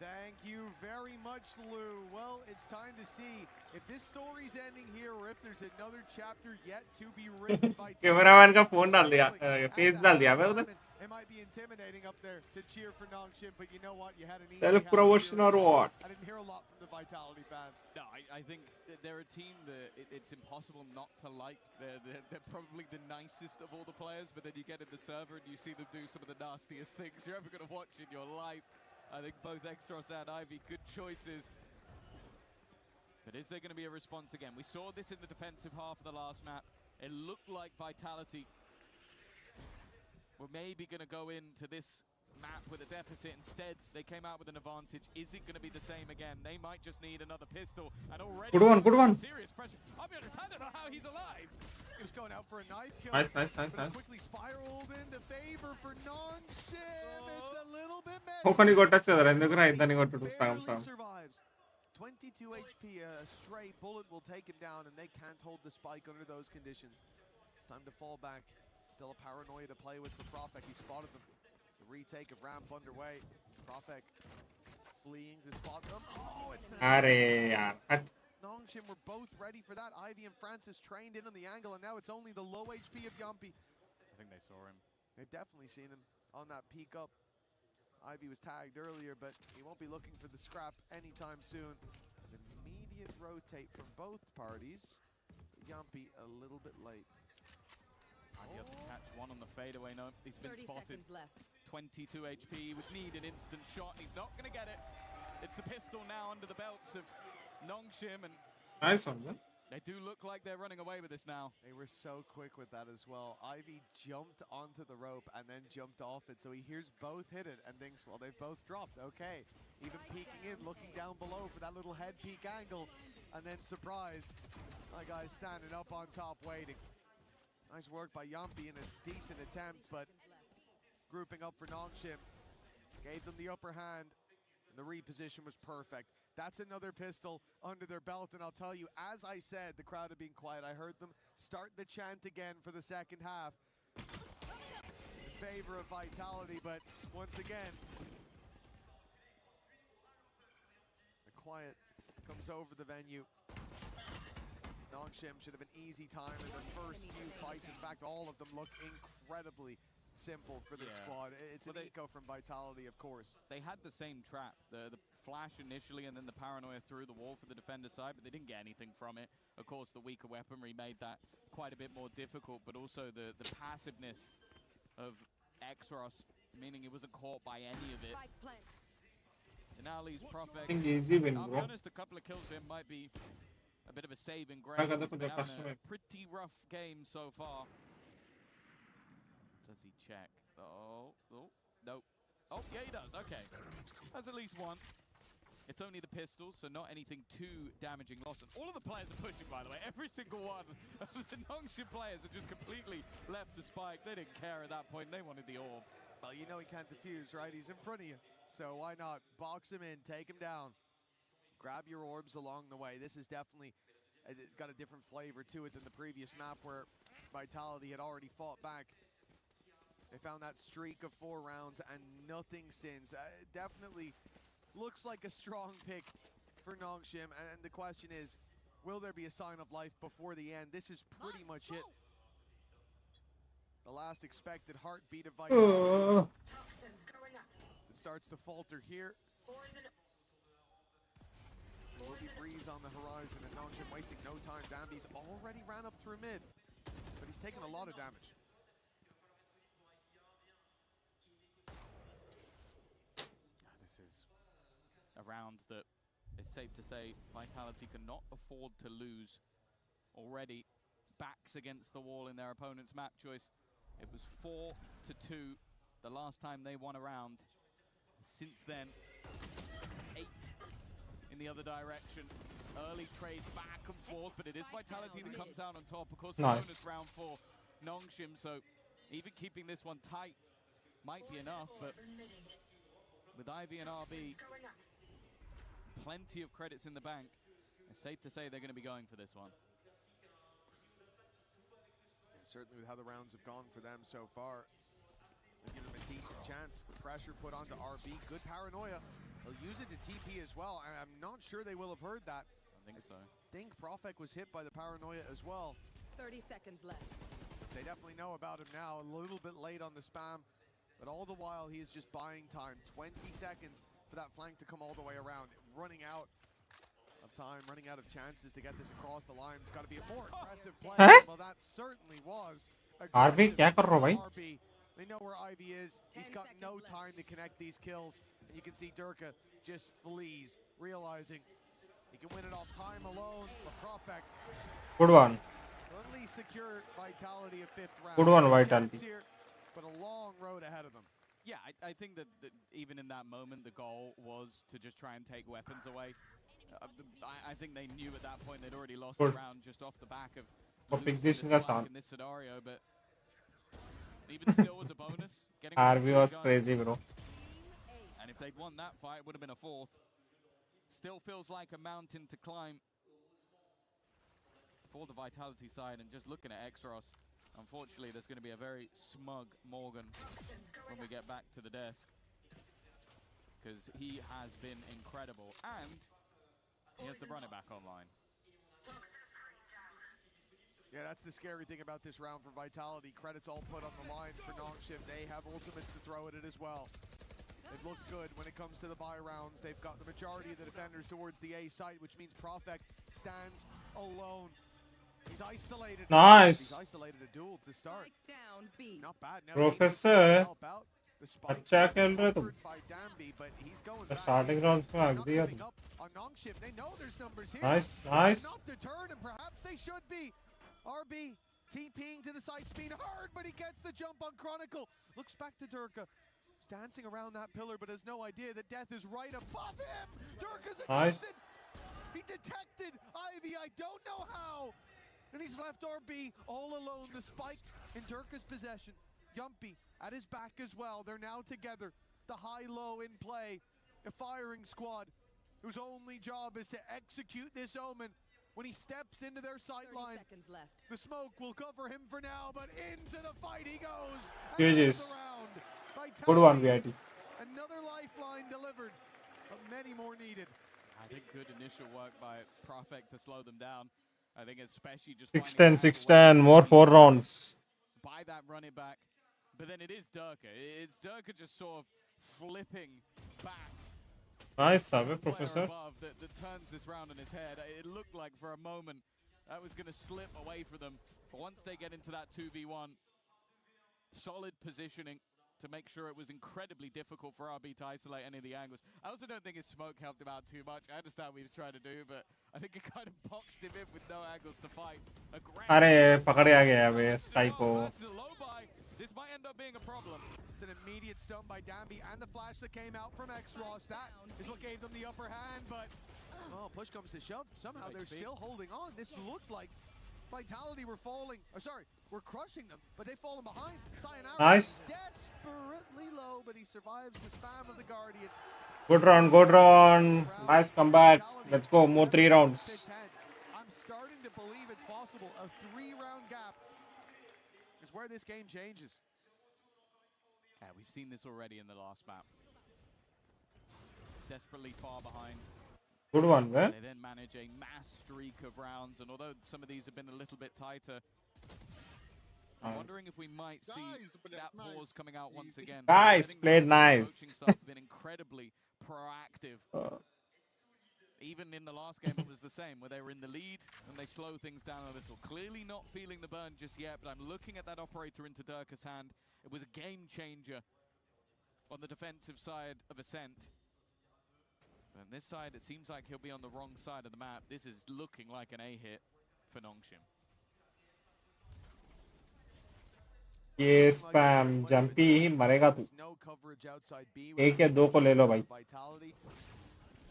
Thank you very much, Lou. Well, it's time to see if this story's ending here or if there's another chapter yet to be written by cameraman का phone डाल दिया, page डाल दिया मैं उधर. It might be intimidating up there to cheer for Nongshim, but you know what? You had an easy Self-promotion or what? I didn't hear a lot from the Vitality fans. No, I think they're a team that it's impossible not to like. They're probably the nicest of all the players, but then you get in the server and you see them do some of the nastiest things you're ever going to watch in your life. I think both Extros and Ivy, good choices. But is there going to be a response again? We saw this in the defensive half of the last map. It looked like Vitality were maybe going to go into this map with a deficit. Instead, they came out with an advantage. Is it going to be the same again? They might just need another pistol. And already good one. Serious pressure. I'll be honest, I don't know how he's alive. He was going out for a knife kill. Nice. But quickly spiraled into favor for Nongshim. It's a little bit messy. Hokani got touch chadara endukana idani got to sam. Survives. 22 HP, a stray bullet will take him down, and they can't hold the spike under those conditions. It's time to fall back. Still a paranoia to play with for Profek. He spotted them. The retake of ramp underway. Profek fleeing to spot them. Oh, it's Nongshim were both ready for that. Ivy and Francis trained in on the angle, and now it's only the low HP of Yumpy. I think they saw him. They've definitely seen him on that peek up. Ivy was tagged earlier, but he won't be looking for the scrap anytime soon. An immediate rotate from both parties. Yumpy a little bit late. Ivy has to catch one on the fadeaway. No, he's been 30 spotted. seconds left. 22 HP, would need an instant shot. He's not going to get it. It's the pistol now under the belts of Nongshim, and Nice one, man. They do look like they're running away with this now. They were so quick with that as well. Ivy jumped onto the rope and then jumped off it, so he hears both hit it and thinks, well, they've both dropped. Okay, even peeking in, looking down below for that little head peek angle, and then surprise, my guy's standing up on top waiting. Nice work by Yumpy in a decent attempt, but grouping up for Nongshim gave them the upper hand, and the reposition was perfect. That's another pistol under their belt, and I'll tell you, as I said, the crowd had been quiet. I heard them start the chant again for the second half in favor of Vitality, but once again, the quiet comes over the venue. Nongshim should have an easy time in their first few fights. In fact, all of them look incredibly simple for this squad. It's an eco from Vitality, of course. They had the same trap, the flash initially and then the paranoia through the wall for the defender side, but they didn't get anything from it. Of course, the weaker weaponry made that quite a bit more difficult, but also the passiveness of Exros, meaning he wasn't caught by any of it. It now leaves Prophet. I think easy win, I'll be bro. honest, a couple of kills here might be a bit of a saving grace. He's been having a pretty rough game so far. Does he check? Oh, no. Oh, yeah, he does. Okay. That's at least one. It's only the pistol, so not anything too damaging lost. And all of the players are pushing, by the way. Every single one of the Nongshim players have just completely left the spike. They didn't care at that point. They wanted the orb. Well, you know he can't defuse, right? He's in front of you. So why not box him in, take him down, grab your orbs along the way. This is definitely got a different flavor to it than the previous map where Vitality had already fought back. They found that streak of 4 rounds and nothing since. Definitely looks like a strong pick for Nongshim, and the question is, will there be a sign of life before the end? This is pretty much it. The last expected heartbeat of Vitality. It starts to falter here. There will be breeze on the horizon, and Nongshim wasting no time. Dambi's already ran up through mid, but he's taken a lot of damage. This is a round that it's safe to say Vitality cannot afford to lose. Already backs against the wall in their opponent's map choice. It was 4-2 the last time they won a round. Since then, 8 in the other direction. Early trades back and forth, but it is Vitality that comes out on top. Of course, Nice. bonus round for Nongshim, so even keeping this one tight might be enough, but with Ivy and RB, plenty of credits in the bank, it's safe to say they're going to be going for this one. And certainly with how the rounds have gone for them so far, they give them a decent chance. The pressure put onto RB, good paranoia. They'll use it to TP as well, and I'm not sure they will have heard that. I think so. I think Profek was hit by the paranoia as well. 30 seconds left. They definitely know about him now, a little bit late on the spam, but all the while he is just buying time. 20 seconds for that flank to come all the way around. Running out of time, running out of chances to get this across the line. It's got to be a more aggressive play. Well, that certainly was RB, क्या कर रहे हो भाई? RB. They know where Ivy is. He's got no time to connect these kills. And you can see Durka just flees, realizing he can win it off time alone. The Profek. Good one. Only secure Vitality of 5th round. Good one, Vitality. Here, but a long road ahead of them. Yeah, I think that even in that moment, the goal was to just try and take weapons away. I think they knew at that point they'd already lost the round just off the back of losing this spike in this scenario, but even still was a bonus. RB was crazy, bro. And if they'd won that fight, it would have been a 4th. Still feels like a mountain to climb for the Vitality side, and just looking at Exros, unfortunately, there's going to be a very smug Morgan when we get back to the desk, because he has been incredible, and he has the running back online. Yeah, that's the scary thing about this round for Vitality. Credits all put on the line for Nongshim. They have ultimates to throw at it as well. They've looked good when it comes to the buy rounds. They've got the majority of the defenders towards the A site, which means Profek stands alone. He's isolated. Nice. He's isolated a duel to start. Down B. Not bad. Now Professor, अच्छा खेल रहे तुम. by Dambi, but he's going The back starting in. rounds में आग Not दिया giving तुम. up on Nongshim. They know there's numbers here. Nice, They're nice. not deterred, and perhaps they should be. RB TPing to the side, speed hard, but he gets the jump on Chronicle. Looks back to Durka. He's dancing around that pillar, but has no idea that death is right above him. Durka's Nice. adjusted. He detected Ivy. I don't know how. And he's left RB all alone. The spike in Durka's possession. Yumpy at his back as well. They're now together. The high-low in play. A firing squad whose only job is to execute this omen. When he steps into their sight line, the smoke will cover him for now, but into the fight he goes. GG's. Vitality, Good one, VIT. another lifeline delivered, but many more needed. I think good initial work by Profek to slow them down. I think especially just 6-10, 6-10, more 4 rounds. by that running back, But then it is Durka. It's Durka just sort of flipping back. Nice, Quater Professor. above that turns this round on his head. It looked like for a moment that was going to slip away from them. But once they get into that 2v1, solid positioning to make sure it was incredibly difficult for RB to isolate any of the angles. I also don't think his smoke helped him out too much. I understand what he was trying to do, but I think it kind of boxed him in with no angles to fight. अरे पकड़ आ गया बे sky को. This might end up being a problem. It's an immediate stun by Danby and the flash that came out from X-Ross. That is what gave them the upper hand, but push comes to shove. Somehow they're still holding on. This looked like Vitality were falling, we're crushing them, but they've fallen behind. Sayonara Nice. Desperately low, but he survives the spam of the Guardian. Good round. Nice comeback. Let's go, more 3 rounds. I'm starting to believe it's possible. A 3-round gap is where this game changes. Yeah, we've seen this already in the last map. Desperately far behind. Good one, man. They then manage a mass streak of rounds, and although some of these have been a little bit tighter, I'm wondering if we might see that pause coming out once again. Guys, played nice. Been incredibly proactive. Even in the last game, it was the same, where they were in the lead and they slow things down a little. Clearly not feeling the burn just yet, but I'm looking at that operator into Durka's hand. It was a game changer on the defensive side of Ascent. On this side, it seems like he'll be on the wrong side of the map. This is looking like an A hit for Nongshim. ये spam jumpy ही मरेगा तू. एक या 2 को ले लो भाई.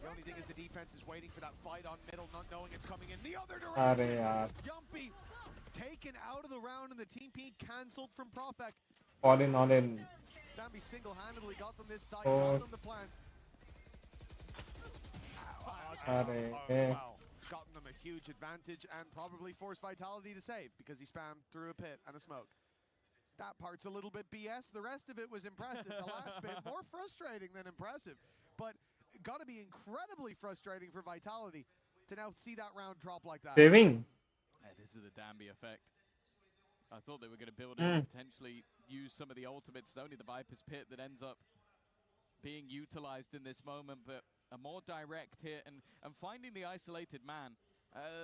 The only thing is the defense is waiting for that fight on middle, not knowing it's coming in the other अरे direction. यार. Yumpy taken out of the round and the team P cancelled from Profek. All in. Danby single-handedly got them this side, got them the plant. Wow. Gotten them a huge advantage and probably forced Vitality to save because he spammed through a pit and a smoke. That part's a little bit BS. The rest of it was impressive. The last bit, more frustrating than impressive. But got to be incredibly frustrating for Vitality to now see that round drop like that. Saving. Yeah, this is the Danby effect. I thought they were going to build it and potentially use some of the ultimates. It's only the Viper's Pit that ends up being utilized in this moment, but a more direct hit and finding the isolated man.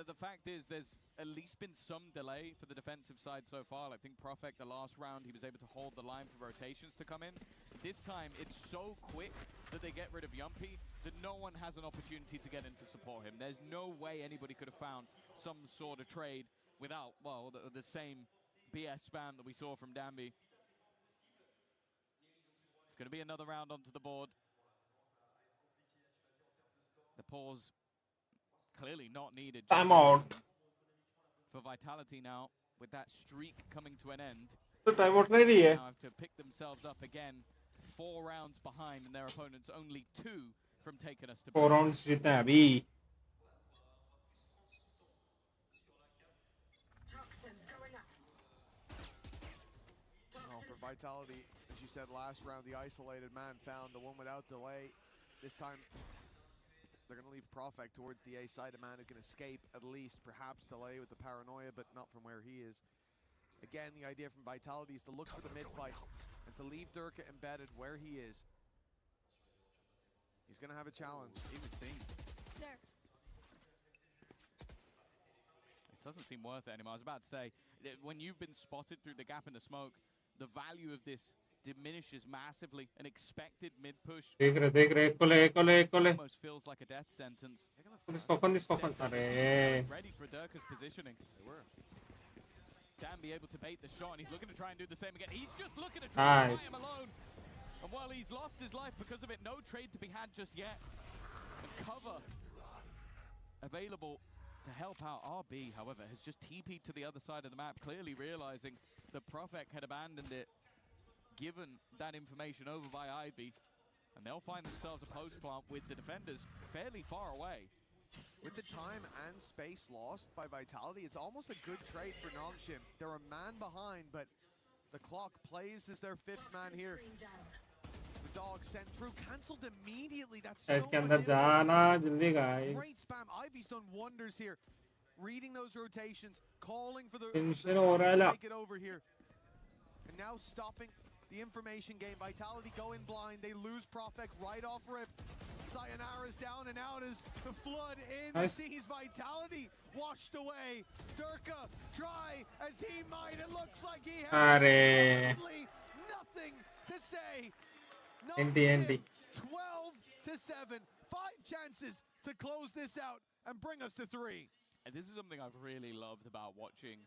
The fact is there's at least been some delay for the defensive side so far. I think Profek, the last round, he was able to hold the line for rotations to come in. This time, it's so quick that they get rid of Yumpy that no one has an opportunity to get in to support him. There's no way anybody could have found some sort of trade without, well, the same BS spam that we saw from Danby. It's going to be another round onto the board. The pause clearly not needed. Time out. For Vitality now, with that streak coming to an end. तो time out नहीं दी है. Now have to pick themselves up again. 4 rounds behind, and their opponents only 2 from taking us to 4 rounds जीते हैं अभी. Oh, for Vitality, as you said last round, the isolated man found the one without delay. This time, they're going to leave Profek towards the A side, a man who can escape at least, perhaps delay with the paranoia, but not from where he is. Again, the idea from Vitality is to look for the mid-fight and to leave Durka embedded where he is. He's going to have a challenge. He was seen. There. It doesn't seem worth it anymore. I was about to say, when you've been spotted through the gap in the smoke, the value of this diminishes massively. An expected mid-push देख रहे. almost feels like a death sentence. Disco. अरे. Ready for Durka's positioning. They were. Danby able to bait the shot, and he's looking to try and do the same again. He's just looking to try and fight him alone. And while he's lost his life because of it, no trade to be had just yet. And cover available to help out. RB, however, has just TP'd to the other side of the map, clearly realizing that Profek had abandoned it, given that information over by Ivy. And they'll find themselves a post plant with the defenders fairly far away. With the time and space lost by Vitality, it's almost a good trade for Nongshim. They're a man behind, but the clock plays as their 5th man here. The dog sent through, cancelled immediately. That's so much info. Great spam. Ivy's done wonders here. Reading those rotations, calling for the take it over here. And now stopping the information game. Vitality go in blind. They lose Profek right off rip. Sayonara's down and out as the flood in sees Vitality washed away. Durka try as he might. It looks like he has absolutely nothing to say. ND. 12-7. 5 chances to close this out and bring us to 3. And this is something I've really loved about watching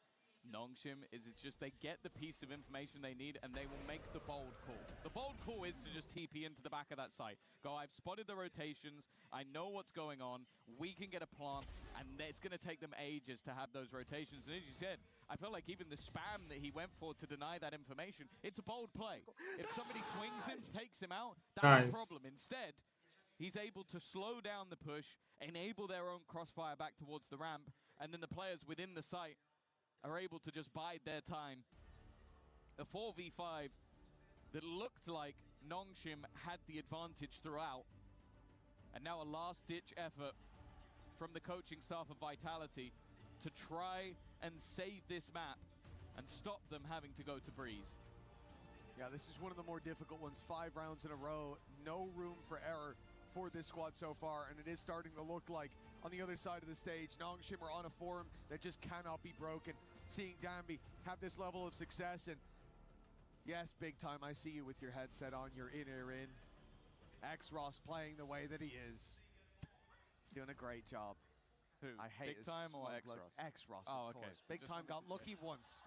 Nongshim is it's just they get the piece of information they need and they will make the bold call. The bold call is to just TP into the back of that site. Go, I've spotted the rotations. I know what's going on. We can get a plant, and it's going to take them ages to have those rotations. And as you said, I feel like even the spam that he went for to deny that information, it's a bold play. If somebody swings him, takes him out, that's a problem. Instead, he's able to slow down the push, enable their own crossfire back towards the ramp, and then the players within the site are able to just bide their time. A 4v5 that looked like Nongshim had the advantage throughout, and now a last-ditch effort from the coaching staff of Vitality to try and save this map and stop them having to go to Breeze. Yeah, this is one of the more difficult ones. 5 rounds in a row, no room for error for this squad so far, and it is starting to look like on the other side of the stage, Nongshim are on a form that just cannot be broken. Seeing Danby have this level of success, and yes, big time, I see you with your headset on, your in-ear in. X-Ross playing the way that he is. He's doing a great job. Who? I hate Big Time or X-Ross? X-Ross, Oh, of okay. course. Big Time got lucky once.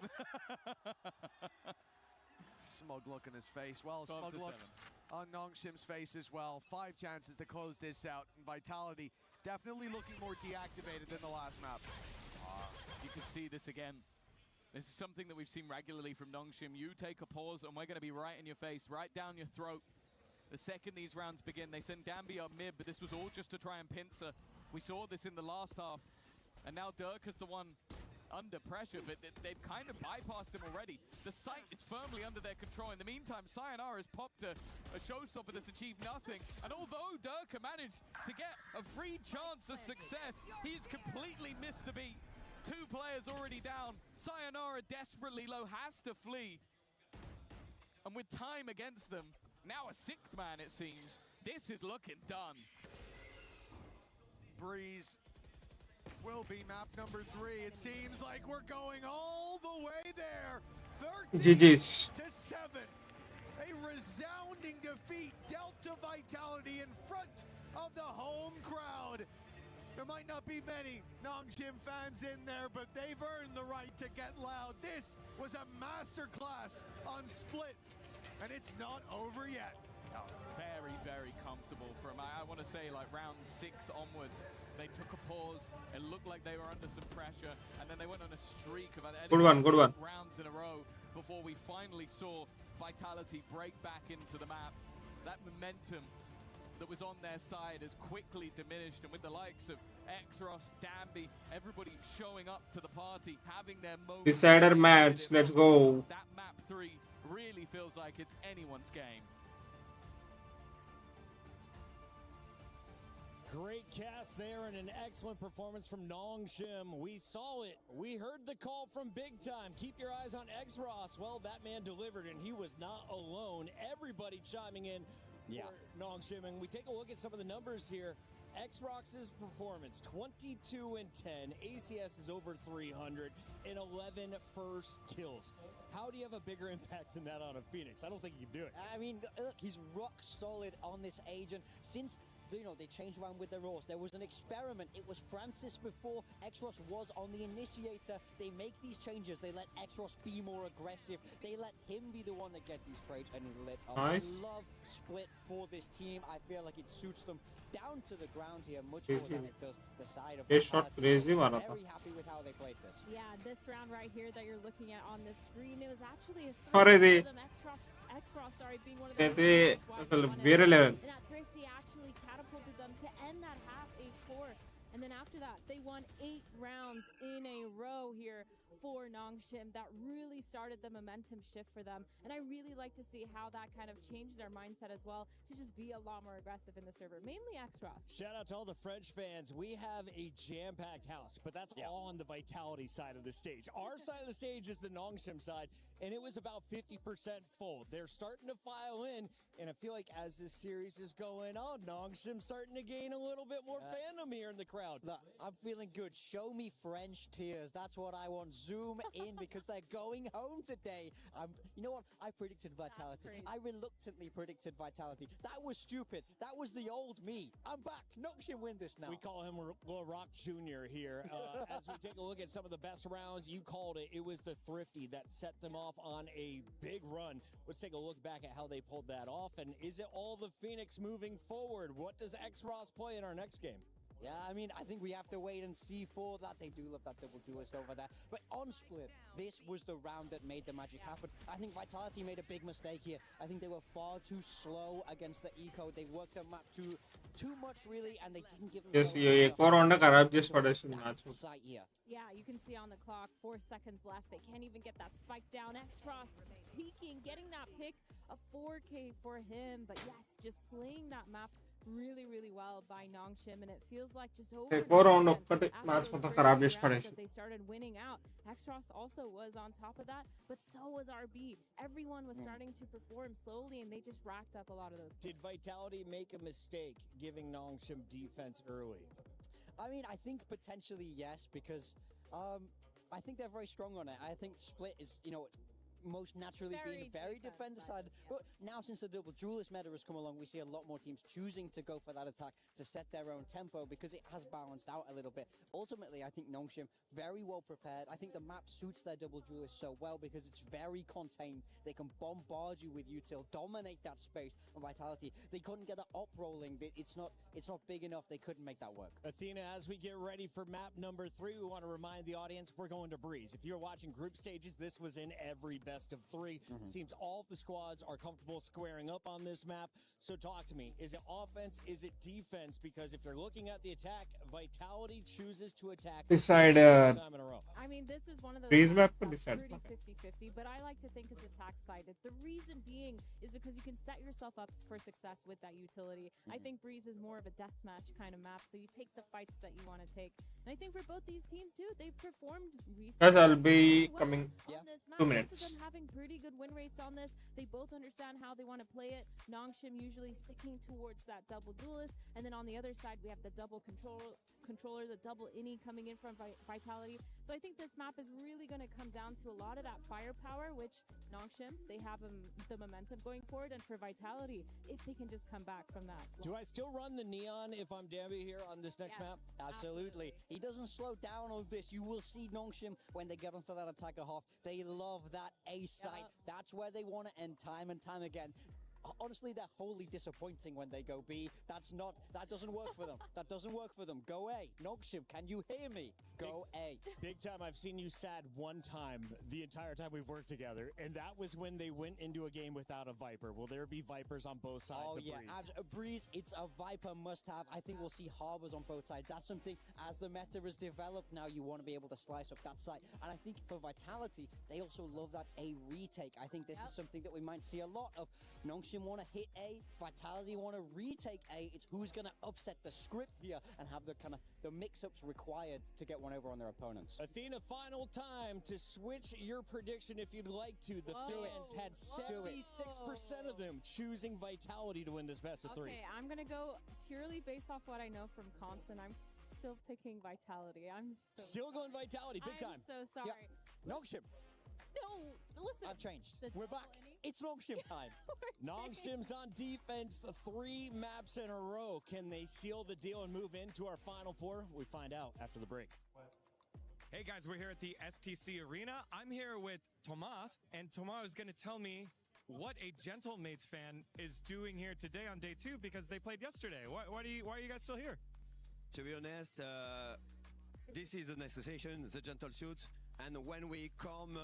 Smug look in his face. Well, smug look on Nongshim's face as well. 5 chances to close this out. And Vitality definitely looking more deactivated than the last map. You can see this again. This is something that we've seen regularly from Nongshim. You take a pause and we're going to be right in your face, right down your throat. The second these rounds begin, they send Danby up mid, but this was all just to try and pincer. We saw this in the last half, and now Dirk is the one under pressure, but they've kind of bypassed him already. The site is firmly under their control. In the meantime, Sayonara has popped a showstopper that's achieved nothing, and although Dirk managed to get a free chance of success, he's completely missed the beat. 2 players already down. Sayonara desperately low, has to flee. And with time against them, now a 6th man it seems. This is looking done. Breeze will be map number 3. It seems like we're going all the way there. 13-7. A resounding defeat dealt to Vitality in front of the home crowd. There might not be many Nongshim fans in there, but they've earned the right to get loud. This was a masterclass on Split, and it's not over yet. Oh, very, very comfortable from, I want to say, like round 6 onwards. They took a pause. It looked like they were under some pressure, and then they went on a streak of good one. rounds in a row before we finally saw Vitality break back into the map. That momentum that was on their side has quickly diminished, and with the likes of X-Ross, Danby, everybody showing up to the party, having their moment. Decider match, let's go. That map 3 really feels like it's anyone's game. Great cast there and an excellent performance from Nongshim. We saw it. We heard the call from Big Time. Keep your eyes on X-Ross. Well, that man delivered, and he was not alone. Everybody chiming in for Nongshim. And we take a look at some of the numbers here. X-Rox's performance, 22-10. ACS is over 300 and 11 first kills. How do you have a bigger impact than that on a Phoenix? I don't think you can do it. I mean, look, he's rock solid on this agent. Since they changed around with their roles. There was an experiment. It was Francis before. X-Ross was on the initiator. They make these changes. They let X-Ross be more aggressive. They let him be the one that get these trades, and he lit up. Nice. I love Split for this team. I feel like it suits them down to the ground here much more than it does the side of crazy. Very happy with how they played this. Yeah, this round right here that you're looking at on the screen, it was actually a Already. X-Ross, being one of the level. and that Thrifty actually catapulted them to end that half 8-4. And then after that, they won 8 rounds in a row here. for Nongshim that really started the momentum shift for them. And I really like to see how that kind of changed their mindset as well to just be a lot more aggressive in the server, mainly X-Ross. Shout out to all the French fans. We have a jam-packed house, but that's all on the Vitality side of the stage. Our side of the stage is the Nongshim side, and it was about 50% full. They're starting to file in, and I feel like as this series is going on, Nongshim's starting to gain a little bit more fandom here in the crowd. Look, I'm feeling good. Show me French tears. That's what I want. Zoom in because they're going home today. You know what? I predicted Vitality. I reluctantly predicted Vitality. That was stupid. That was the old me. I'm back. Nongshim win this now. We call him Rock Jr. here. As we take a look at some of the best rounds, you called it. It was the Thrifty that set them off on a big run. Let's take a look back at how they pulled that off. And is it all the Phoenix moving forward? What does X-Ross play in our next game? Yeah, I mean, I think we have to wait and see for that. They do love that double duelist over there. But on Split, this was the round that made the magic happen. I think Vitality made a big mistake here. I think they were far too slow against the eco. They worked the map too much, really, and they didn't give them... Yes, ये एक और round खराब just पड़ेगा match में. Yeah, you can see on the clock, 4 seconds left. They can't even get that spike down. X-Ross peeking, getting that pick, a 4K for him. But yes, just playing that map really, really well by Nongshim, and it feels like just over एक और round कटे match में तो खराब just पड़ेगा. they started winning out. X-Ross also was on top of that, but so was RB. Everyone was starting to perform slowly, and they just racked up a lot of those Did Vitality make a mistake giving Nongshim defense early? I mean, I think potentially yes, because I think they're very strong on it. I think Split is, most naturally being very defender side. But now since the double duelist meta has come along, we see a lot more teams choosing to go for that attack to set their own tempo because it has balanced out a little bit. Ultimately, I think Nongshim very well prepared. I think the map suits their double duelist so well because it's very contained. They can bombard you with util, dominate that space. And Vitality, they couldn't get that up rolling. It's not big enough. They couldn't make that work. Athena, as we get ready for map number 3, we want to remind the audience we're going to Breeze. If you're watching group stages, this was in every best of 3. Seems all of the squads are comfortable squaring up on this map. So talk to me. Is it offense? Is it defense? Because if you're looking at the attack, Vitality chooses to attack Decide, time in a row. I mean, this is one of those Breeze map that's decide. pretty 50-50, but I like to think it's attack-sided. The reason being is because you can set yourself up for success with that utility. I think Breeze is more of a deathmatch kind of map, so you take the fights that you want to take. And I think for both these teams, too, they've performed recently. Guys, I'll be coming on this map. 2 Both minutes. of them having pretty good win rates on this. They both understand how they want to play it. Nongshim usually sticking towards that double duelist, and then on the other side, we have the double controller, the double innie coming in from Vitality. So I think this map is really going to come down to a lot of that firepower, which Nongshim, they have the momentum going forward, and for Vitality, if they can just come back from that. Do I still run the Neon if I'm Dambi here on this next map? Absolutely. He doesn't slow down on this. You will see Nongshim when they get onto that attacker half. They love that A site. That's where they want to end time and time again. Honestly, they're wholly disappointing when they go B. That doesn't work for them. That doesn't work for them. Go A. Nongshim, can you hear me? Go A. Big time. I've seen you sad one time the entire time we've worked together, and that was when they went into a game without a Viper. Will there be Vipers on both sides of Breeze? As a Breeze, it's a Viper must-have. I think we'll see Harbors on both sides. That's something, as the meta is developed now, you want to be able to slice up that side. And I think for Vitality, they also love that A retake. I think this is something that we might see a lot of. Nongshim want to hit A, Vitality want to retake A. It's who's going to upset the script here and have the kind of the mix-ups required to get one over on their opponents. Athena, final time to switch your prediction if you'd like to. The fans had 76% of them choosing Vitality to win this best of 3. Okay, I'm going to go purely based off what I know from comps, and I'm still picking Vitality. I'm so still going Vitality, big time. I'm so sorry. Nongshim. No, listen. I've changed. We're back. It's Nongshim time. Nongshim's on defense 3 maps in a row. Can they seal the deal and move into our final 4? We find out after the break. Hey guys, we're here at the STC Arena. I'm here with Tomas, and Tomas is going to tell me what a Gentlemates fan is doing here today on day 2 because they played yesterday. Why are you guys still here? To be honest, this is an association, the Gentle Suit, and when we come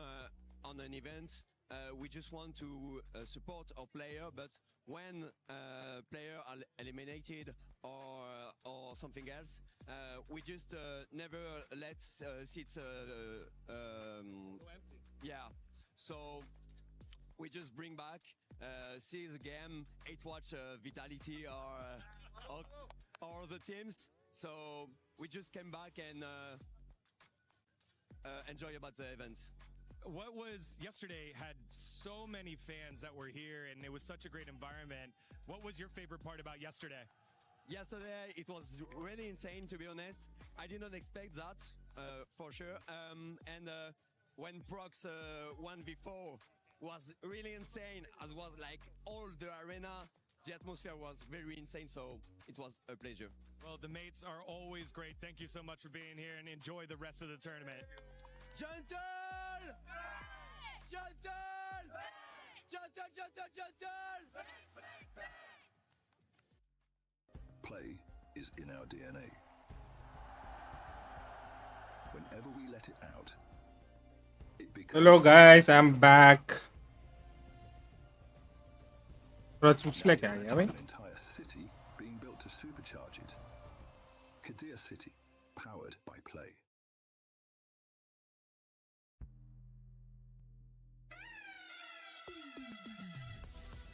on an event, we just want to support our player, but when player are eliminated or something else, we just never let seats yeah, so we just bring back, see the game, watch Vitality or the teams. So we just came back and enjoy about the event. What was yesterday had so many fans that were here, and it was such a great environment. What was your favorite part about yesterday? Yesterday it was really insane, to be honest. I did not expect that for sure. And when Prox 1v4 was really insane, as was like all the arena, the atmosphere was very insane, so it was a pleasure. Well, the mates are always great. Thank you so much for being here, and enjoy the rest of the tournament. Gentle! Gentle! Gentle, gentle, gentle! Play is in our DNA. Whenever we let it out, it becomes... Hello guys, I'm back. An entire city being built to supercharge it. Kadir City, powered by Play.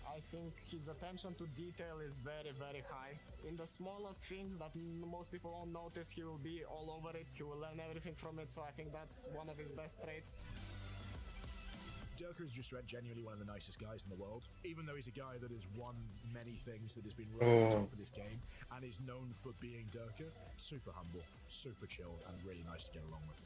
I think his attention to detail is very, very high. In the smallest things that most people won't notice, he will be all over it. He will learn everything from it, so I think that's one of his best traits. Durka is just genuinely one of the nicest guys in the world, even though he's a guy that has won many things, that has been right at the top of this game, and is known for being Durka. Super humble, super chill, and really nice to get along with.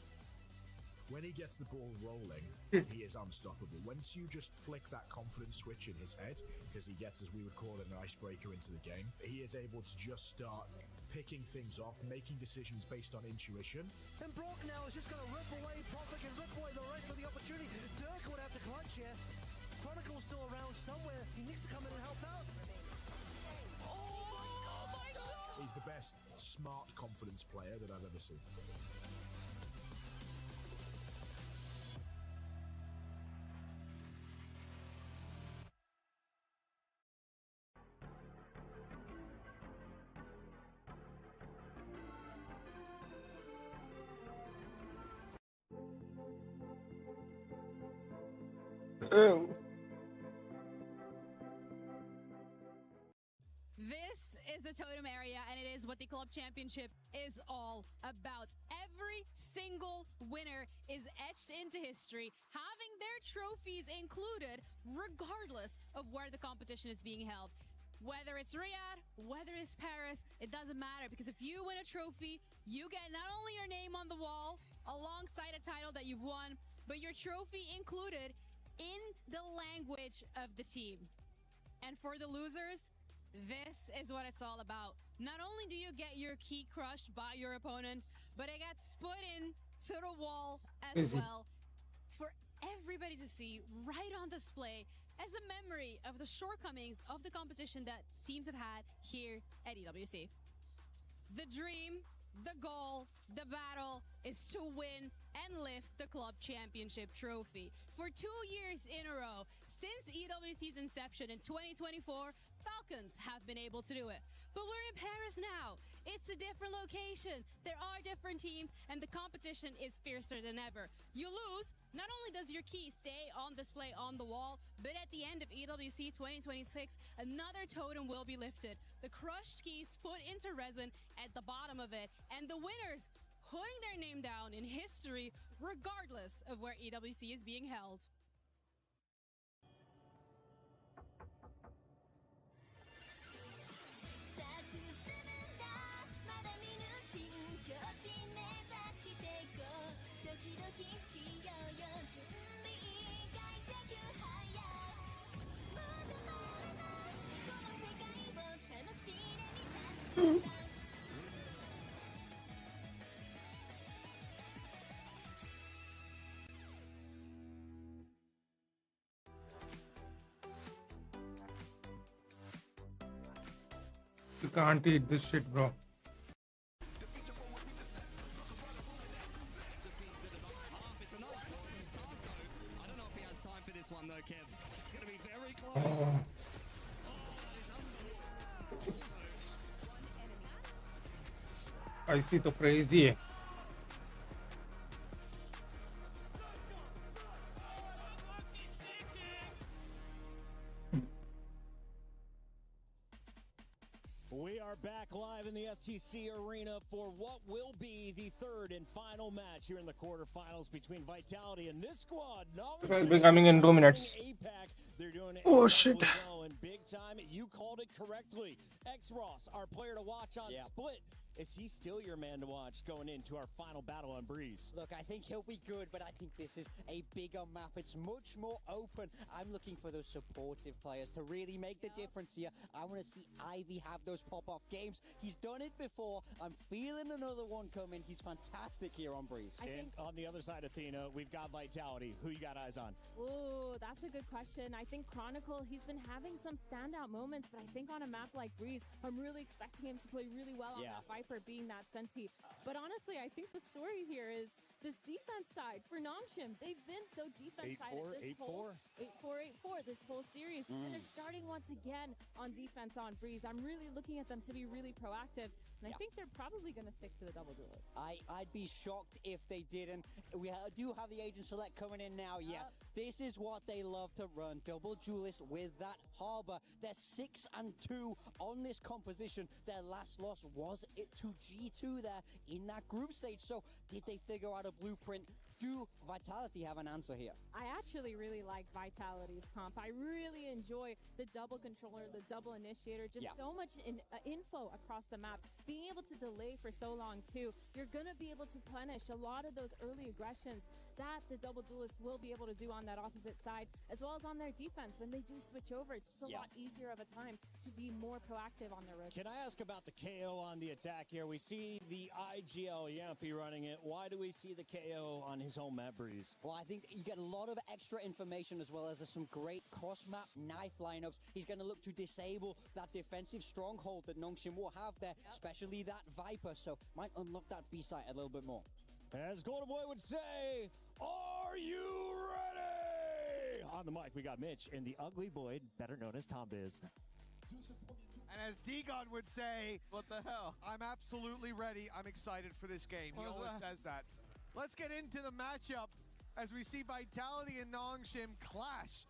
When he gets the ball rolling, he is unstoppable. Once you just flick that confidence switch in his head, because he gets, as we would call it, an icebreaker into the game, he is able to just start picking things off, making decisions based on intuition. And Brock now is just going to rip away, Profit can rip away the rest of the opportunity. Durka would have to clutch here. Chronicle's still around somewhere. He needs to come in and help out. Oh my God! He's the best smart confidence player that I've ever seen. This is the totem area, and it is what the club championship is all about. Every single winner is etched into history, having their trophies included regardless of where the competition is being held. Whether it's Riyadh, whether it's Paris, it doesn't matter, because if you win a trophy, you get not only your name on the wall alongside a title that you've won, but your trophy included in the language of the team. And for the losers, this is what it's all about. Not only do you get your key crushed by your opponent, but it gets put into the wall as well for everybody to see right on display as a memory of the shortcomings of the competition that teams have had here at EWC. The dream, the goal, the battle is to win and lift the club championship trophy. For 2 years in a row, since EWC's inception in 2024, Falcons have been able to do it. But we're in Paris now. It's a different location. There are different teams, and the competition is fiercer than ever. You lose, not only does your key stay on display on the wall, but at the end of EWC 2026, another totem will be lifted. The crushed keys put into resin at the bottom of it, and the winners putting their name down in history regardless of where EWC is being held. You can't eat this shit, bro. ऐसी तो crazy है. We are back live in the STC Arena for what will be the third and final match here in the quarterfinals between Vitality and this squad. Will be coming in 2 minutes. APAC, they're doing it Oh, shit. well and big time. You called it correctly. X-Ross, our player to watch on Split. Is he still your man to watch going into our final battle on Breeze? Look, I think he'll be good, but I think this is a bigger map. It's much more open. I'm looking for those supportive players to really make the difference here. I want to see Ivy have those pop-off games. He's done it before. I'm feeling another one coming. He's fantastic here on Breeze. And on the other side, Athena, we've got Vitality. Who you got eyes on? Ooh, that's a good question. I think Chronicle, he's been having some standout moments, but I think on a map like Breeze, I'm really expecting him to play really well on that Viper, being that Senti. But honestly, I think the story here is this defense side for Nongshim. They've been so defense-sided this whole 8-4, this whole series. And they're starting once again on defense on Breeze. I'm really looking at them to be really proactive. And I think they're probably going to stick to the double duelist. I'd be shocked if they didn't. We do have the Agent Select coming in now. This is what they love to run. Double duelist with that Harbor. They're 6-2 on this composition. Their last loss was it to G2 there in that group stage. So did they figure out a blueprint? Do Vitality have an answer here? I actually really like Vitality's comp. I really enjoy the double controller, the double initiator, just so much info across the map. Being able to delay for so long too, you're going to be able to punish a lot of those early aggressions that the double duelists will be able to do on that opposite side, as well as on their defense. When they do switch over, it's just a lot easier of a time to be more proactive on their road. Can I ask about the KO on the attack here? We see the IGL Yampy running it. Why do we see the KO on his home map, Breeze? Well, I think you get a lot of extra information, as well as some great cross-map knife lineups. He's going to look to disable that defensive stronghold that Nongshim will have there, especially that Viper, so might unlock that B-site a little bit more. As Golden Boy would say, are you ready? On the mic, we got Mitch and the ugly boy, better known as Tom Biz. And as D-God would say, what the hell? I'm absolutely ready. I'm excited for this game. He always says that. Let's get into the matchup as we see Vitality and Nongshim clash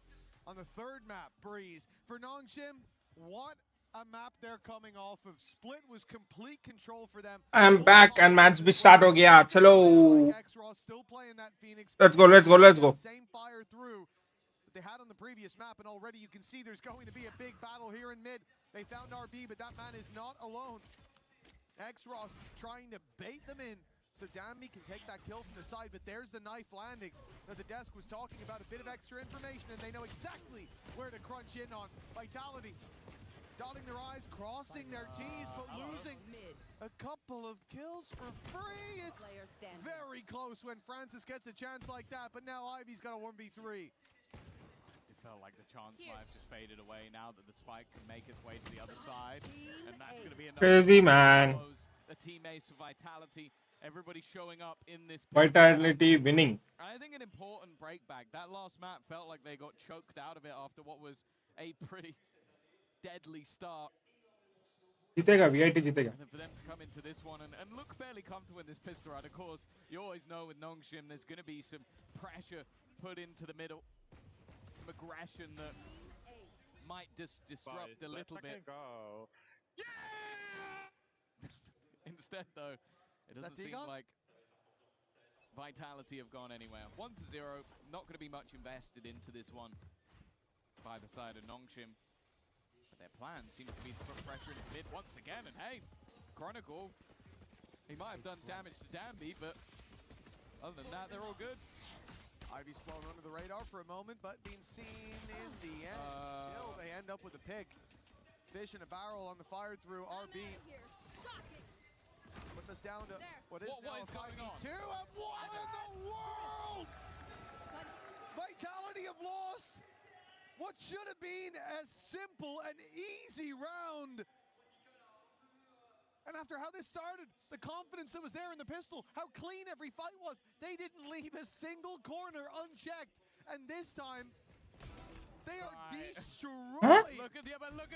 on the third map, Breeze. For Nongshim, what a map they're coming off of. Split was complete control for them. I'm back and match bhi start ho gaya. Chalo. Still playing that Phoenix. Let's go. Same fire through that they had on the previous map, and already you can see there's going to be a big battle here in mid. They found RB, but that man is not alone. X-Ross trying to bait them in so Danby can take that kill from the side, but there's the knife landing that the desk was talking about. A bit of extra information, and they know exactly where to crunch in on. Vitality dotting their I's, crossing their T's, but losing a couple of kills for free. It's very close when Francis gets a chance like that, but now Ivy's got a 1v3. It felt like the chance might have just faded away now that the spike can make its way to the other side, and that's going to be enough. Crazy, man. The teammates for Vitality, everybody showing up in this. Vitality winning. I think an important breakback. That last map felt like they got choked out of it after what was a pretty deadly start. जीतेगा VIT जीतेगा. And then for them to come into this one and look fairly comfortable in this pistol round. Of course, you always know with Nongshim there's going to be some pressure put into the middle, some aggression that might disrupt a little bit. Instead, though, it doesn't seem like Vitality have gone anywhere. 1-0, not going to be much invested into this one by the side of Nongshim. But their plan seems to be to put pressure into mid once again. And hey, Chronicle, he might have done damage to Danby, but other than that, they're all good. Ivy's flown under the radar for a moment, but being seen in the end. Still, they end up with a pick. Fish in a barrel on the fire through RB. Putting us down to what is now a 5v2. And what in the world? Vitality have lost what should have been a simple and easy round. And after how this started, the confidence that was there in the pistol, how clean every fight was, they didn't leave a single corner unchecked. And this time, they are destroyed. Huh? Look at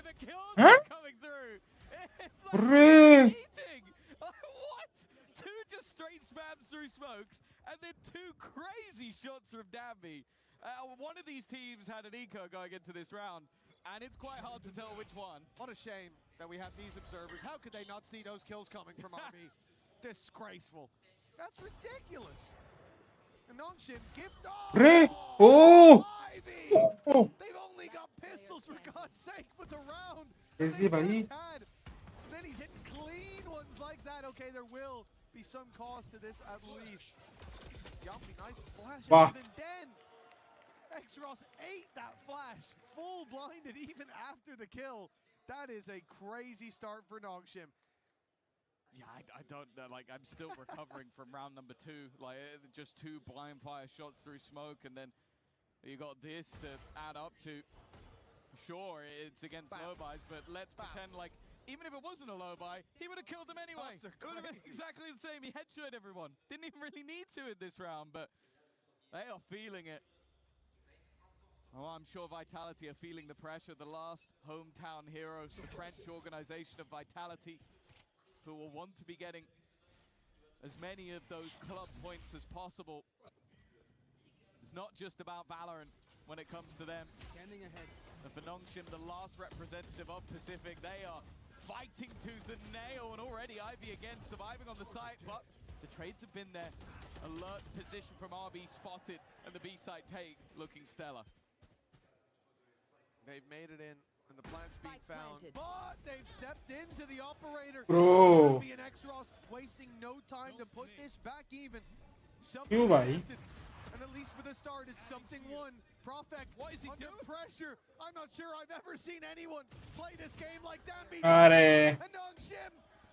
the kills Huh? coming through. It's like cheating. What? spams through smokes, and then 2 crazy shots from Danby. One of these teams had an eco going into this round, and it's quite hard to tell which one. What a shame that we have these observers. How could they not see those kills coming from RB? Disgraceful. That's ridiculous. And Nongshim gift. Oh! Ivy! Oh! They've only got pistols for God's sake with the round. Crazy, buddy. Then he's hitting clean ones like that. Okay, there will be some cost to this at least. Yumpy, nice flash. Wow. And even then, X-Ross ate that flash. Full blinded even after the kill. That is a crazy start for Nongshim. Yeah, I don't know. Like, I'm still recovering from round number 2. Like, just 2 blind fire shots through smoke, and then you got this to add up to. Sure, it's against low buys, but let's pretend like even if it wasn't a low buy, he would have killed them anyway. It would have been exactly the same. He headshot everyone. Didn't even really need to in this round, but they are feeling it. Oh, I'm sure Vitality are feeling the pressure. The last hometown heroes, the French organization of Vitality, who will want to be getting as many of those club points as possible. It's not just about Valorant when it comes to them. Standing ahead. And for Nongshim, the last representative of Pacific, they are fighting tooth and nail, and already Ivy again surviving on the site, but the trades have been there. Alert position from RB spotted, and the B site take looking stellar. They've made it in, and the plant's being found, but they've stepped into the operator. Bro. And X-Ross wasting no time to put this back even. क्यों भाई? And at least for the start, it's something won. Profek, what is he under doing? pressure. I'm not sure I've ever seen anyone play this game like Danby. Are. And Nongshim,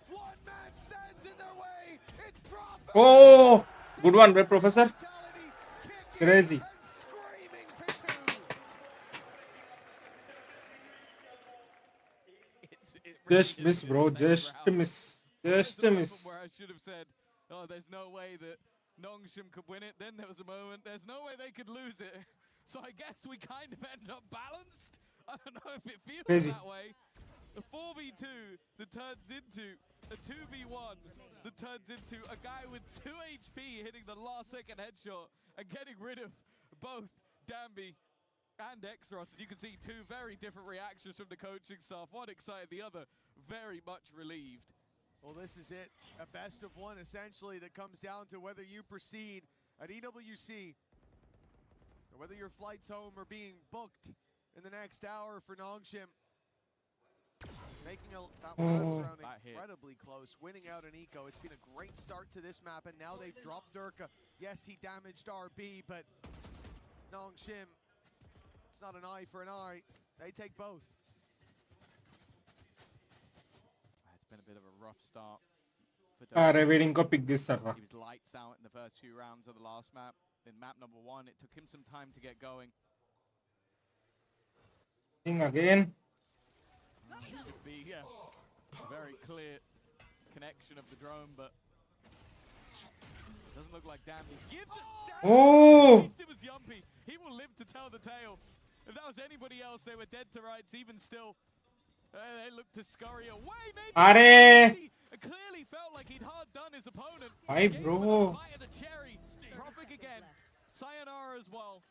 one man stands in their way. It's Profek. Oh! Good one, bro, Professor. Crazy. Just miss, bro. Just miss. Just miss. Where I should have said, oh, there's no way that Nongshim could win it. Then there was a moment, there's no way they could lose it. So I guess we kind of ended up balanced. I don't know if it feels Crazy. that way. The 4v2 that turns into a 2v1 that turns into a guy with 2 HP hitting the last second headshot and getting rid of both Danby and X-Ross. And you can see 2 very different reactions from the coaching staff. One excited, the other very much relieved. Well, this is it. A best of 1, essentially, that comes down to whether you proceed at EWC or whether your flights home are being booked in the next hour for Nongshim. Making that last round incredibly close, winning out an eco. It's been a great start to this map, and now they've dropped Durka. Yes, he damaged RB, but Nongshim, it's not an eye for an eye. They take both. It's been a bit of a rough start. Waiting to pick this up. He was lights out in the first few rounds of the last map. In map number 1, it took him some time to get going. Again. Should be a very clear connection of the drone, but doesn't look like Danby gives it. Oh! At least it was Yumpy. He will live to tell the tale. If that was anybody else, they were dead to rights. Even still, they looked to scurry away. Maybe it clearly felt like he'd hard done his opponent. Hi, bro. Bite of the cherry. Profik again. Sayonara as well.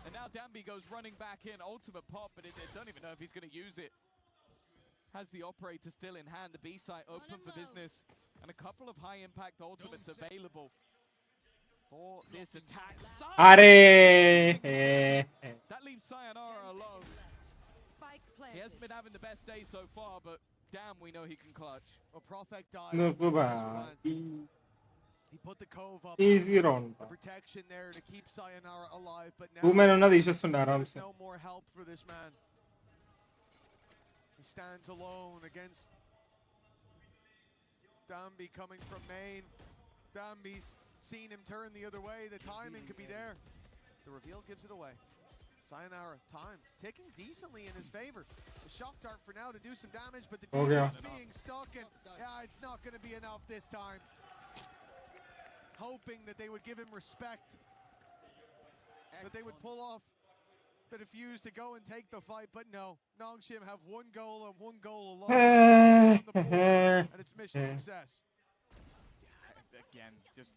And now Danby goes running back in. Ultimate pop, but they don't even know if he's going to use it. Has the operator still in hand. The B site open for business. And a couple of high impact ultimates available for this attack. Are. That leaves Sayonara alone. He hasn't been having the best day so far, but damn, we know he can clutch. Well, Profek died. No, bye. He put the cove up. Easy round. Protection there to keep Sayonara alive, but now there's no more help for this man. He stands alone against Danby coming from main. Danby's seen him turn the other way. The timing could be there. The reveal gives it away. Sayonara, time ticking decently in his favor. The shock dart for now to do some damage, but the defense being stuck, and yeah, it's not going to be enough this time. Hoping that they would give him respect, that they would pull off the defuse to go and take the fight, but no. Nongshim have 1 goal and 1 goal alone on the board, and it's mission success. Again, just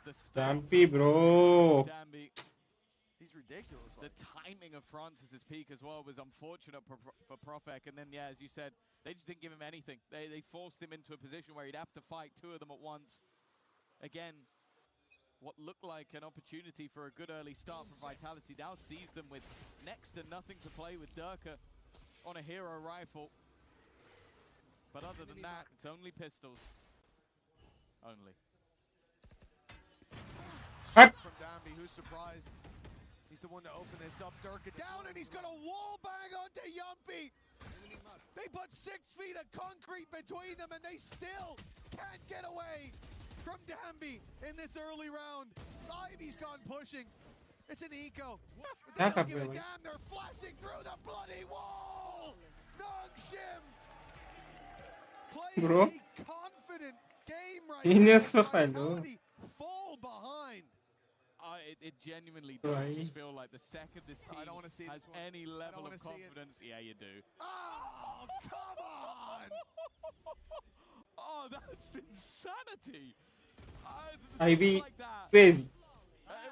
the Dampi, bro. Dambi. He's ridiculous. The timing of Francis's peak as well was unfortunate for Profek, and then yeah, as you said, they just didn't give him anything. They forced him into a position where he'd have to fight two of them at once. Again, what looked like an opportunity for a good early start for Vitality now sees them with next to nothing to play with Durka on a hero rifle. But other than that, it's only pistols. Only. From Dambi, who's surprised. He's the one to open this up. Durka down, and he's got a wall bang onto Yumpy. They put 6 feet of concrete between them, and they still can't get away from Dambi in this early round. Ivy's gone pushing. It's an eco. They don't give a damn. They're flashing through the bloody wall. Nongshim playing a confident game right now. Vitality fall behind. It genuinely does just feel like the second this team has any level of confidence, yeah, you do. Oh, come on! Oh, that's insanity! Ivy, like that. crazy.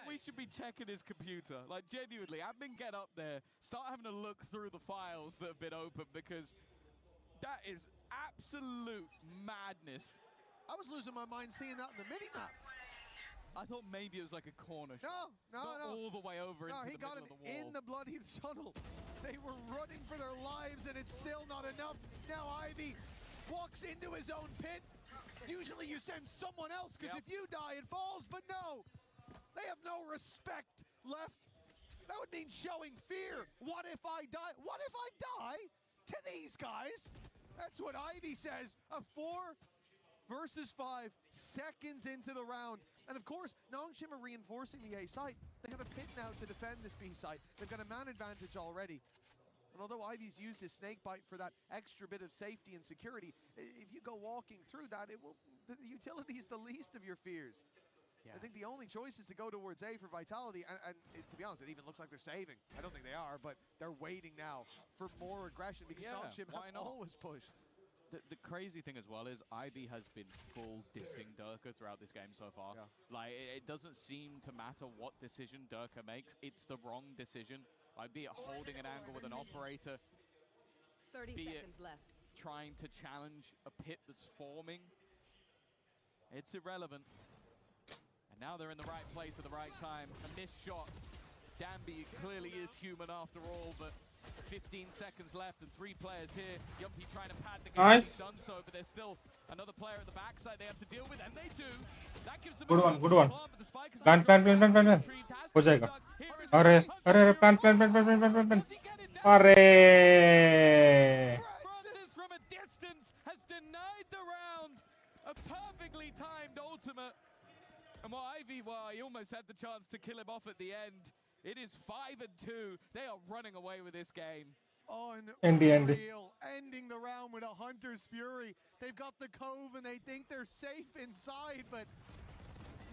We should be checking his computer. Like, genuinely, admin, get up there, start having a look through the files that have been opened, because that is absolute madness. I was losing my mind seeing that in the mini-map. I thought maybe it was like a corner shot. No. All the way over into he the got middle him of the wall. in the bloody tunnel. They were running for their lives, and it's still not enough. Now Ivy walks into his own pit. Usually you send someone else, because if you die, it falls. But no, they have no respect left. That would mean showing fear. What if I die? What if I die to these guys? That's what Ivy says. A 4 versus 5 seconds into the round. And of course, Nongshim are reinforcing the A site. They have a pit now to defend this B site. They've got a man advantage already. And although Ivy's used his snake bite for that extra bit of safety and security, if you go walking through that, the utility is the least of your fears. Yeah. I think the only choice is to go towards A for Vitality, and to be honest, it even looks like they're saving. I don't think they are, but they're waiting now for more aggression, because Nongshim have always pushed. The crazy thing as well is Ivy has been full dipping Durka throughout this game so far. Yeah. Like, it doesn't seem to matter what decision Durka makes, it's the wrong decision. Like, be it holding an angle with an operator, 30 seconds left. Trying to challenge a pit that's forming, it's irrelevant. And now they're in the right place at the right time. A missed shot. Dambi clearly is human after all, but 15 seconds left and 3 players here. Yumpy trying to pad the game. Nice. He's done so, but there's still another player at the backside they have to deal with, and they do. That gives them Good a one, good one. but the spike is Plan. हो जाएगा. अरे plan. अरे. Francis from a distance has denied the round. A perfectly timed ultimate. And Ivy, he almost had the chance to kill him off at the end. It is 5-2. They are running away with this game. Unreal. Ending the round with a Hunter's Fury. They've got the Cove and they think they're safe inside, but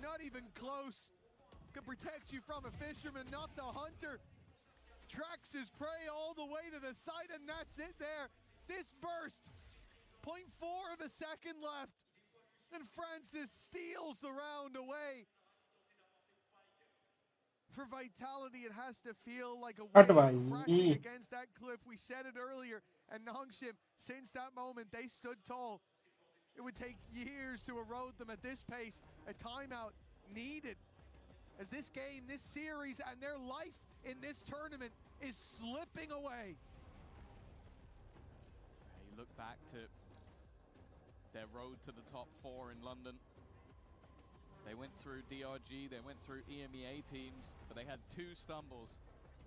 not even close. Can protect you from a Fisherman, not the Hunter. Tracks his prey all the way to the side, and that's it there. This burst. 0.4 of a second left. And Francis steals the round away. For Vitality, it has to feel like a wave crashing against that cliff. We said it earlier, and Nongshim, since that moment, they stood tall. It would take years to erode them at this pace. A timeout needed, as this game, this series, and their life in this tournament is slipping away. You look back to their road to the top 4 in London. They went through DRG, they went through EMEA teams, but they had 2 stumbles.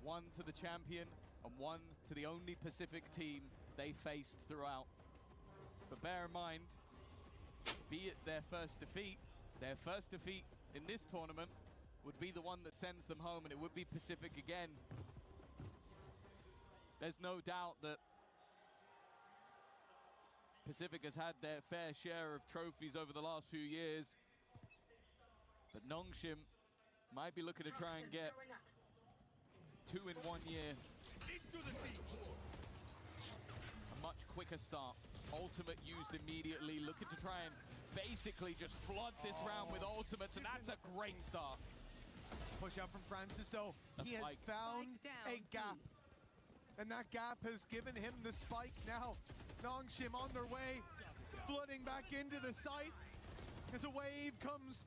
One to the champion and one to the only Pacific team they faced throughout. But bear in mind, be it their first defeat in this tournament would be the one that sends them home, and it would be Pacific again. There's no doubt that Pacific has had their fair share of trophies over the last few years. But Nongshim might be looking to try and get 2 in 1 year. A much quicker start. Ultimate used immediately, looking to try and basically just flood this round with ultimates, and that's a great start. Push out from Francis though. He has found a gap. And that gap has given him the spike now. Nongshim on their way, flooding back into the site. As a wave comes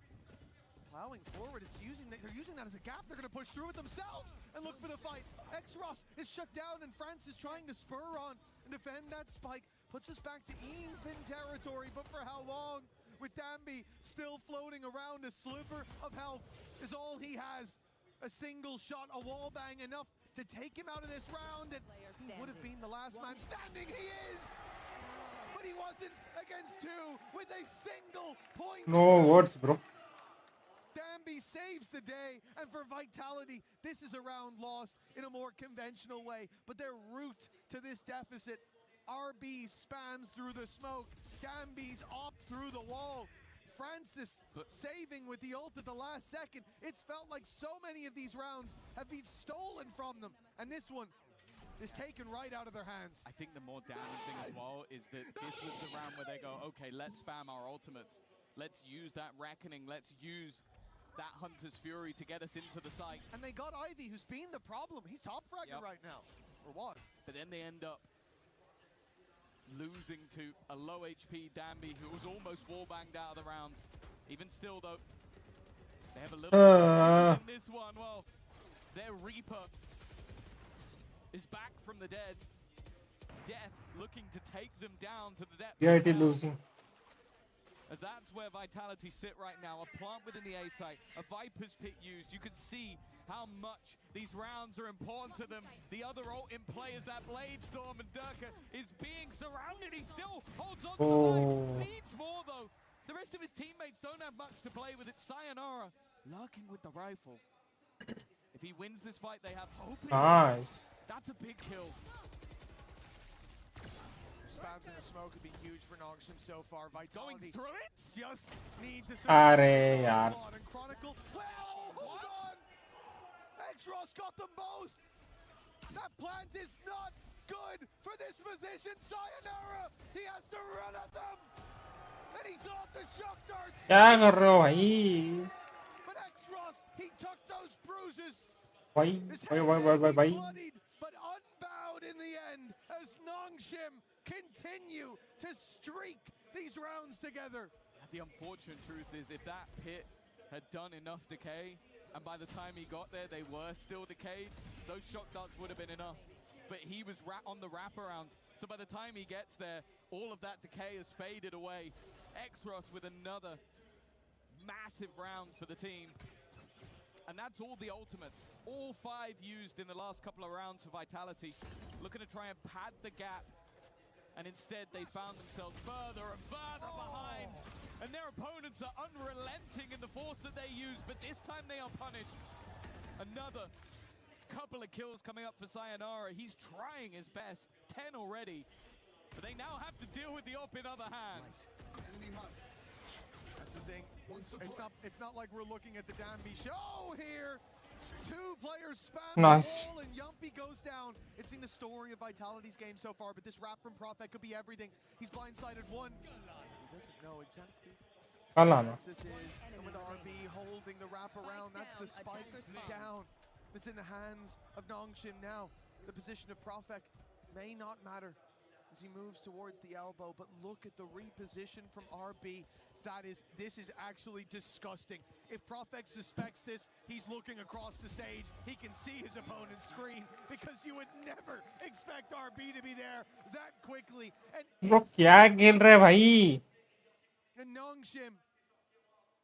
plowing forward, they're using that as a gap. They're gonna push through it themselves and look for the fight. X-Ross is shut down and Francis trying to spur on and defend that spike. Puts us back to even territory, but for how long? With Dambi still floating around, a sliver of health is all he has. A single shot, a wall bang, enough to take him out of this round, and he would have been the last man standing. He is! But he wasn't against two with a single point. No words, bro. Dambi saves the day, and for Vitality, this is a round lost in a more conventional way, but their route to this deficit, RB spams through the smoke, Dambi's op through the wall, Francis saving with the ult at the last second. It's felt like so many of these rounds have been stolen from them, and this one is taken right out of their hands. I think the more damning thing as well is that this was the round where they go, okay, let's spam our ultimates. Let's use that Reckoning. Let's use that Hunter's Fury to get us into the site. And they got Ivy, who's been the problem. He's top fragger right now. Or what? But then they end up losing to a low HP Dambi, who was almost wall-banged out of the round. Even still, though, they have a little in this one. Well, their Reaper is back from the dead. Death looking to take them down to the depths. EIT losing. As that's where Vitality sit right now. A plant within the A site, a Viper's Pit used. You can see how much these rounds are important to them. The other ult in play is that Blade Storm, and Durka is being surrounded. He still holds on to life. Needs more though. The rest of his teammates don't have much to play with. It's Sayonara lurking with the rifle. If he wins this fight, they have hope. Nice. That's a big kill. Spams in the smoke would be huge for Nongshim so far. Vitality going through it. Just need to Arey yaar. and Chronicle. Well, hold on. X-Ross got them both. That plant is not good for this position. Sayonara, he has to run at them. And he thought the shock darts. क्या कर रहे हो भाई? But X-Ross, he took those bruises. भाई Bloodied, but unbowed in the end as Nongshim continue to streak these rounds together. The unfortunate truth is if that pit had done enough decay, and by the time he got there they were still decayed, those shock darts would have been enough. But he was on the wraparound, so by the time he gets there, all of that decay has faded away. X-Ross with another massive round for the team. And that's all the ultimates. All 5 used in the last couple of rounds for Vitality. Looking to try and pad the gap. And instead they found themselves further and further behind. And their opponents are unrelenting in the force that they use, but this time they are punished. Another couple of kills coming up for Sayonara. He's trying his best. 10 already. But they now have to deal with the op in other hands. That's the thing. It's not like we're looking at the Dambi show here. 2 players spam Nice. the ball and Yumpy goes down. It's been the story of Vitality's game so far, but this wrap from Prophet could be everything. He's blindsided one. He doesn't know exactly Kalana. what this is. And with RB holding the wrap around, that's the spike down. It's in the hands of Nongshim now. The position of Prophet may not matter as he moves towards the elbow, but look at the reposition from RB. This is actually disgusting. If Prophet suspects this, he's looking across the stage. He can see his opponent's screen because you would never expect RB to be there that quickly. And Bro, क्या खेल रहे भाई? And Nongshim,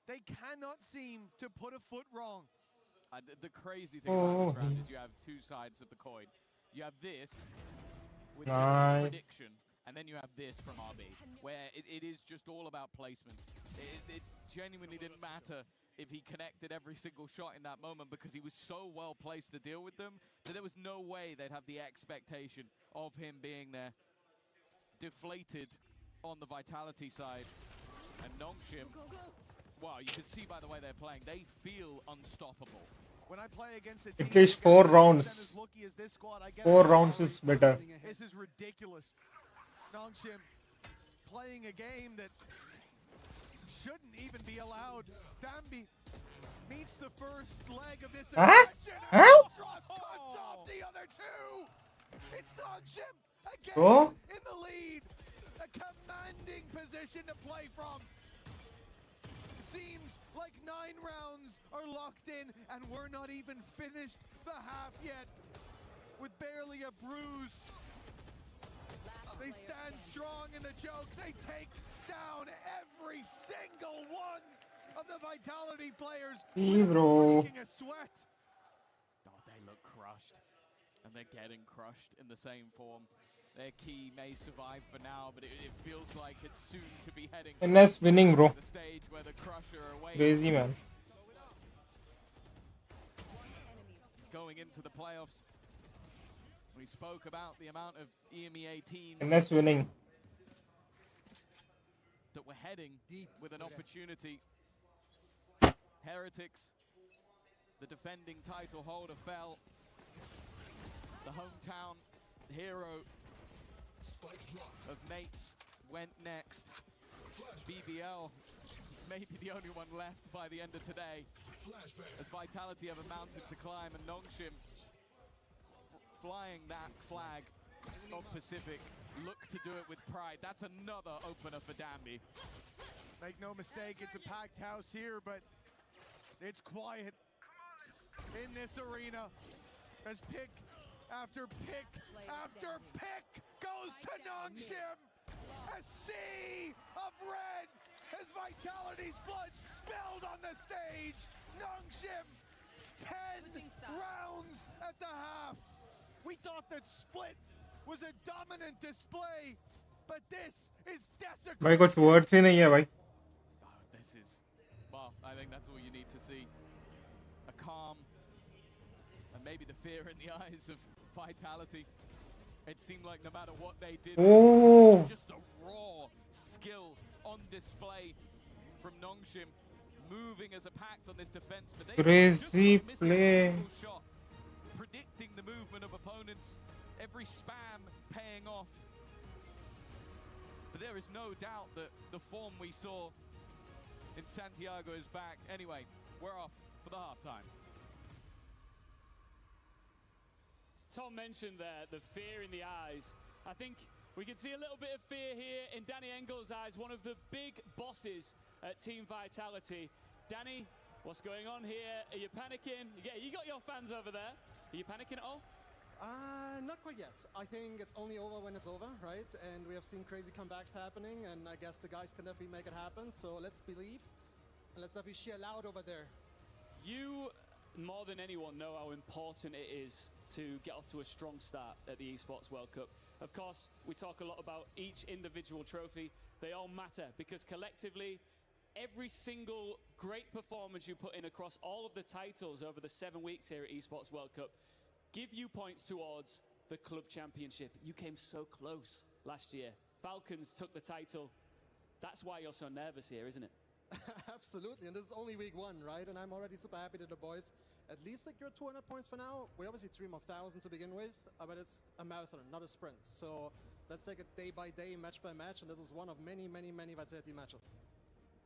they cannot seem to put a foot wrong. The crazy thing about this round is you have 2 sides of the coin. You have this, which is a prediction, and then you have this from RB, where it is just all about placement. It genuinely didn't matter if he connected every single shot in that moment because he was so well placed to deal with them that there was no way they'd have the expectation of him being there. Deflated on the Vitality side. And Nongshim, wow, you can see by the way they're playing, they feel unstoppable. When I play against a team At least 4 rounds. as lucky as this squad, I get 4 rounds is better. This is ridiculous. Nongshim playing a game that shouldn't even be allowed. Dambi meets the first leg of this aggression. Albatross cuts off the other two. It's Nongshim again in the lead. A commanding position to play from. It seems like 9 rounds are locked in, and we're not even finished the half yet. With barely a bruise. They stand strong in the choke. They take down every single one of the Vitality players without breaking a sweat. Oh, they look crushed. And they're getting crushed in the same form. Their key may survive for now, but it feels like it's soon to be heading NS winning, bro. the stage where the Crusher awaits. Crazy, man. Going into the playoffs, we spoke about the amount of EMEA teams NS winning. that were heading with an opportunity. Heretics, the defending title holder, fell. The hometown hero of Mates went next. BBL may be the only one left by the end of today, as Vitality have a mountain to climb, and Nongshim flying that flag of Pacific look to do it with pride. That's another opener for Dambi. Make no mistake, it's a packed house here, but it's quiet in this arena as pick after pick after pick goes to Nongshim. A sea of red as Vitality's blood spilled on the stage. Nongshim, 10 rounds at the half. We thought that Split was a dominant display, but this is desecration. भाई कुछ words ही नहीं है भाई. This is, well, I think that's all you need to see. A calm, and maybe the fear in the eyes of Vitality. It seemed like no matter what they did, just the raw skill on display from Nongshim, moving as a pact on this defense. But they Crazy play. shot, predicting the movement of opponents, every spam paying off. But there is no doubt that the form we saw in Santiago is back. Anyway, we're off for the halftime. Tom mentioned there the fear in the eyes. I think we can see a little bit of fear here in Danny Engel's eyes, one of the big bosses at Team Vitality. Danny, what's going on here? Are you panicking? Yeah, you got your fans over there. Are you panicking at all? Not quite yet. I think it's only over when it's over, right? And we have seen crazy comebacks happening, and I guess the guys can definitely make it happen. So let's believe, and let's definitely cheer loud over there. You, more than anyone, know how important it is to get off to a strong start at the Esports World Cup. Of course, we talk a lot about each individual trophy. They all matter because collectively, every single great performance you put in across all of the titles over the 7 weeks here at Esports World Cup give you points towards the club championship. You came so close last year. Falcons took the title. That's why you're so nervous here, isn't it? Absolutely, and this is only week 1, right? And I'm already super happy that the boys at least secured 200 points for now. We obviously dream of 1,000 to begin with, but it's a marathon, not a sprint. So let's take it day by day, match by match, and this is one of many, many, many Vitality matches.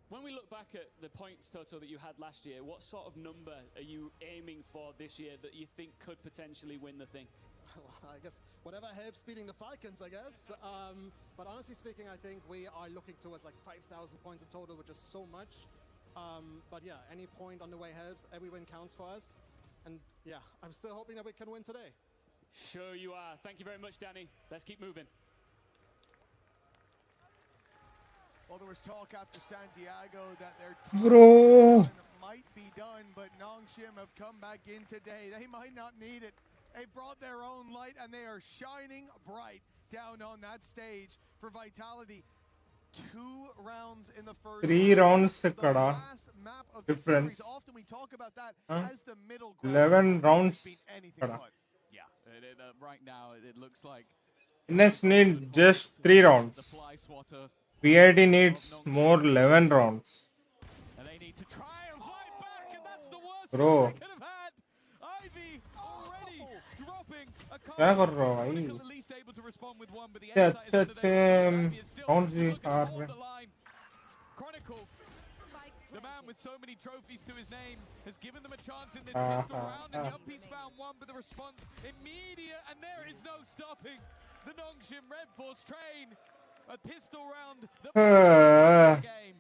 When we look back at the points total that you had last year, what sort of number are you aiming for this year that you think could potentially win the thing? Well, I guess whatever helps beating the Falcons, I guess. But honestly speaking, I think we are looking towards like 5,000 points in total, which is so much. But yeah, any point on the way helps. Every win counts for us. And yeah, I'm still hoping that we can win today. Sure you are. Thank you very much, Danny. Let's keep moving. Well, there was talk after Santiago that their Bro. might be done, but Nongshim have come back in today. They might not need it. They brought their own light, and they are shining bright down on that stage for Vitality. 2 rounds in the first. 3 rounds se the kada last map of the difference. series. Often we talk about that as the middle ground. 11 rounds anything kada. but. Yeah, right now it looks like NS need just 3 rounds. the fly swatter. PID needs more 11 rounds. And they need to try and fight back, and that's the worst Bro. they could have had. Ivy already dropping a क्या कर रहा हो भाई? at least able to respond with one, but the अच्छा A side अच्छा is अच्छा still कौन सी looking to हार hold रहे the line. Chronicle, the man with so many trophies to his name, has given them a chance in this pistol round, and Yuppie's found one, but the response immediate, and there is no stopping the Nongshim Red Force train. A pistol round that the game.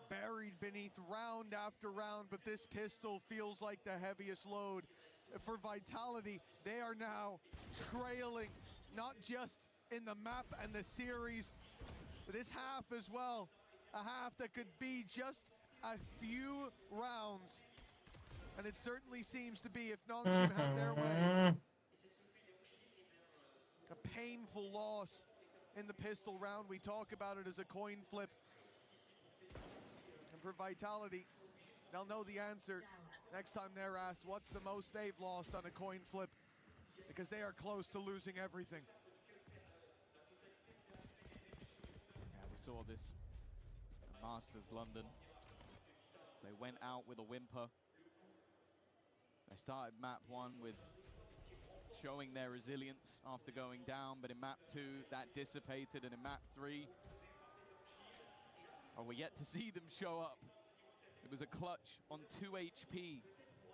Buried beneath round after round, but this pistol feels like the heaviest load for Vitality. They are now trailing, not just in the map and the series, but this half as well. A half that could be just a few rounds. And it certainly seems to be if Nongshim have their way. A painful loss in the pistol round. We talk about it as a coin flip. And for Vitality, they'll know the answer next time they're asked what's the most they've lost on a coin flip, because they are close to losing everything. Yeah, we saw this at Masters London. They went out with a whimper. They started map 1 with showing their resilience after going down, but in map 2 that dissipated, and in map 3, well, we're yet to see them show up. It was a clutch on 2 HP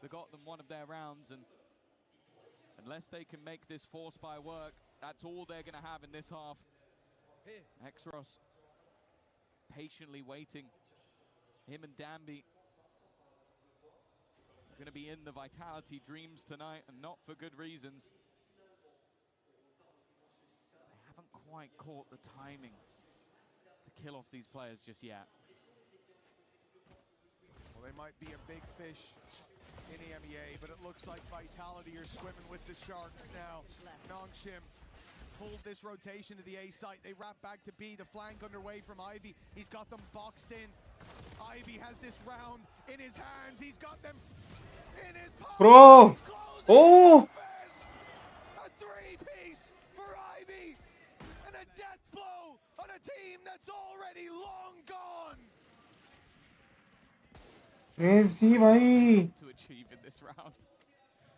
that got them one of their rounds, and unless they can make this force fire work, that's all they're going to have in this half. Exros patiently waiting. Him and Danby are going to be in the Vitality dreams tonight, and not for good reasons. They haven't quite caught the timing to kill off these players just yet. Well, they might be a big fish in EMEA, but it looks like Vitality are swimming with the sharks now. Nongshim pulled this rotation to the A site. They wrap back to B, the flank underway from Ivy. He's got them boxed in. Ivy has this round in his hands. He's got them in his pocket. Bro! Oh! A three-piece for Ivy, and a death blow on a team that's already long gone. Crazy bhai. To achieve in this round.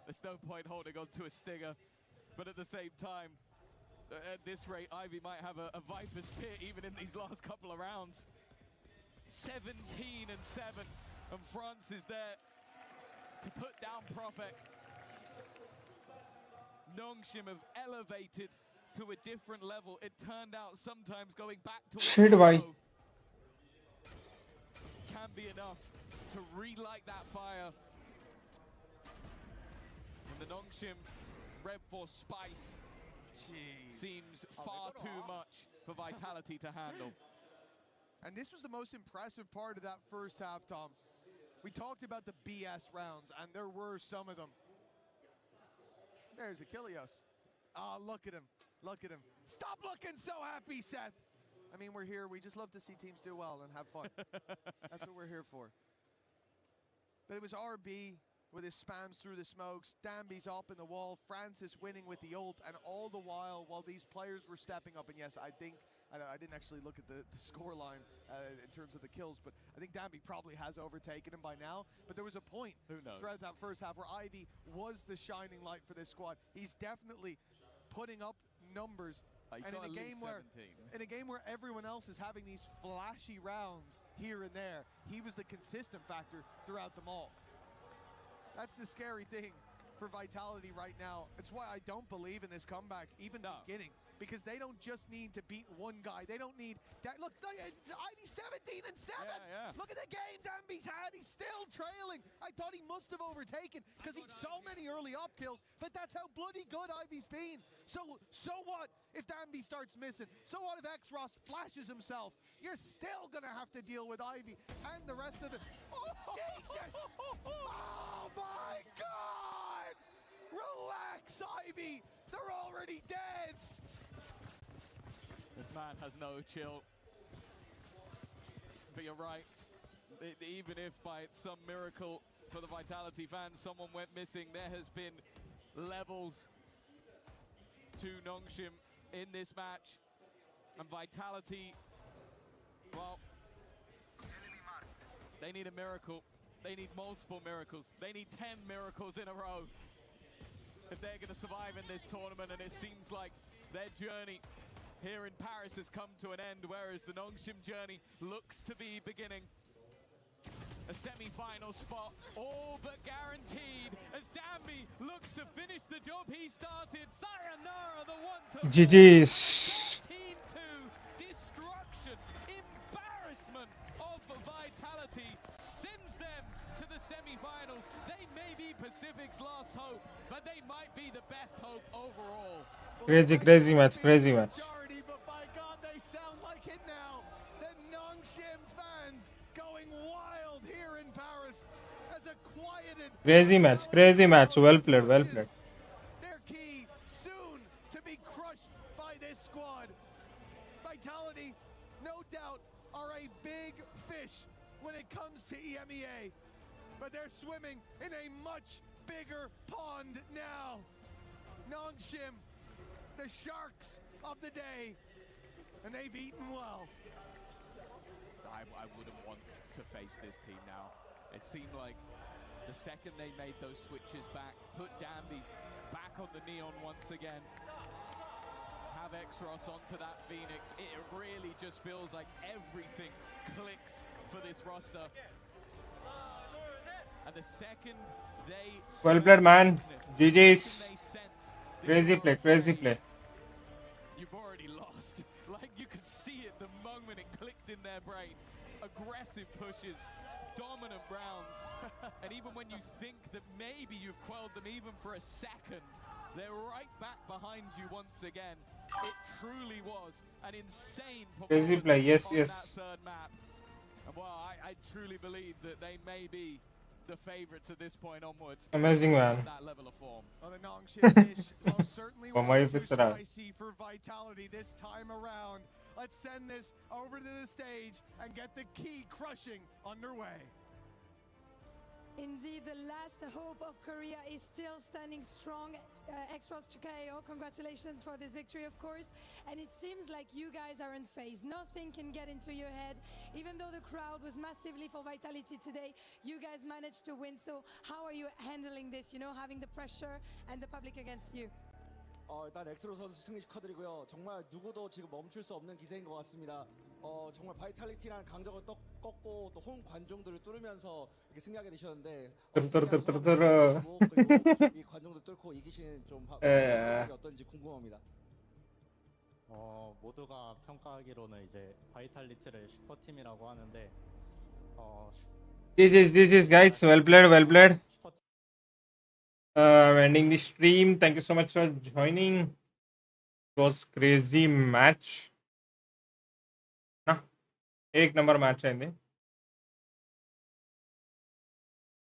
There's no point holding on to a stinger, but at the same time, at this rate, Ivy might have a Viper's pit even in these last couple of rounds. 17 and 7, and France is there to put down Profek. Nongshim have elevated to a different level. It turned out sometimes going back to Shit, bhai. Can be enough to relight that fire. And the Nongshim Red Force spice seems far too much for Vitality to handle. And this was the most impressive part of that first half, Tom. We talked about the BS rounds, and there were some of them. There's Achilles. Ah, look at him. Look at him. Stop looking so happy, Seth. I mean, we're here. We just love to see teams do well and have fun. That's what we're here for. But it was RB with his spams through the smokes. Danby's up in the wall. Francis winning with the ult. And all the while these players were stepping up. And yes, I think, I didn't actually look at the score line in terms of the kills, but I think Danby probably has overtaken him by now. But there was a point throughout that first half where Ivy was the shining light for this squad. He's definitely putting up numbers. And in a game where everyone else is having these flashy rounds here and there, he was the consistent factor throughout them all. That's the scary thing for Vitality right now. It's why I don't believe in this comeback, even beginning. Because they don't just need to beat one guy. They don't need that. Look, Ivy's 17 and 7. Yeah. Look at the game Danby's had. He's still trailing. I thought he must have overtaken because he'd so many early up kills. But that's how bloody good Ivy's been. So what if Danby starts missing? So what if X-Ross flashes himself? You're still gonna have to deal with Ivy and the rest of the. Jesus! Oh my God! Relax, Ivy. They're already dead. This man has no chill. But you're right. Even if by some miracle for the Vitality fans someone went missing, there has been levels to Nongshim in this match. And Vitality, well, they need a miracle. They need multiple miracles. They need 10 miracles in a row. if they're going to survive in this tournament, and it seems like their journey here in Paris has come to an end, whereas the Nongshim journey looks to be beginning. A semi-final spot, all but guaranteed, as Danby looks to finish the job he started. Sayonara, the one to GG's. 14-2, destruction, embarrassment of Vitality sends them to the semi-finals. They may be Pacific's last hope, but they might be the best hope overall. Crazy match, crazy match. But by God, they sound like it now. The Nongshim fans going wild here in Paris as a quieted Crazy match. Well played, well played. Their key soon to be crushed by this squad. Vitality, no doubt, are a big fish when it comes to EMEA, but they're swimming in a much bigger pond now. Nongshim, the sharks of the day, and they've eaten well. I wouldn't want to face this team now. It seemed like the second they made those switches back, put Danby back on the Neon once again, have Exros onto that Phoenix, it really just feels like everything clicks for this roster. And the second they... Well played, man. GG's. Crazy play. You've already lost. Like, you could see it the moment it clicked in their brain. Aggressive pushes, dominant rounds, and even when you think that maybe you've quelled them even for a second, they're right back behind you once again. It truly was an insane performance. Crazy play, yes. That third map. And well, I truly believe that they may be the favorites at this point onwards. Amazing, man. That level of form. Well, the Nongshim dish most certainly was too spicy for Vitality this time around. Let's send this over to the stage and get the key crushing underway. Indeed, the last hope of Korea is still standing strong. Exros KO, congratulations for this victory, of course. And it seems like you guys are in phase. Nothing can get into your head. Even though the crowd was massively for Vitality today, you guys managed to win. So how are you handling this, you know, having the pressure and the public against you? 일단 엑스로 선수 승리 축하드리고요. 정말 누구도 지금 멈출 수 없는 기세인 것 같습니다. 정말 바이탈리티라는 강적을 꺾고 또 홈 관중들을 뚫으면서 이렇게 승리하게 되셨는데 그리고 이 관중들 뚫고 이기신 좀 어떤지 궁금합니다. 모두가 평가하기로는 이제 바이탈리티를 슈퍼팀이라고 하는데 This is guys, well played. Ending the stream. Thank you so much for joining. It was crazy match. एक number match है इन्हें.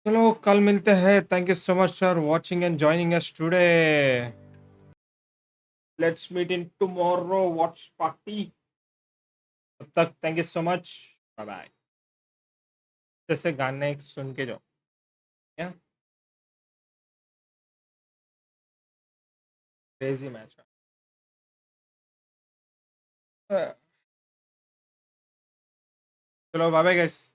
चलो कल मिलते हैं. Thank you so much for watching and joining us today. Let's meet in tomorrow watch party. तब तक thank you so much. Bye bye. जैसे गाने सुन के जाओ. Yeah. Crazy match. Chalo, bye bye guys.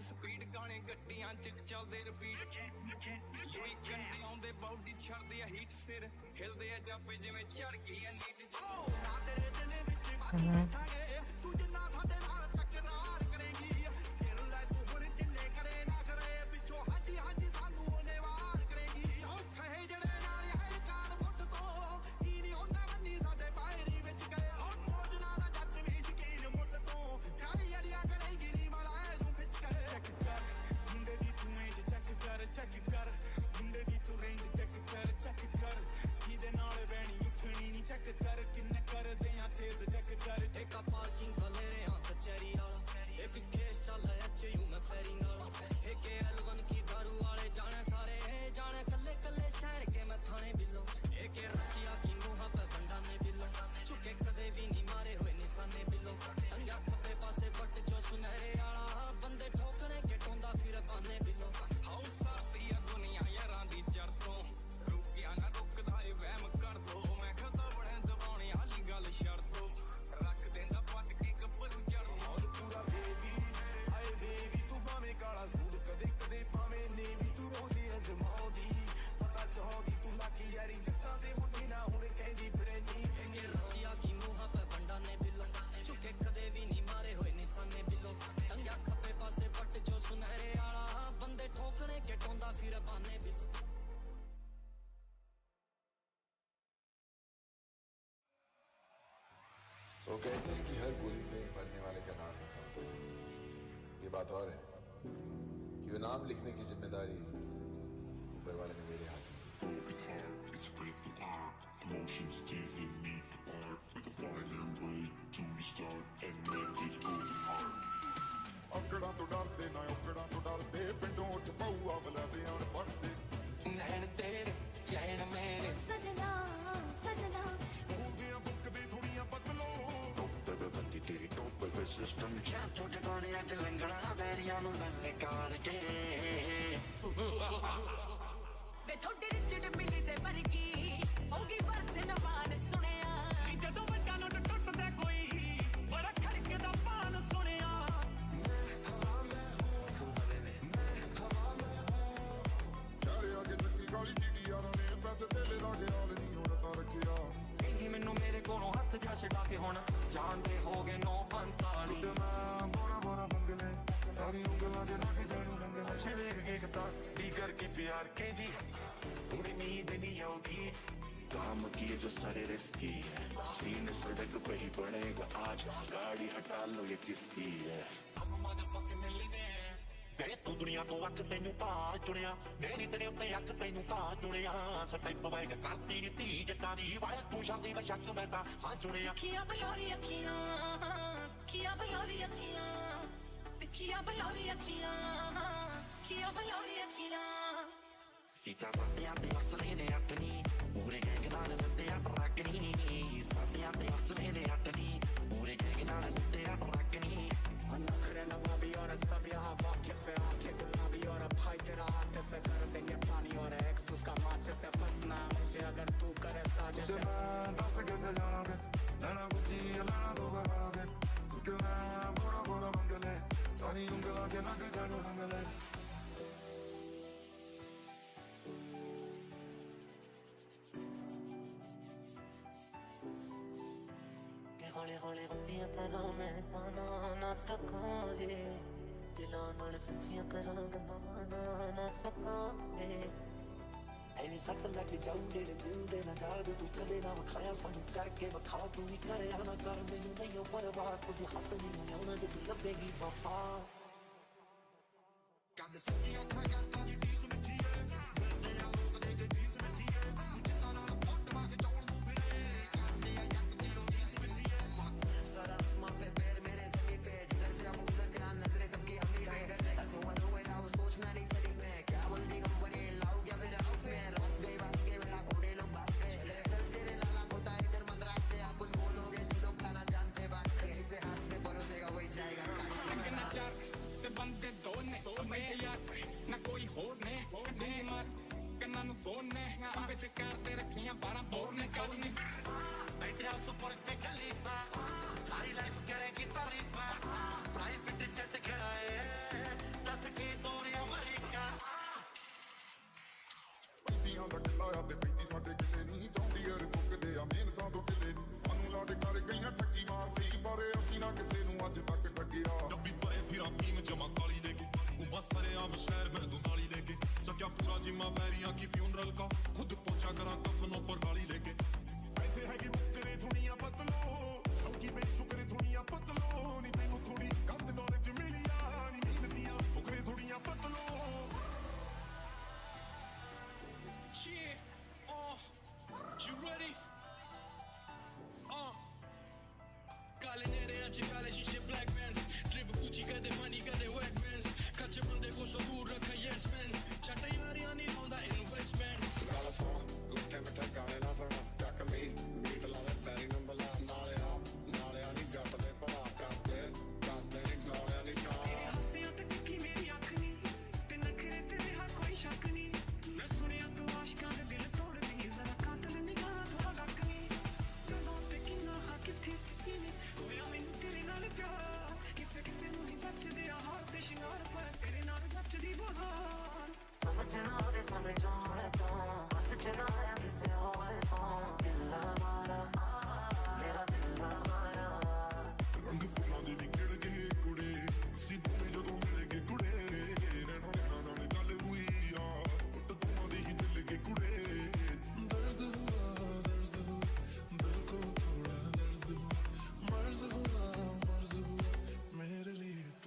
Speed ਗਾਣੇ ਗੱਡੀਆਂ ਚ ਚੱਲਦੇ ਰਿਪੀਟ ਲੂਈ ਕੰਡੇ ਆਉਂਦੇ ਬਾਡੀ ਛੱਡਦੇ ਆ ਹੀਟ ਸਿਰ ਖਿਲਦੇ ਆ ਜਾਪੇ ਜਿਵੇਂ ਝੜ ਗਈ ਆ ਨੀਟ ਨਾ ਤੇਰੇ ਦਿਲੇ ਵਿੱਚ ਬਾਕੀ ਬੈਠਾਂਗੇ ਤੂੰ ਜਿੰਨਾ ਸਾਡੇ ਨਾਲ ਤਕਰਾਰ ਕਰੇਗੀ ਦਿਲ ਲੈ ਤੂੰ ਹੁਣ ਜਿੰਨੇ ਕਰੇ ਨਾ ਕਰੇ ਪਿੱਛੋਂ ਹਾਂਜੀ ਸਾਨੂੰ ਉਹਨੇ ਵਾਰ ਕਰੇਗੀ ਕਹੇ ਜਿਹੜੇ ਨਾਲ ਆਏ ਕਾਰ ਮੁੱਢ ਤੋਂ ਕੀ ਨਹੀਂ ਹੁੰਦਾ ਬੰਨੀ ਸਾਡੇ ਬਾਹਰੀ ਵਿੱਚ ਗਏ ਮੋਜ ਨਾਲ ਜੱਟ ਵੀ ਸ਼ਕੀਨ ਮੁੱਢ ਤੋਂ ਕਾਰੀ ਅੜੀਆਂ ਕਰੇਗੀ ਨੀ ਮਲਾਏ ਤੂੰ ਵਿੱਚ ਗਏ ਚੈੱਕ ਕਰ ਮੁੰਡੇ ਦੀ ਤੂੰ ਇੰਜ ਚੈੱਕ ਕਰ ਮੁੰਡੇ ਦੀ ਤੂੰ ਰੇਂਜ ਚੈੱਕ ਕਰ ਕਿਹਦੇ ਨਾਲ ਬੈਣੀ ਉੱਠਣੀ ਨਹੀਂ ਚੈੱਕ ਕਰ ਕਿੰਨੇ ਕਰਦੇ ਆ ਚੇਜ਼ ਚੈੱਕ ਕਰ ਇੱਕ ਪਾਰਕਿੰਗ ਵਾਲੇ ਹਾਂ ਕਚਹਿਰੀ ਵਾਲਾ ਇੱਕ ਕੇਸ ਚੱਲ ਐਚਯੂ ਮੈਂ ਫੈਰਿੰਗ ਵਾਲਾ ਇੱਕ L1 ਕੀ ਦਾਰੂ ਵਾਲੇ ਜਾਣੇ ਸਾਰੇ ਜਾਣੇ ਕੱਲੇ ਕੱਲੇ ਸ਼ਹਿਰ ਕੇ ਮੈਂ ਥਾਣੇ ਬਿੱਲੋ ਇੱਕ ਰਸ਼ੀਆ ਕੀ ਮੂੰਹਾਂ ਤੇ ਬੰਡਾ ਨੇ ਬਿੱਲੋ ਝੁਕੇ ਕਦੇ ਵੀ ਨਹੀਂ ਮਾਰੇ ਹੋਏ ਨਿਸ਼ਾਨੇ ਬਿੱਲੋ ਅੰਗਾ ਖੱਬੇ ਪਾਸੇ ਬੱਟ ਜੋ ਸੁਨਹਿਰੇ ਵਾਲਾ ਬੰਦੇ ਠੋਕਣੇ ਕੇ ਟੋਂਦਾ ਫਿਰ ਬਾਨੇ ਬਿੱਲੋ ਹਾਉ ਸਾਥੀ ਆ ਦੁਨੀਆ ਯਾਰਾਂ ਦੀ ਜੜ ਤੋਂ ਰੁਕਿਆ ਨਾ ਰੁਕਦਾ ਏ ਵਹਿਮ कहते हैं कि हर गोली में मरने वाले का नाम लिखा होता है। ये बात और है कि वो नाम लिखने की जिम्मेदारी ऊपर वाले ने मेरे हाथ में It's painful art, emotions still hit me hard. With a final way to restart and let it go hard. ਔਕੜਾਂ ਤੋਂ ਡਰਦੇ ਨਾ ਔਕੜਾਂ ਤੋਂ ਡਰਦੇ ਪਿੰਡੋਂ ਉੱਠ ਪਊਆ ਬਲਾਦੇ ਆਣ ਪੜਦੇ ਨੈਣ ਤੇਰੇ ਚੈਨ ਮੇਰੇ ਸਜਣਾ ਸਜਣਾ ਮੂਵੀਆਂ ਬੁੱਕ ਦੀ ਦੁਨੀਆ ਬਦਲੋ ਟੋਪੇ ਤੇ ਬੰਦੀ ਤੇਰੀ ਟੋਪੇ ਤੇ ਸਿਸਟਮ ਛੋਟੇ ਟੋਣਿਆਂ ਚ ਲੰਗੜਾ ਬੈਰੀਆਂ ਨੂੰ ਨੱਲੇ ਕਰਕੇ ਵੇ ਥੋੜੀ ਰਿਚੜ ਮਿਲੀ ਤੇ ਵਰਗੀ ਹੋਗੀ ਵਰਤ ਨਾ ਮਾਨ ਸੁਣਿਆ ਜਦੋਂ ਵੱਡਾ ਨੋਟ ਟੁੱਟਦਾ ਕੋਈ ਬੜਾ ਖੜਕਦਾ ਪਾਨ ਸੁਣਿਆ ਚਾਰੇ ਅੱਗੇ ਚੱਕੀ ਕਾਲੀ ਸੀਟੀ ਯਾਰਾਂ ਨੇ ਪੈਸੇ ਤੇਲੇ ਲਾ ਕੇ ਹਾਲ ਨਹੀਂ ਹੁਣ ਤਾਂ ਰੱਖਿਆ ਕਹਿੰਦੀ ਮੈਨੂੰ ਮੇਰੇ ਕੋਲੋਂ ਹੱਥ ਜਾ ਛਡਾ ਕੇ ਹੁਣ ਜਾਣਦੇ ਹੋ ਗਏ 9:45 ਮੈਂ ਬੋਰਾ ਬੋਰਾ ਬੰਗਲੇ ਸਾਰੀ ਉਂਗਲਾਂ 'ਚ ਰੱਖ ਜਾਣੂ ਰੰਗਲੇ ਛੇ ਦੇਖ ਕੇ ਕਤਾ ਡੀ ਕਰਕੇ ਪਿਆਰ ਕਹਿੰਦੀ ਹੁਣ ਨੀਂਦ ਨਹੀਂ ਆਉਂਦੀ काम किए जो सारे रिस्की है सीने सड़क पे ही पड़ेगा आज गाड़ी हटा लो ये किसकी है ਵੇ ਤੂੰ ਦੁਨੀਆ ਤੋਂ ਅੱਖ ਤੈਨੂੰ ਤਾਂ ਚੁਣਿਆ ਮੇਰੀ ਤੇਰੇ ਉੱਤੇ ਅੱਖ ਤੈਨੂੰ ਤਾਂ ਚੁਣਿਆ ਸਟੈਪ ਪਵੇਗਾ ਕਰਤੀ ਨੀ ਧੀ ਜੱਟਾਂ ਦੀ ਵਾਰ ਤੂੰ ਸ਼ਾਦੀ ਵਿੱਚ ਸ਼ੱਕ ਮੈਂ ਤਾਂ ਹਾਂ ਚੁਣਿਆ ਅੱਖੀਆਂ ਬਲੋਰੀ ਅੱਖੀਆਂ ਅੱਖੀਆਂ ਬਲੋਰੀ ਅੱਖੀਆਂ ਅੱਖੀਆਂ ਬਲੋਰੀ ਅੱਖੀਆਂ ਅੱਖੀਆਂ ਬਲੋਰੀ ਅੱਖੀਆਂ ਸੀਤਾ ਸਾਤਿਆਂ ਤੇ ਅਸਲੇ ਨੇ ਅੱਟਣੀ ਪੂਰੇ ਗੈਂਗ ਨਾਲ ਲੱਤੇ ਆ ਟਰੱਕਣੀ ਸਾਤਿਆਂ ਤੇ ਅਸਲੇ ਨੇ ਅੱਟਣੀ ਪੂਰੇ ਗੈਂਗ ਨਾਲ ਲੱਤੇ ਆ ਟਰੱਕਣੀ नखरे नवाबी और सब यहाँ वाकिफ है आंखें गुलाबी और भाई तेरा आतिफ है कर देंगे पानी और एक्स उसका माचे से फंसना मुझे अगर तू करे साजिश दस के जाओगे लाना कुछ लाना दो बगाओगे क्योंकि मैं बोरा बोरा मंगले सारी ungਲਾਂ 'ਚ ਨੰਗ ਜਾਣੂ ਰੰਗਲੇ ਹੌਲੇ ਹੌਲੇ ਹੁੰਦੀਆਂ ਕਰਾਂ ਮੈਂ ਤਾਨਾ ਨਾ ਸਕਾਂਗੇ ਦਿਲਾਂ ਨਾਲ ਸੱਚੀਆਂ ਕਰਾਂਗੇ ਮਾਨਾ ਨਾ ਸਕਾਂਗੇ ਐਨੀ ਸੱਟ ਲੱਗ ਜਾਊ ਨੇੜੇ ਦਿਲ ਦੇ ਨਾ ਜਾਗ ਤੂੰ ਕਦੇ ਨਾ ਵਿਖਾਇਆ ਸਾਨੂੰ ਕਰਕੇ ਵਿਖਾ ਤੂੰ ਵੀ ਕਰਿਆ ਨਾ ਕਰ ਮੈਨੂੰ ਨਹੀਂ ਪਰਵਾਹ ਕੁਝ ਹੱਥ ਨਹੀਂ ਆਉਣਾ ਜੇ ਲੱਭੇਗੀ ਵਫਾ ਗੱਲ ਸੱਚੀਆਂ ਕਰਾਂ ਤਾਂ ਨੀ ਡੀਸ ਮਿੱਠੀ ਏ ਬੰਦੇ ਆ ਲੋਕ ਦੇ ਕੇ ਡੀਸ ਮਿੱਠੀ ਏ ਜਿੱਦਾਂ ਨਾਲ ਫੋਟੋਆਂ ਖਿਚਾਉਣ ਨੂੰ ਫਿਰੇ ਕਰਦੇ ਆ ਜੱਟ ਦਿਲੋਂ ਡੀਸ ਮਿੱਠੀ ਏ सारा आसमां पे पैर मेरे जमीन पे जिधर से हम उधर ध्यान नजरें सबकी हम ही रहे करते ऐसा हुआ नो है वो सोचना नहीं फिर मैं क्या बोलती कंपनी लाओ क्या फिर हाउस में रॉक गई बात के वेला घोड़े लोग भागते चल तेरे लाला खोटा इधर मत रखते आप कुछ बोलोगे जो लोग खाना जानते बात ऐसे हाथ से परोसेगा वही जाएगा लगना चार ते बंदे दो ने मेरे यार ना कोई होर ने कदे मार कन्ना नु फोन ने अंबे ते करते रखियां 12 बोर ने कल नहीं बैठे सुपर चे खलीफा सारी लाइफ करेगी तारीफा प्राइवेट जेट खड़ा है दस की दूरी अमेरिका ਪੈਂਤੀਆਂ ਦਾ ਕਿੱਲਾ ਆ ਤੇ ਪੈਂਤੀ ਸਾਡੇ ਕਿੱਲੇ ਨਹੀਂ ਚਾਹੁੰਦੀ ਯਾਰ ਮੁੱਕਦੇ ਆ ਮਿਹਨਤਾਂ ਤੋਂ ਕਿੱਲੇ ਸਾਨੂੰ ਲਾਡੇ ਕਰ ਗਈਆਂ ਠੱਗੀ ਮਾਰ ਲਈ ਪਰ ਅਸੀਂ ਨਾ ਕਿਸੇ ਨੂੰ ਅੱਜ